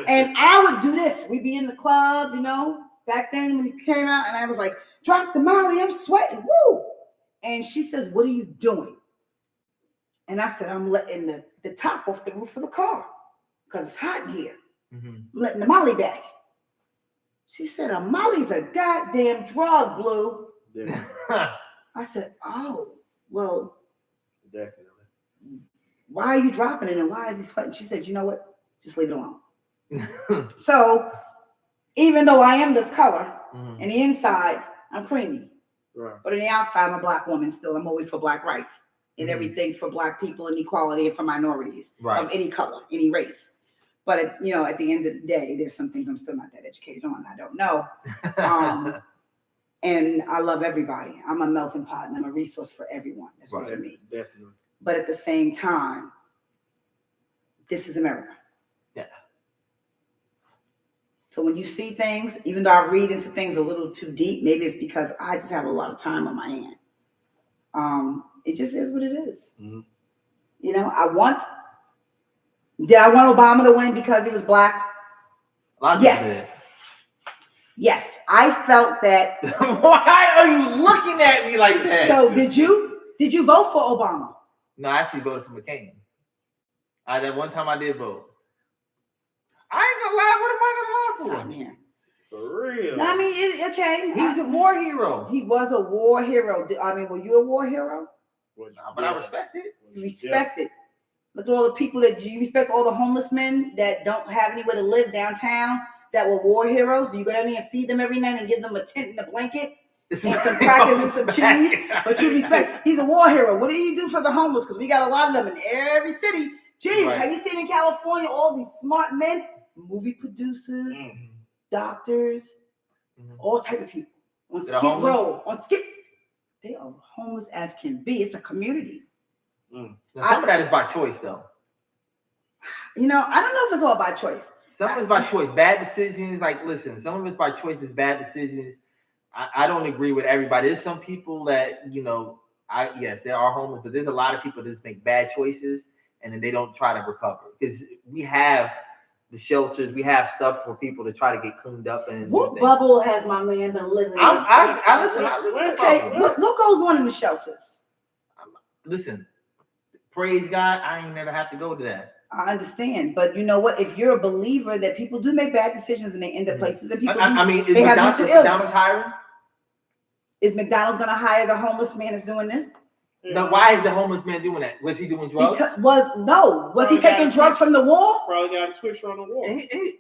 [SPEAKER 1] And I would do this. We'd be in the club, back then when he came out, and I was like, drop the Molly, I'm sweating. Woo! And she says, what are you doing? And I said, I'm letting the top off the roof of the car because it's hot in here. I'm letting the Molly back. She said, a Molly's a goddamn drug, Blue.
[SPEAKER 4] Yeah.
[SPEAKER 1] I said, oh, well.
[SPEAKER 4] Definitely.
[SPEAKER 1] Why are you dropping it and why is he sweating? She said, you know what? Just leave it alone. So even though I am this color, in the inside, I'm creamy.
[SPEAKER 4] Right.
[SPEAKER 1] But on the outside, I'm a black woman still. I'm always for black rights and everything for black people and equality and for minorities of any color, any race. But, at the end of the day, there's some things I'm still not that educated on. I don't know. And I love everybody. I'm a melting pot and I'm a resource for everyone. That's what I mean.
[SPEAKER 4] Definitely.
[SPEAKER 1] But at the same time, this is America.
[SPEAKER 3] Yeah.
[SPEAKER 1] So when you see things, even though I read into things a little too deep, maybe it's because I just have a lot of time on my hand. It just is what it is. Did I want Obama to win because he was black?
[SPEAKER 3] A lot of
[SPEAKER 1] Yes.
[SPEAKER 3] people did.
[SPEAKER 1] Yes, I felt that.
[SPEAKER 3] Why are you looking at me like that?
[SPEAKER 1] So did you vote for Obama?
[SPEAKER 3] No, I actually voted for McCain. That one time I did vote. I ain't gonna lie. What am I gonna lie
[SPEAKER 1] I'm
[SPEAKER 3] for?
[SPEAKER 1] here.
[SPEAKER 2] For real.
[SPEAKER 1] No, I mean, okay.
[SPEAKER 3] He's a war hero.
[SPEAKER 1] He was a war hero. I mean, were you a war hero?
[SPEAKER 3] But I respect it.
[SPEAKER 1] You respect it. Look at all the people that you respect. All the homeless men that don't have anywhere to live downtown that were war heroes. Do you go down there and feed them every night and give them a tent and a blanket and some crackers and some cheese? But you respect. He's a war hero. What did he do for the homeless? Because we got a lot of them in every city. Jesus,
[SPEAKER 3] Right.
[SPEAKER 1] have you seen in California all these smart men, movie producers, doctors, all type of people on Skid Row, they are homeless as can be. It's a community.
[SPEAKER 3] Now, some of that is by choice, though.
[SPEAKER 1] You know, I don't know if it's all by choice.
[SPEAKER 3] Some of it's by choice. Bad decisions. Like, listen, some of it's by choice. It's bad decisions. I don't agree with everybody. There's some people that, you know, yes, there are homeless, but there's a lot of people that just make bad choices and then they don't try to recover. Because we have the shelters, we have stuff for people to try to get cleaned up. And
[SPEAKER 1] what bubble has my man been living in?
[SPEAKER 3] I listen. I live in a
[SPEAKER 1] Okay,
[SPEAKER 3] bubble.
[SPEAKER 1] what goes on in the shelters?
[SPEAKER 3] Listen, praise God, I ain't never have to go to that.
[SPEAKER 1] I understand, but you know what? If you're a believer that people do make bad decisions and they end up places and people
[SPEAKER 3] I mean, is
[SPEAKER 1] they have mental
[SPEAKER 3] McDonald's
[SPEAKER 1] illness.
[SPEAKER 3] hiring?
[SPEAKER 1] Is McDonald's going to hire the homeless man that's doing this?
[SPEAKER 3] Now, why is the homeless man doing that? Was he doing drugs?
[SPEAKER 1] Was he taking drugs from the war?
[SPEAKER 2] Probably got a twitch on the wall.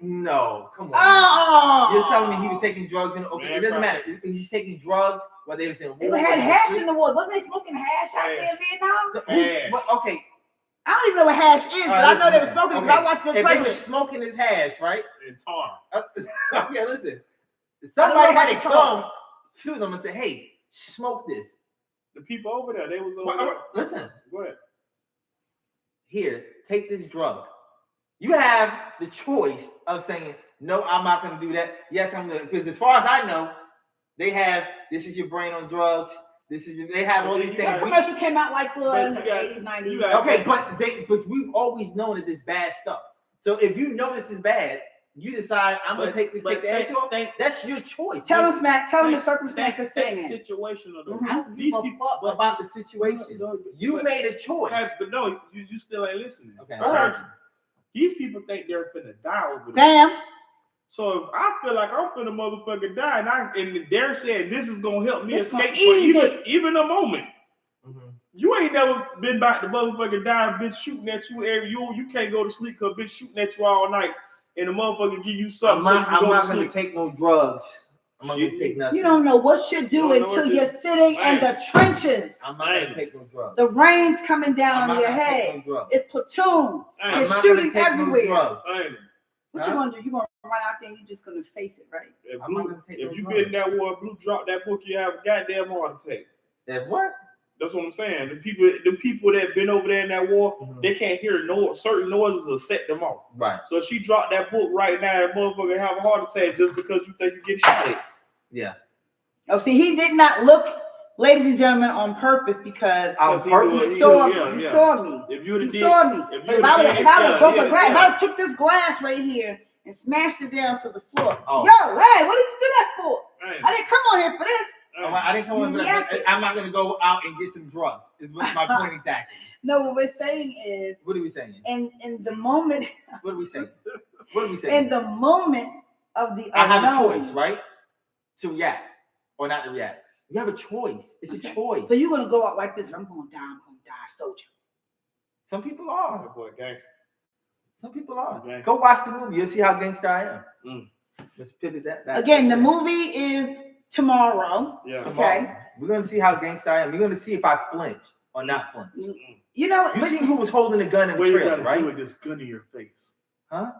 [SPEAKER 3] No, come on.
[SPEAKER 1] Oh,
[SPEAKER 3] You're telling me he was taking drugs in okay, it doesn't matter. He's taking drugs while they was in war.
[SPEAKER 1] They had hash in the war. Wasn't they smoking hash out there in Vietnam?
[SPEAKER 3] Okay.
[SPEAKER 1] I don't even know what hash is, but I know they were smoking because I watched the
[SPEAKER 3] If they were
[SPEAKER 1] president.
[SPEAKER 3] smoking his hash, right?
[SPEAKER 2] And tar.
[SPEAKER 3] Okay, listen. Somebody had to come to them and say, hey, smoke this.
[SPEAKER 2] The people over there, they was over there.
[SPEAKER 3] Listen.
[SPEAKER 2] Go ahead.
[SPEAKER 3] Here, take this drug. You have the choice of saying, no, I'm not going to do that. Yes, I'm going to. Because as far as I know, they have, this is your brain on drugs. They have all these things.
[SPEAKER 1] That commercial came out like in the 80s, 90s.
[SPEAKER 3] Okay, but we've always known that it's bad stuff. So if you know this is bad, you decide I'm going to take this, take the edge off. That's your choice.
[SPEAKER 1] Tell us, Matt. Tell them the circumstance they're staying in.
[SPEAKER 2] Situation of
[SPEAKER 3] I don't give a fuck about the situation. You made a choice.
[SPEAKER 2] But no, you still ain't listening.
[SPEAKER 3] Okay.
[SPEAKER 2] These people think they're finna die over there.
[SPEAKER 1] Damn.
[SPEAKER 2] So if I feel like I'm finna motherfucking die, and they're saying this is gonna help me escape
[SPEAKER 1] easy.
[SPEAKER 2] for even a moment. You ain't never been back to motherfucking die and bitch shooting at you every you can't go to sleep because bitch shooting at you all night and the motherfucker give you something.
[SPEAKER 3] I'm not gonna take no drugs. I'm not gonna take nothing.
[SPEAKER 1] You don't know what you're doing until you're sitting in the trenches.
[SPEAKER 3] I'm not gonna take no drugs.
[SPEAKER 1] The rain's coming down on your head. It's platoon. It's shooting everywhere. What you gonna do? You gonna run out there and you just gonna face it, right?
[SPEAKER 2] If you been in that war, Blue drop that book, you have a goddamn heart attack.
[SPEAKER 3] That what?
[SPEAKER 2] That's what I'm saying. The people that been over there in that war, they can't hear certain noises will set them off.
[SPEAKER 3] Right.
[SPEAKER 2] So if she dropped that book right now, that motherfucker have a heart attack just because you think you get shot at.
[SPEAKER 3] Yeah.
[SPEAKER 1] Oh, see, he did not look, ladies and gentlemen, on purpose because he saw me.
[SPEAKER 2] If you
[SPEAKER 1] he saw me. If I would have broke a glass, if I would have took this glass right here and smashed it down to the floor.
[SPEAKER 3] Oh.
[SPEAKER 1] Yo, hey, what did you do that for? I didn't come on here for this.
[SPEAKER 3] I didn't come on for that. I'm not gonna go out and get some drugs. Is what my point exactly.
[SPEAKER 1] No, what we're saying is.
[SPEAKER 3] What are we saying?
[SPEAKER 1] In the moment.
[SPEAKER 3] What are we saying? What are we saying?
[SPEAKER 1] In the moment of the unknown.
[SPEAKER 3] I have a choice, right? To react or not to react. You have a choice. It's a choice.
[SPEAKER 1] So you're gonna go out like this. I'm gonna die. Soldier.
[SPEAKER 3] Some people are.
[SPEAKER 2] Boy, gangster.
[SPEAKER 3] Some people are.
[SPEAKER 2] Okay.
[SPEAKER 3] Go watch the movie. You'll see how gangster I am. Let's pivot that.
[SPEAKER 1] Again, the movie is tomorrow.
[SPEAKER 2] Yeah.
[SPEAKER 1] Okay.
[SPEAKER 3] We're gonna see how gangster I am. We're gonna see if I flinch or not flinch.
[SPEAKER 1] You know,
[SPEAKER 3] you see who was holding the gun in the trailer, right?
[SPEAKER 2] Do with this gun in your face.
[SPEAKER 3] Huh?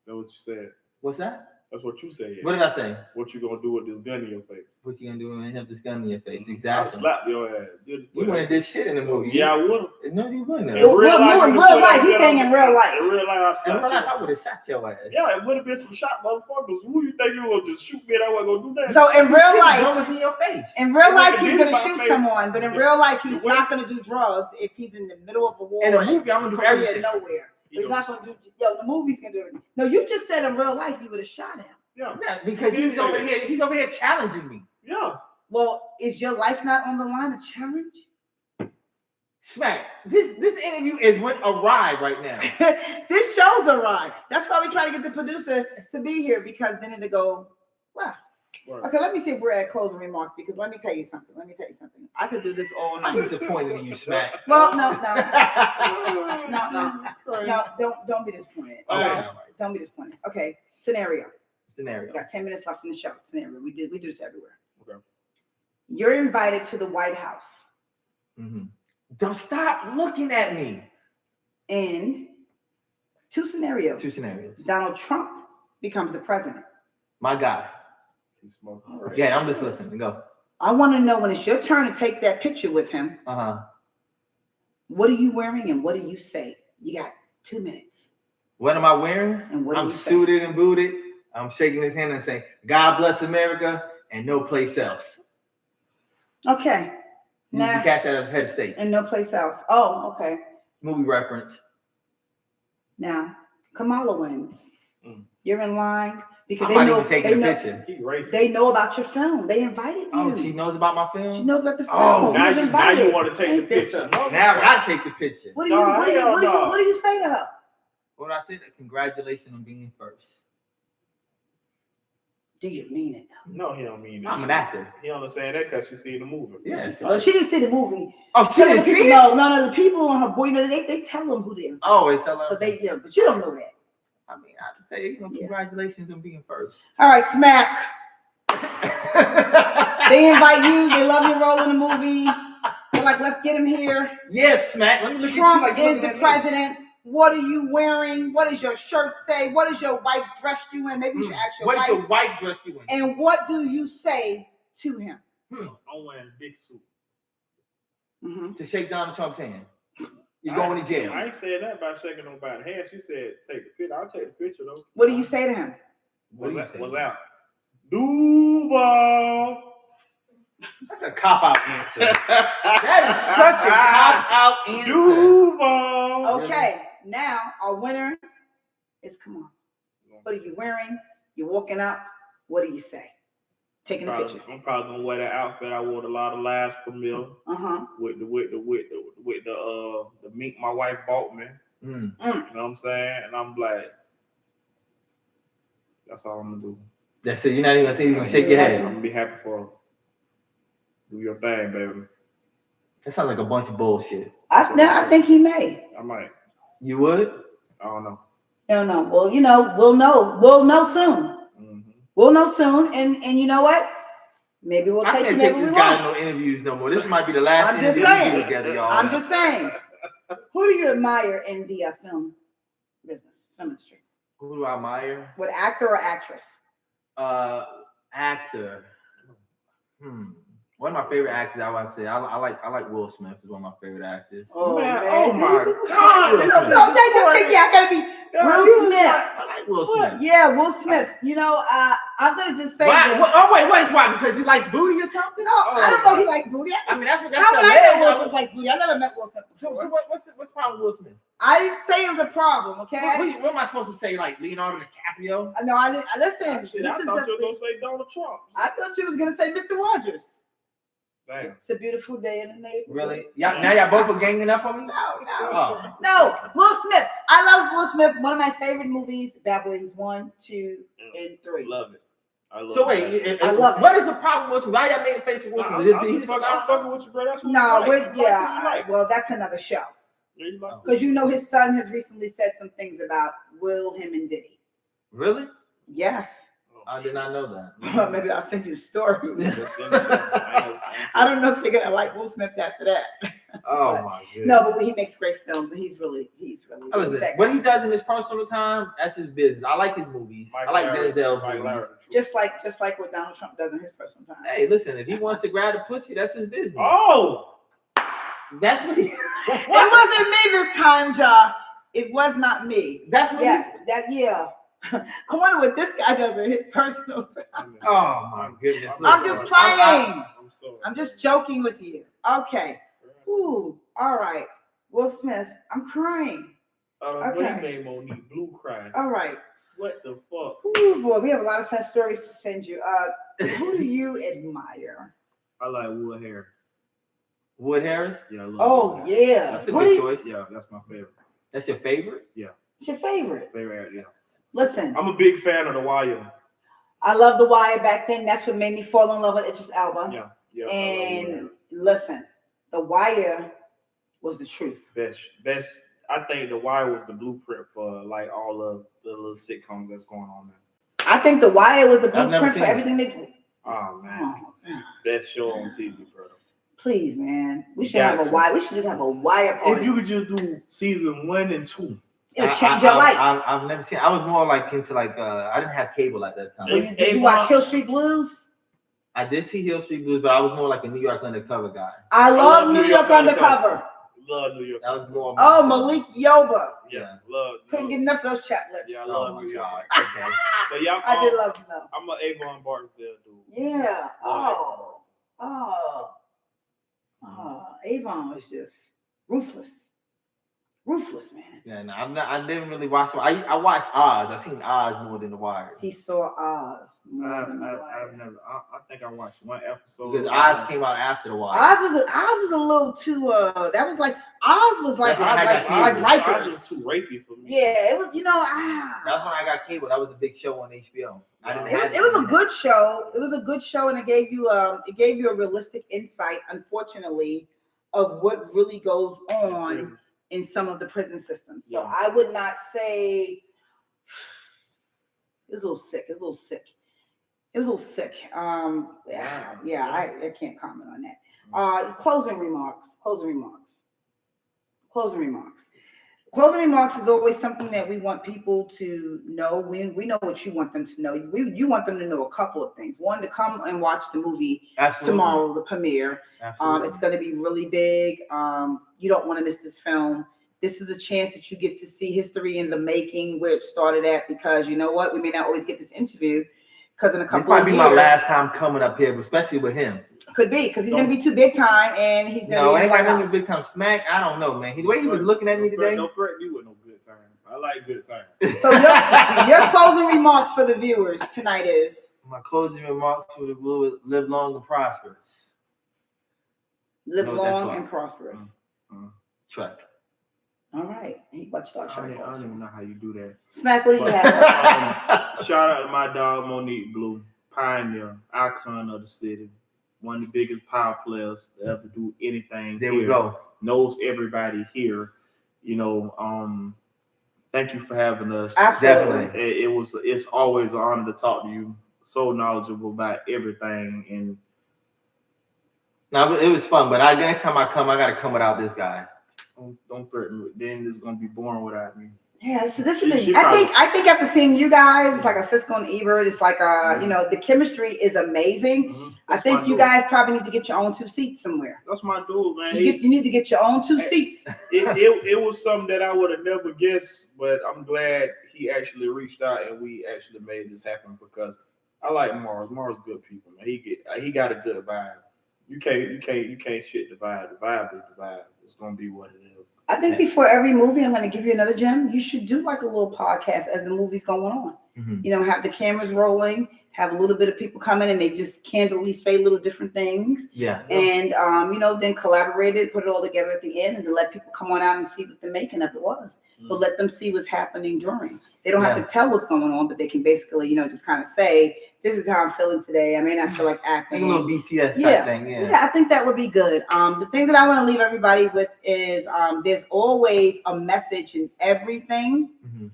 [SPEAKER 2] That's what you said.
[SPEAKER 3] What's that?
[SPEAKER 2] That's what you said.
[SPEAKER 3] What did I say?
[SPEAKER 2] What you gonna do with this gun in your face?
[SPEAKER 3] What you gonna do when you have this gun in your face?
[SPEAKER 2] I'll
[SPEAKER 3] Exactly.
[SPEAKER 2] slap your ass.
[SPEAKER 3] You wouldn't have did shit in the movie.
[SPEAKER 2] Yeah, I would have.
[SPEAKER 3] No, you wouldn't have.
[SPEAKER 2] In real life,
[SPEAKER 1] he's saying in real life.
[SPEAKER 2] In real life,
[SPEAKER 3] I would have shot your ass.
[SPEAKER 2] Yeah, it would have been some shot motherfuckers. Who you think you was just shoot me? I wasn't gonna do that.
[SPEAKER 1] So in real life,
[SPEAKER 3] gun was in your face.
[SPEAKER 1] In real life, he's gonna shoot someone, but in real life, he's not gonna do drugs if he's in the middle of a war.
[SPEAKER 3] In a movie, I'm gonna do everything.
[SPEAKER 1] Nowhere. He's not gonna do. Yo, the movie's gonna do it. No, you just said in real life you would have shot him.
[SPEAKER 2] Yeah.
[SPEAKER 3] Because he's over here. He's over here challenging me.
[SPEAKER 2] Yeah.
[SPEAKER 1] Well, is your life not on the line? A challenge?
[SPEAKER 3] Smack. This interview is went awry right now.
[SPEAKER 1] This show's a ride. That's why we try to get the producer to be here because then it'll go. Wow.
[SPEAKER 2] Right.
[SPEAKER 1] Okay, let me see if we're at closing remarks because let me tell you something. I could do this all
[SPEAKER 3] I'm
[SPEAKER 1] night.
[SPEAKER 3] disappointed in you, Smack.
[SPEAKER 1] Well, no.
[SPEAKER 2] Jesus Christ.
[SPEAKER 1] No, don't be disappointed.
[SPEAKER 3] All right.
[SPEAKER 1] Don't be disappointed. Okay, scenario. We
[SPEAKER 3] Scenario.
[SPEAKER 1] got 10 minutes left in the show. Scenario. We do this everywhere.
[SPEAKER 2] Okay.
[SPEAKER 1] You're invited to the White House,
[SPEAKER 3] Mm-hmm. Don't stop looking at me.
[SPEAKER 1] and two scenarios.
[SPEAKER 3] Two scenarios.
[SPEAKER 1] Donald Trump becomes the president.
[SPEAKER 3] My guy.
[SPEAKER 2] He's smoking.
[SPEAKER 3] Yeah, I'm just listening. Go.
[SPEAKER 1] I want to know when it's your turn to take that picture with him.
[SPEAKER 3] Uh-huh.
[SPEAKER 1] What are you wearing and what do you say? You got 2 minutes.
[SPEAKER 3] What am I wearing?
[SPEAKER 1] And what do
[SPEAKER 3] I'm
[SPEAKER 1] you say?
[SPEAKER 3] suited and booted. I'm shaking his hand and saying, God bless America and no place else.
[SPEAKER 1] Okay.
[SPEAKER 3] You
[SPEAKER 1] Now,
[SPEAKER 3] catch that as head state.
[SPEAKER 1] and no place else. Oh, okay.
[SPEAKER 3] Movie reference.
[SPEAKER 1] Now, Kamala wins.
[SPEAKER 2] Mm.
[SPEAKER 1] You're in line because
[SPEAKER 3] I'm
[SPEAKER 1] they
[SPEAKER 3] not
[SPEAKER 1] know
[SPEAKER 3] even taking
[SPEAKER 1] they
[SPEAKER 3] a
[SPEAKER 1] know,
[SPEAKER 3] picture.
[SPEAKER 2] He racist.
[SPEAKER 1] they know about your film. They invited you.
[SPEAKER 3] Oh, she knows about my
[SPEAKER 1] She
[SPEAKER 3] film?
[SPEAKER 1] knows about the film.
[SPEAKER 3] Oh,
[SPEAKER 2] now
[SPEAKER 1] was
[SPEAKER 2] you
[SPEAKER 1] invited.
[SPEAKER 2] want to take the
[SPEAKER 1] Ain't this
[SPEAKER 2] picture.
[SPEAKER 1] a-
[SPEAKER 3] Now I gotta take the picture.
[SPEAKER 1] What do you say to her?
[SPEAKER 3] What did I say? Congratulations on being first.
[SPEAKER 1] Do you mean it though?
[SPEAKER 2] No, he don't mean it.
[SPEAKER 3] I'm an actor.
[SPEAKER 2] He only saying that because she seen the movie.
[SPEAKER 3] Yes.
[SPEAKER 1] Well, she didn't see the movie.
[SPEAKER 3] Oh, she
[SPEAKER 1] Some of the
[SPEAKER 3] didn't see
[SPEAKER 1] people,
[SPEAKER 3] it?
[SPEAKER 1] no, the people on her boy, they tell them who they are.
[SPEAKER 3] Oh, it's a
[SPEAKER 1] So they, yeah, but you don't know that.
[SPEAKER 3] I mean, I can tell you, congratulations on being first.
[SPEAKER 1] All right, Smack. They invite you. They love your role in the movie. They're like, let's get him here.
[SPEAKER 3] Yes, Smack. Let me look
[SPEAKER 1] Trump
[SPEAKER 3] at you
[SPEAKER 1] is
[SPEAKER 3] like
[SPEAKER 1] the
[SPEAKER 3] looking at me.
[SPEAKER 1] president. What are you wearing? What does your shirt say? What does your wife dressed you in? Maybe you should ask your
[SPEAKER 3] What
[SPEAKER 1] wife.
[SPEAKER 3] is your wife dressed you in?
[SPEAKER 1] And what do you say to him?
[SPEAKER 2] I'm wearing a big suit.
[SPEAKER 1] Mm-hmm.
[SPEAKER 3] To shake Donald Trump's hand. You're going to jail.
[SPEAKER 2] I ain't saying that about shaking nobody's hand. She said take the picture. I'll take the picture though.
[SPEAKER 1] What do you say to him?
[SPEAKER 3] What do you say?
[SPEAKER 2] What's out? Duval.
[SPEAKER 3] That's a cop-out answer. That is such a cop-out answer.
[SPEAKER 2] Duval.
[SPEAKER 1] Okay, now our winner is Kamala. What are you wearing? You're walking up. What do you say? Taking a picture.
[SPEAKER 2] I'm probably gonna wear that outfit I wore the lot of last premiere
[SPEAKER 1] Uh-huh.
[SPEAKER 2] with the mink my wife bought me.
[SPEAKER 3] Mm.
[SPEAKER 2] You know what I'm saying? And I'm like, that's all I'm gonna do.
[SPEAKER 3] That's it. You're not even gonna say you're gonna shake your
[SPEAKER 2] I'm
[SPEAKER 3] head.
[SPEAKER 2] gonna be happy for her. Do your thing, baby.
[SPEAKER 3] That sounds like a bunch of bullshit.
[SPEAKER 1] I think he may.
[SPEAKER 2] I might.
[SPEAKER 3] You would?
[SPEAKER 2] I don't know.
[SPEAKER 1] No. Well, we'll know. We'll know soon.
[SPEAKER 2] Mm-hmm.
[SPEAKER 1] We'll know soon. And you know what? Maybe we'll
[SPEAKER 3] I
[SPEAKER 1] take
[SPEAKER 3] can't
[SPEAKER 1] you.
[SPEAKER 3] take
[SPEAKER 1] Maybe we
[SPEAKER 3] this guy
[SPEAKER 1] won't.
[SPEAKER 3] to no interviews no more. This might be the last
[SPEAKER 1] I'm just
[SPEAKER 3] interview we
[SPEAKER 1] saying.
[SPEAKER 3] do together, y'all.
[SPEAKER 1] I'm just saying. Who do you admire in the film business, film industry?
[SPEAKER 3] Who do I admire?
[SPEAKER 1] What actor or actress?
[SPEAKER 3] Actor. One of my favorite actors, I would say, I like Will Smith. Is one of my favorite actors.
[SPEAKER 1] Oh
[SPEAKER 2] Man,
[SPEAKER 1] man!
[SPEAKER 2] oh my God.
[SPEAKER 3] Will
[SPEAKER 1] No,
[SPEAKER 3] Smith.
[SPEAKER 1] okay, yeah, I gotta be Will Smith.
[SPEAKER 3] I like Will Smith.
[SPEAKER 1] Yeah, Will Smith. I'm gonna just say
[SPEAKER 3] Why?
[SPEAKER 1] this.
[SPEAKER 3] Why? Because he likes booty or something?
[SPEAKER 1] No, I don't know. He likes booty.
[SPEAKER 3] I mean, that's
[SPEAKER 1] How
[SPEAKER 3] the
[SPEAKER 1] would I know Will
[SPEAKER 3] alleged.
[SPEAKER 1] Smith likes booty? I never met Will Smith
[SPEAKER 3] So
[SPEAKER 1] before.
[SPEAKER 3] what's the problem with Will Smith?
[SPEAKER 1] I didn't say it was a problem. Okay.
[SPEAKER 3] What am I supposed to say? Like Leonardo DiCaprio?
[SPEAKER 1] No, I didn't. Listen,
[SPEAKER 2] Shit,
[SPEAKER 1] this
[SPEAKER 2] I
[SPEAKER 1] is
[SPEAKER 2] thought you were
[SPEAKER 1] the.
[SPEAKER 2] gonna say Donald Trump.
[SPEAKER 1] I thought you was gonna say Mr. Rogers.
[SPEAKER 2] Damn.
[SPEAKER 1] It's a beautiful day in the neighborhood.
[SPEAKER 3] Really? Now y'all both are ganging up on me?
[SPEAKER 1] No.
[SPEAKER 3] Oh.
[SPEAKER 1] No, Will Smith. I love Will Smith. One of my favorite movies, Bad Boys 1, 2, and 3.
[SPEAKER 2] Love it. I love
[SPEAKER 3] So
[SPEAKER 2] it.
[SPEAKER 1] I love it.
[SPEAKER 3] what is the problem with why y'all made face with Will Smith?
[SPEAKER 2] I'm fucking with you, bro. That's what
[SPEAKER 1] No,
[SPEAKER 2] you like.
[SPEAKER 1] yeah. Well, that's another show.
[SPEAKER 2] Yeah, you like it.
[SPEAKER 1] Because his son has recently said some things about Will, him, and Diddy.
[SPEAKER 3] Really?
[SPEAKER 1] Yes.
[SPEAKER 3] I did not know that.
[SPEAKER 1] Maybe I'll send you a story.
[SPEAKER 2] Just send it.
[SPEAKER 1] I don't know if you're gonna like Will Smith after that.
[SPEAKER 3] Oh my goodness.
[SPEAKER 1] No, but he makes great films, and he's really
[SPEAKER 3] Listen,
[SPEAKER 1] that
[SPEAKER 3] what
[SPEAKER 1] guy.
[SPEAKER 3] he does in his personal time, that's his business. I like his movies. I like Denzel's movies.
[SPEAKER 1] Just like what Donald Trump does in his personal time.
[SPEAKER 3] Hey, listen, if he wants to grab the pussy, that's his business.
[SPEAKER 2] Oh,
[SPEAKER 3] That's what he.
[SPEAKER 1] It wasn't me this time, Ja. It was not me.
[SPEAKER 3] That's what
[SPEAKER 1] Yes, yeah. I wonder what this guy does in his personal time.
[SPEAKER 3] Oh my goodness.
[SPEAKER 1] I'm just playing.
[SPEAKER 2] I'm sorry.
[SPEAKER 1] I'm just joking with you. Okay. Ooh, all right. Will Smith, I'm crying. Okay.
[SPEAKER 2] He made Monique Blue cry.
[SPEAKER 1] All right.
[SPEAKER 2] What the fuck?
[SPEAKER 1] Oh boy, we have a lot of such stories to send you. Who do you admire?
[SPEAKER 2] I like Wood Harris.
[SPEAKER 3] Wood Harris?
[SPEAKER 2] Yeah, I love
[SPEAKER 1] Oh
[SPEAKER 2] Wood Harris.
[SPEAKER 1] yeah.
[SPEAKER 3] That's a
[SPEAKER 1] What
[SPEAKER 3] good
[SPEAKER 1] do you-
[SPEAKER 3] choice.
[SPEAKER 2] Yeah, that's my favorite.
[SPEAKER 3] That's your favorite?
[SPEAKER 1] What's your favorite?
[SPEAKER 2] Favorite, yeah.
[SPEAKER 1] Listen,
[SPEAKER 2] I'm a big fan of The Wire.
[SPEAKER 1] I love The Wire back then. That's what made me fall in love with Idris Elba.
[SPEAKER 2] Yeah, yeah.
[SPEAKER 1] And listen, The Wire was the truth.
[SPEAKER 2] Best. I think The Wire was the blueprint for like all of the little sitcoms that's going on now.
[SPEAKER 1] I think The Wire was the
[SPEAKER 3] I've never
[SPEAKER 1] blueprint for
[SPEAKER 3] seen it.
[SPEAKER 1] everything that.
[SPEAKER 2] Oh man,
[SPEAKER 1] Oh, man.
[SPEAKER 2] best show on TV, brother.
[SPEAKER 1] Please, man. We
[SPEAKER 2] You
[SPEAKER 1] should have
[SPEAKER 2] got
[SPEAKER 1] a
[SPEAKER 2] to.
[SPEAKER 1] Wire. We should just have a Wire
[SPEAKER 2] If
[SPEAKER 1] party.
[SPEAKER 2] you could just do season 1 and 2.
[SPEAKER 1] It would change your life.
[SPEAKER 3] I've never seen. I was more like into like I didn't have cable at that time.
[SPEAKER 1] Did you watch Hill Street Blues?
[SPEAKER 3] I did see Hill Street Blues, but I was more like a New York Undercover guy.
[SPEAKER 1] I love New York Undercover.
[SPEAKER 2] Love New York.
[SPEAKER 3] That was more.
[SPEAKER 1] Oh, Malik Yoba.
[SPEAKER 2] Yeah, love.
[SPEAKER 1] Couldn't get enough of those chaplets.
[SPEAKER 2] Yeah, I
[SPEAKER 3] Oh
[SPEAKER 2] love
[SPEAKER 3] my
[SPEAKER 2] New York.
[SPEAKER 3] God. Okay.
[SPEAKER 2] But y'all,
[SPEAKER 1] I did love them though.
[SPEAKER 2] I'm an Avon Barksdale dude.
[SPEAKER 1] Yeah.
[SPEAKER 2] Love
[SPEAKER 1] Avon was just ruthless. Ruthless, man.
[SPEAKER 3] Yeah, no, I didn't really watch. I watched Oz. I seen Oz more than The Wire.
[SPEAKER 1] He saw Oz. more than The
[SPEAKER 2] I've
[SPEAKER 1] Wire.
[SPEAKER 2] never. I think I watched one episode.
[SPEAKER 3] Because Oz came out after The Wire.
[SPEAKER 1] Oz was a little too. That was like Oz was like
[SPEAKER 3] That's when I got cable.
[SPEAKER 1] Rikers.
[SPEAKER 2] Oz was too rapey for me.
[SPEAKER 1] Yeah, it was.
[SPEAKER 3] That's when I got cable. That was a big show on HBO. I didn't have
[SPEAKER 1] It was a good show. It was a good show, and it gave you a realistic insight, unfortunately, of what really goes on in some of the prison systems. So
[SPEAKER 2] Yeah.
[SPEAKER 1] I would not say it was a little sick. It was a little sick. I can't comment on that. Closing remarks. Closing remarks is always something that we want people to know. We know what you want them to know. You want them to know a couple of things. One, to come and watch the movie
[SPEAKER 3] Absolutely.
[SPEAKER 1] tomorrow, the premiere.
[SPEAKER 3] Absolutely.
[SPEAKER 1] It's going to be really big. You don't want to miss this film. This is a chance that you get to see history in the making, where it started at, because you know what? We may not always get this interview because in a
[SPEAKER 3] This
[SPEAKER 1] couple
[SPEAKER 3] might
[SPEAKER 1] of
[SPEAKER 3] be
[SPEAKER 1] years.
[SPEAKER 3] my last time coming up here, especially with him.
[SPEAKER 1] Could be, because he's going to be too big time and he's going
[SPEAKER 3] No,
[SPEAKER 1] to be in
[SPEAKER 3] ain't
[SPEAKER 1] the
[SPEAKER 3] got
[SPEAKER 1] White
[SPEAKER 3] nothing
[SPEAKER 1] House.
[SPEAKER 3] big time smack. I don't know, man. The way he was looking at me today.
[SPEAKER 2] Don't threaten me with no good time. I like good time.
[SPEAKER 1] So your closing remarks for the viewers tonight is?
[SPEAKER 3] My closing remarks for the blue: live long and prosperous.
[SPEAKER 1] Live
[SPEAKER 3] No, that's
[SPEAKER 1] long
[SPEAKER 3] right.
[SPEAKER 1] and prosperous.
[SPEAKER 3] Trek.
[SPEAKER 1] All right. He watched Star
[SPEAKER 2] I
[SPEAKER 1] Trek.
[SPEAKER 2] don't even know how you do that.
[SPEAKER 1] Smack, what do you have?
[SPEAKER 2] Shout out to my dog Monique Blue, pioneer, icon of the city, one of the biggest power players to ever do anything.
[SPEAKER 3] There
[SPEAKER 2] here.
[SPEAKER 3] we go.
[SPEAKER 2] Knows everybody here. You know, thank you for having us.
[SPEAKER 1] Absolutely.
[SPEAKER 3] Definitely.
[SPEAKER 2] It's always an honor to talk to you. So knowledgeable about everything, and
[SPEAKER 3] No, it was fun, but next time I come, I gotta come without this guy.
[SPEAKER 2] don't threaten me. Then it's gonna be boring without me.
[SPEAKER 1] Yeah, so this
[SPEAKER 2] She
[SPEAKER 1] is the,
[SPEAKER 2] probably-
[SPEAKER 1] I think after seeing you guys, it's like a Cisco and Ebert. It's like the chemistry is amazing.
[SPEAKER 2] Mhm.
[SPEAKER 1] I
[SPEAKER 2] That's
[SPEAKER 1] think
[SPEAKER 2] my
[SPEAKER 1] you
[SPEAKER 2] dude.
[SPEAKER 1] guys probably need to get your own 2 seats somewhere.
[SPEAKER 2] That's my dude, man.
[SPEAKER 1] You need to get your own 2 seats.
[SPEAKER 2] It was something that I would have never guessed, but I'm glad he actually reached out and we actually made this happen, because I like Mars. Mars good people, man. He got a good vibe. You can't shit the vibe. The vibe is the vibe. It's gonna be what it is.
[SPEAKER 1] I think before every movie, I'm going to give you another gem. You should do like a little podcast as the movie's going on.
[SPEAKER 3] Mhm.
[SPEAKER 1] Have the cameras rolling, have a little bit of people coming and they just candidly say little different things.
[SPEAKER 3] Yeah.
[SPEAKER 1] And, then collaborate it, put it all together at the end, and to let people come on out and see what the making of it was. But let them see what's happening during. They don't have to tell what's going on, but they can basically, just kind of say, this is how I'm feeling today. I may not feel like
[SPEAKER 3] Like
[SPEAKER 1] acting.
[SPEAKER 3] a little BTS type
[SPEAKER 1] Yeah.
[SPEAKER 3] thing. Yeah.
[SPEAKER 1] Yeah, I think that would be good. The thing that I want to leave everybody with is there's always a message in everything.
[SPEAKER 3] Mhm.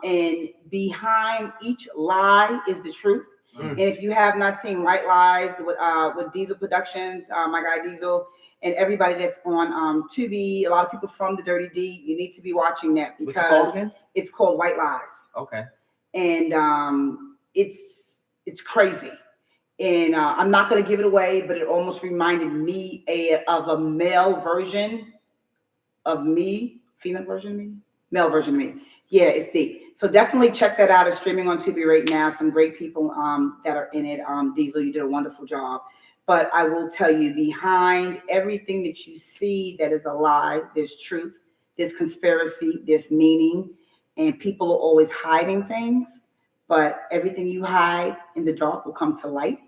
[SPEAKER 1] And behind each lie is the truth.
[SPEAKER 3] Mm.
[SPEAKER 1] And if you have not seen White Lies with Diesel Productions, my guy Diesel, and everybody that's on Tubi, a lot of people from the Dirty D, you need to be watching that
[SPEAKER 3] What's it called
[SPEAKER 1] because
[SPEAKER 3] again?
[SPEAKER 1] it's called White Lies.
[SPEAKER 3] Okay.
[SPEAKER 1] And it's crazy. And I'm not going to give it away, but it almost reminded me of a male version of me, female version of me, male version of me. Yeah, it's deep. So definitely check that out. It's streaming on Tubi right now. Some great people that are in it. Diesel, you did a wonderful job. But I will tell you, behind everything that you see that is a lie, there's truth. there's conspiracy, there's meaning, and people are always hiding things, but everything you hide in the dark will come to light,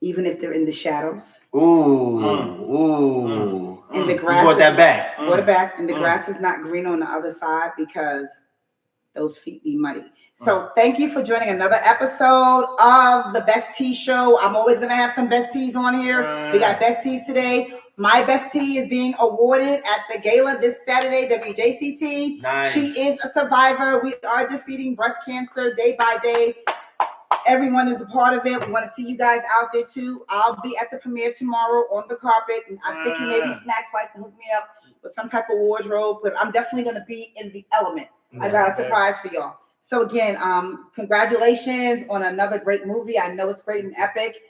[SPEAKER 1] even if they're in the shadows.
[SPEAKER 3] Ooh.
[SPEAKER 1] And the grass.
[SPEAKER 3] You brought that back.
[SPEAKER 1] Brought it back, and the grass is not green on the other side because those feet be muddy. So thank you for joining another episode of the Best Tea Show. I'm always going to have some best teas on here. We got best teas today. My best tea is being awarded at the gala this Saturday, WJCT.
[SPEAKER 3] Nice.
[SPEAKER 1] She is a survivor. We are defeating breast cancer day by day. Everyone is a part of it. We want to see you guys out there too. I'll be at the premiere tomorrow on the carpet. And I'm thinking maybe Snacks Wife can hook me up with some type of wardrobe, but I'm definitely going to be in the element. I got a surprise for y'all. So again, congratulations on another great movie. I know it's great and epic.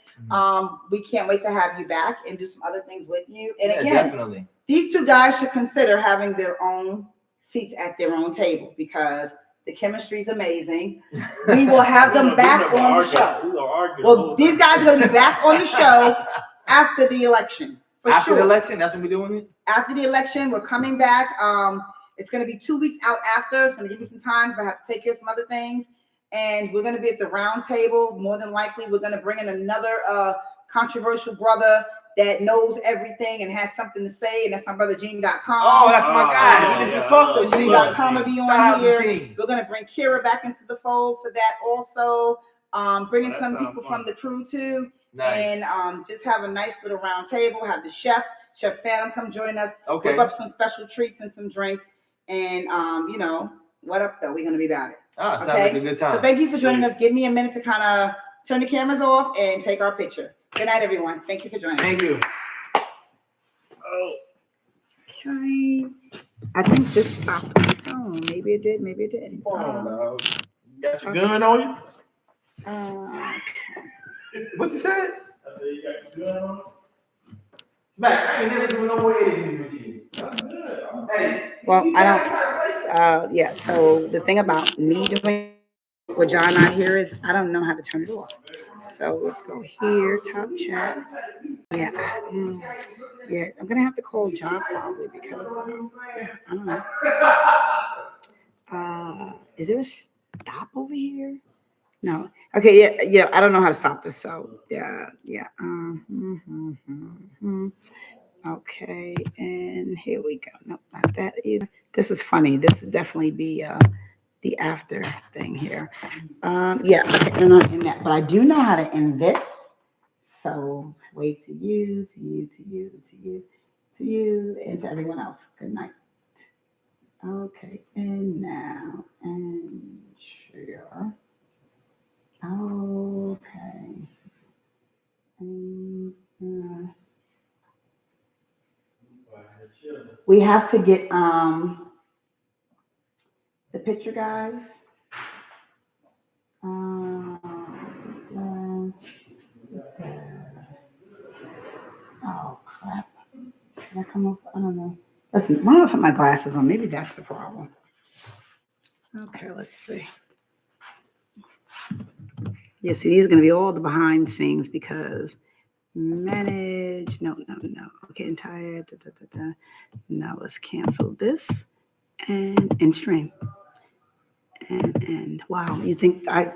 [SPEAKER 1] We can't wait to have you back and do some other things with you. And again,
[SPEAKER 3] definitely.
[SPEAKER 1] These two guys should consider having their own seats at their own table because the chemistry is amazing. We will have them back on the show. Well, these guys are going to be back on the show after the election.
[SPEAKER 3] After the election, that's when we're doing it?
[SPEAKER 1] After the election, we're coming back. It's going to be 2 weeks out after. It's going to give me some time because I have to take care of some other things. And we're going to be at the round table. More than likely, we're going to bring in another controversial brother that knows everything and has something to say. And that's my brother, Gene.com.
[SPEAKER 3] Oh, that's my guy. We just talked to
[SPEAKER 1] Gene.com will be on here. We're going to bring Kira back into the fold for that also. Bringing some people from the crew too. Nice. And just have a nice little round table. Have the Chef Phantom, come join us.
[SPEAKER 3] Okay.
[SPEAKER 1] Whip up some special treats and some drinks. And, you know, what up, though? We're going to be about it.
[SPEAKER 3] Sounds like a good time.
[SPEAKER 1] So thank you for joining us. Give me a minute to kind of turn the cameras off and take our picture. Good night, everyone. Thank you for joining.
[SPEAKER 3] Thank you.
[SPEAKER 1] Okay. I think this stopped on its own. Maybe it did. Maybe it didn't.
[SPEAKER 2] You got your gun on you?
[SPEAKER 3] What you said?
[SPEAKER 2] I said you got your gun on you?
[SPEAKER 3] Mac, I ain't never doing no more interviews with you. Hey.
[SPEAKER 1] Well, I don't. Yeah. So the thing about me doing what John and I here is I don't know how to turn it off. So let's go here, top chat. Yeah. Yeah. I'm gonna have to call John probably because I don't know. Is there a stop over here? No. Okay. Yeah. I don't know how to stop this. So yeah. Okay. And here we go. Nope, not that either. This is funny. This would definitely be the after thing here. Yeah. Okay. I'm not in that, but I do know how to end this. So wave to you, to you, to you, to you, to you, and to everyone else. Good night. Okay. And now, and share. Okay. And, we have to get the picture, guys. Oh crap. Can I come up? I don't know. Listen, why don't I put my glasses on? Maybe that's the problem. Okay, let's see. Yeah, see, these are going to be all the behind scenes because manage. No. Okay, entire. Now let's cancel this and stream. And wow, you think I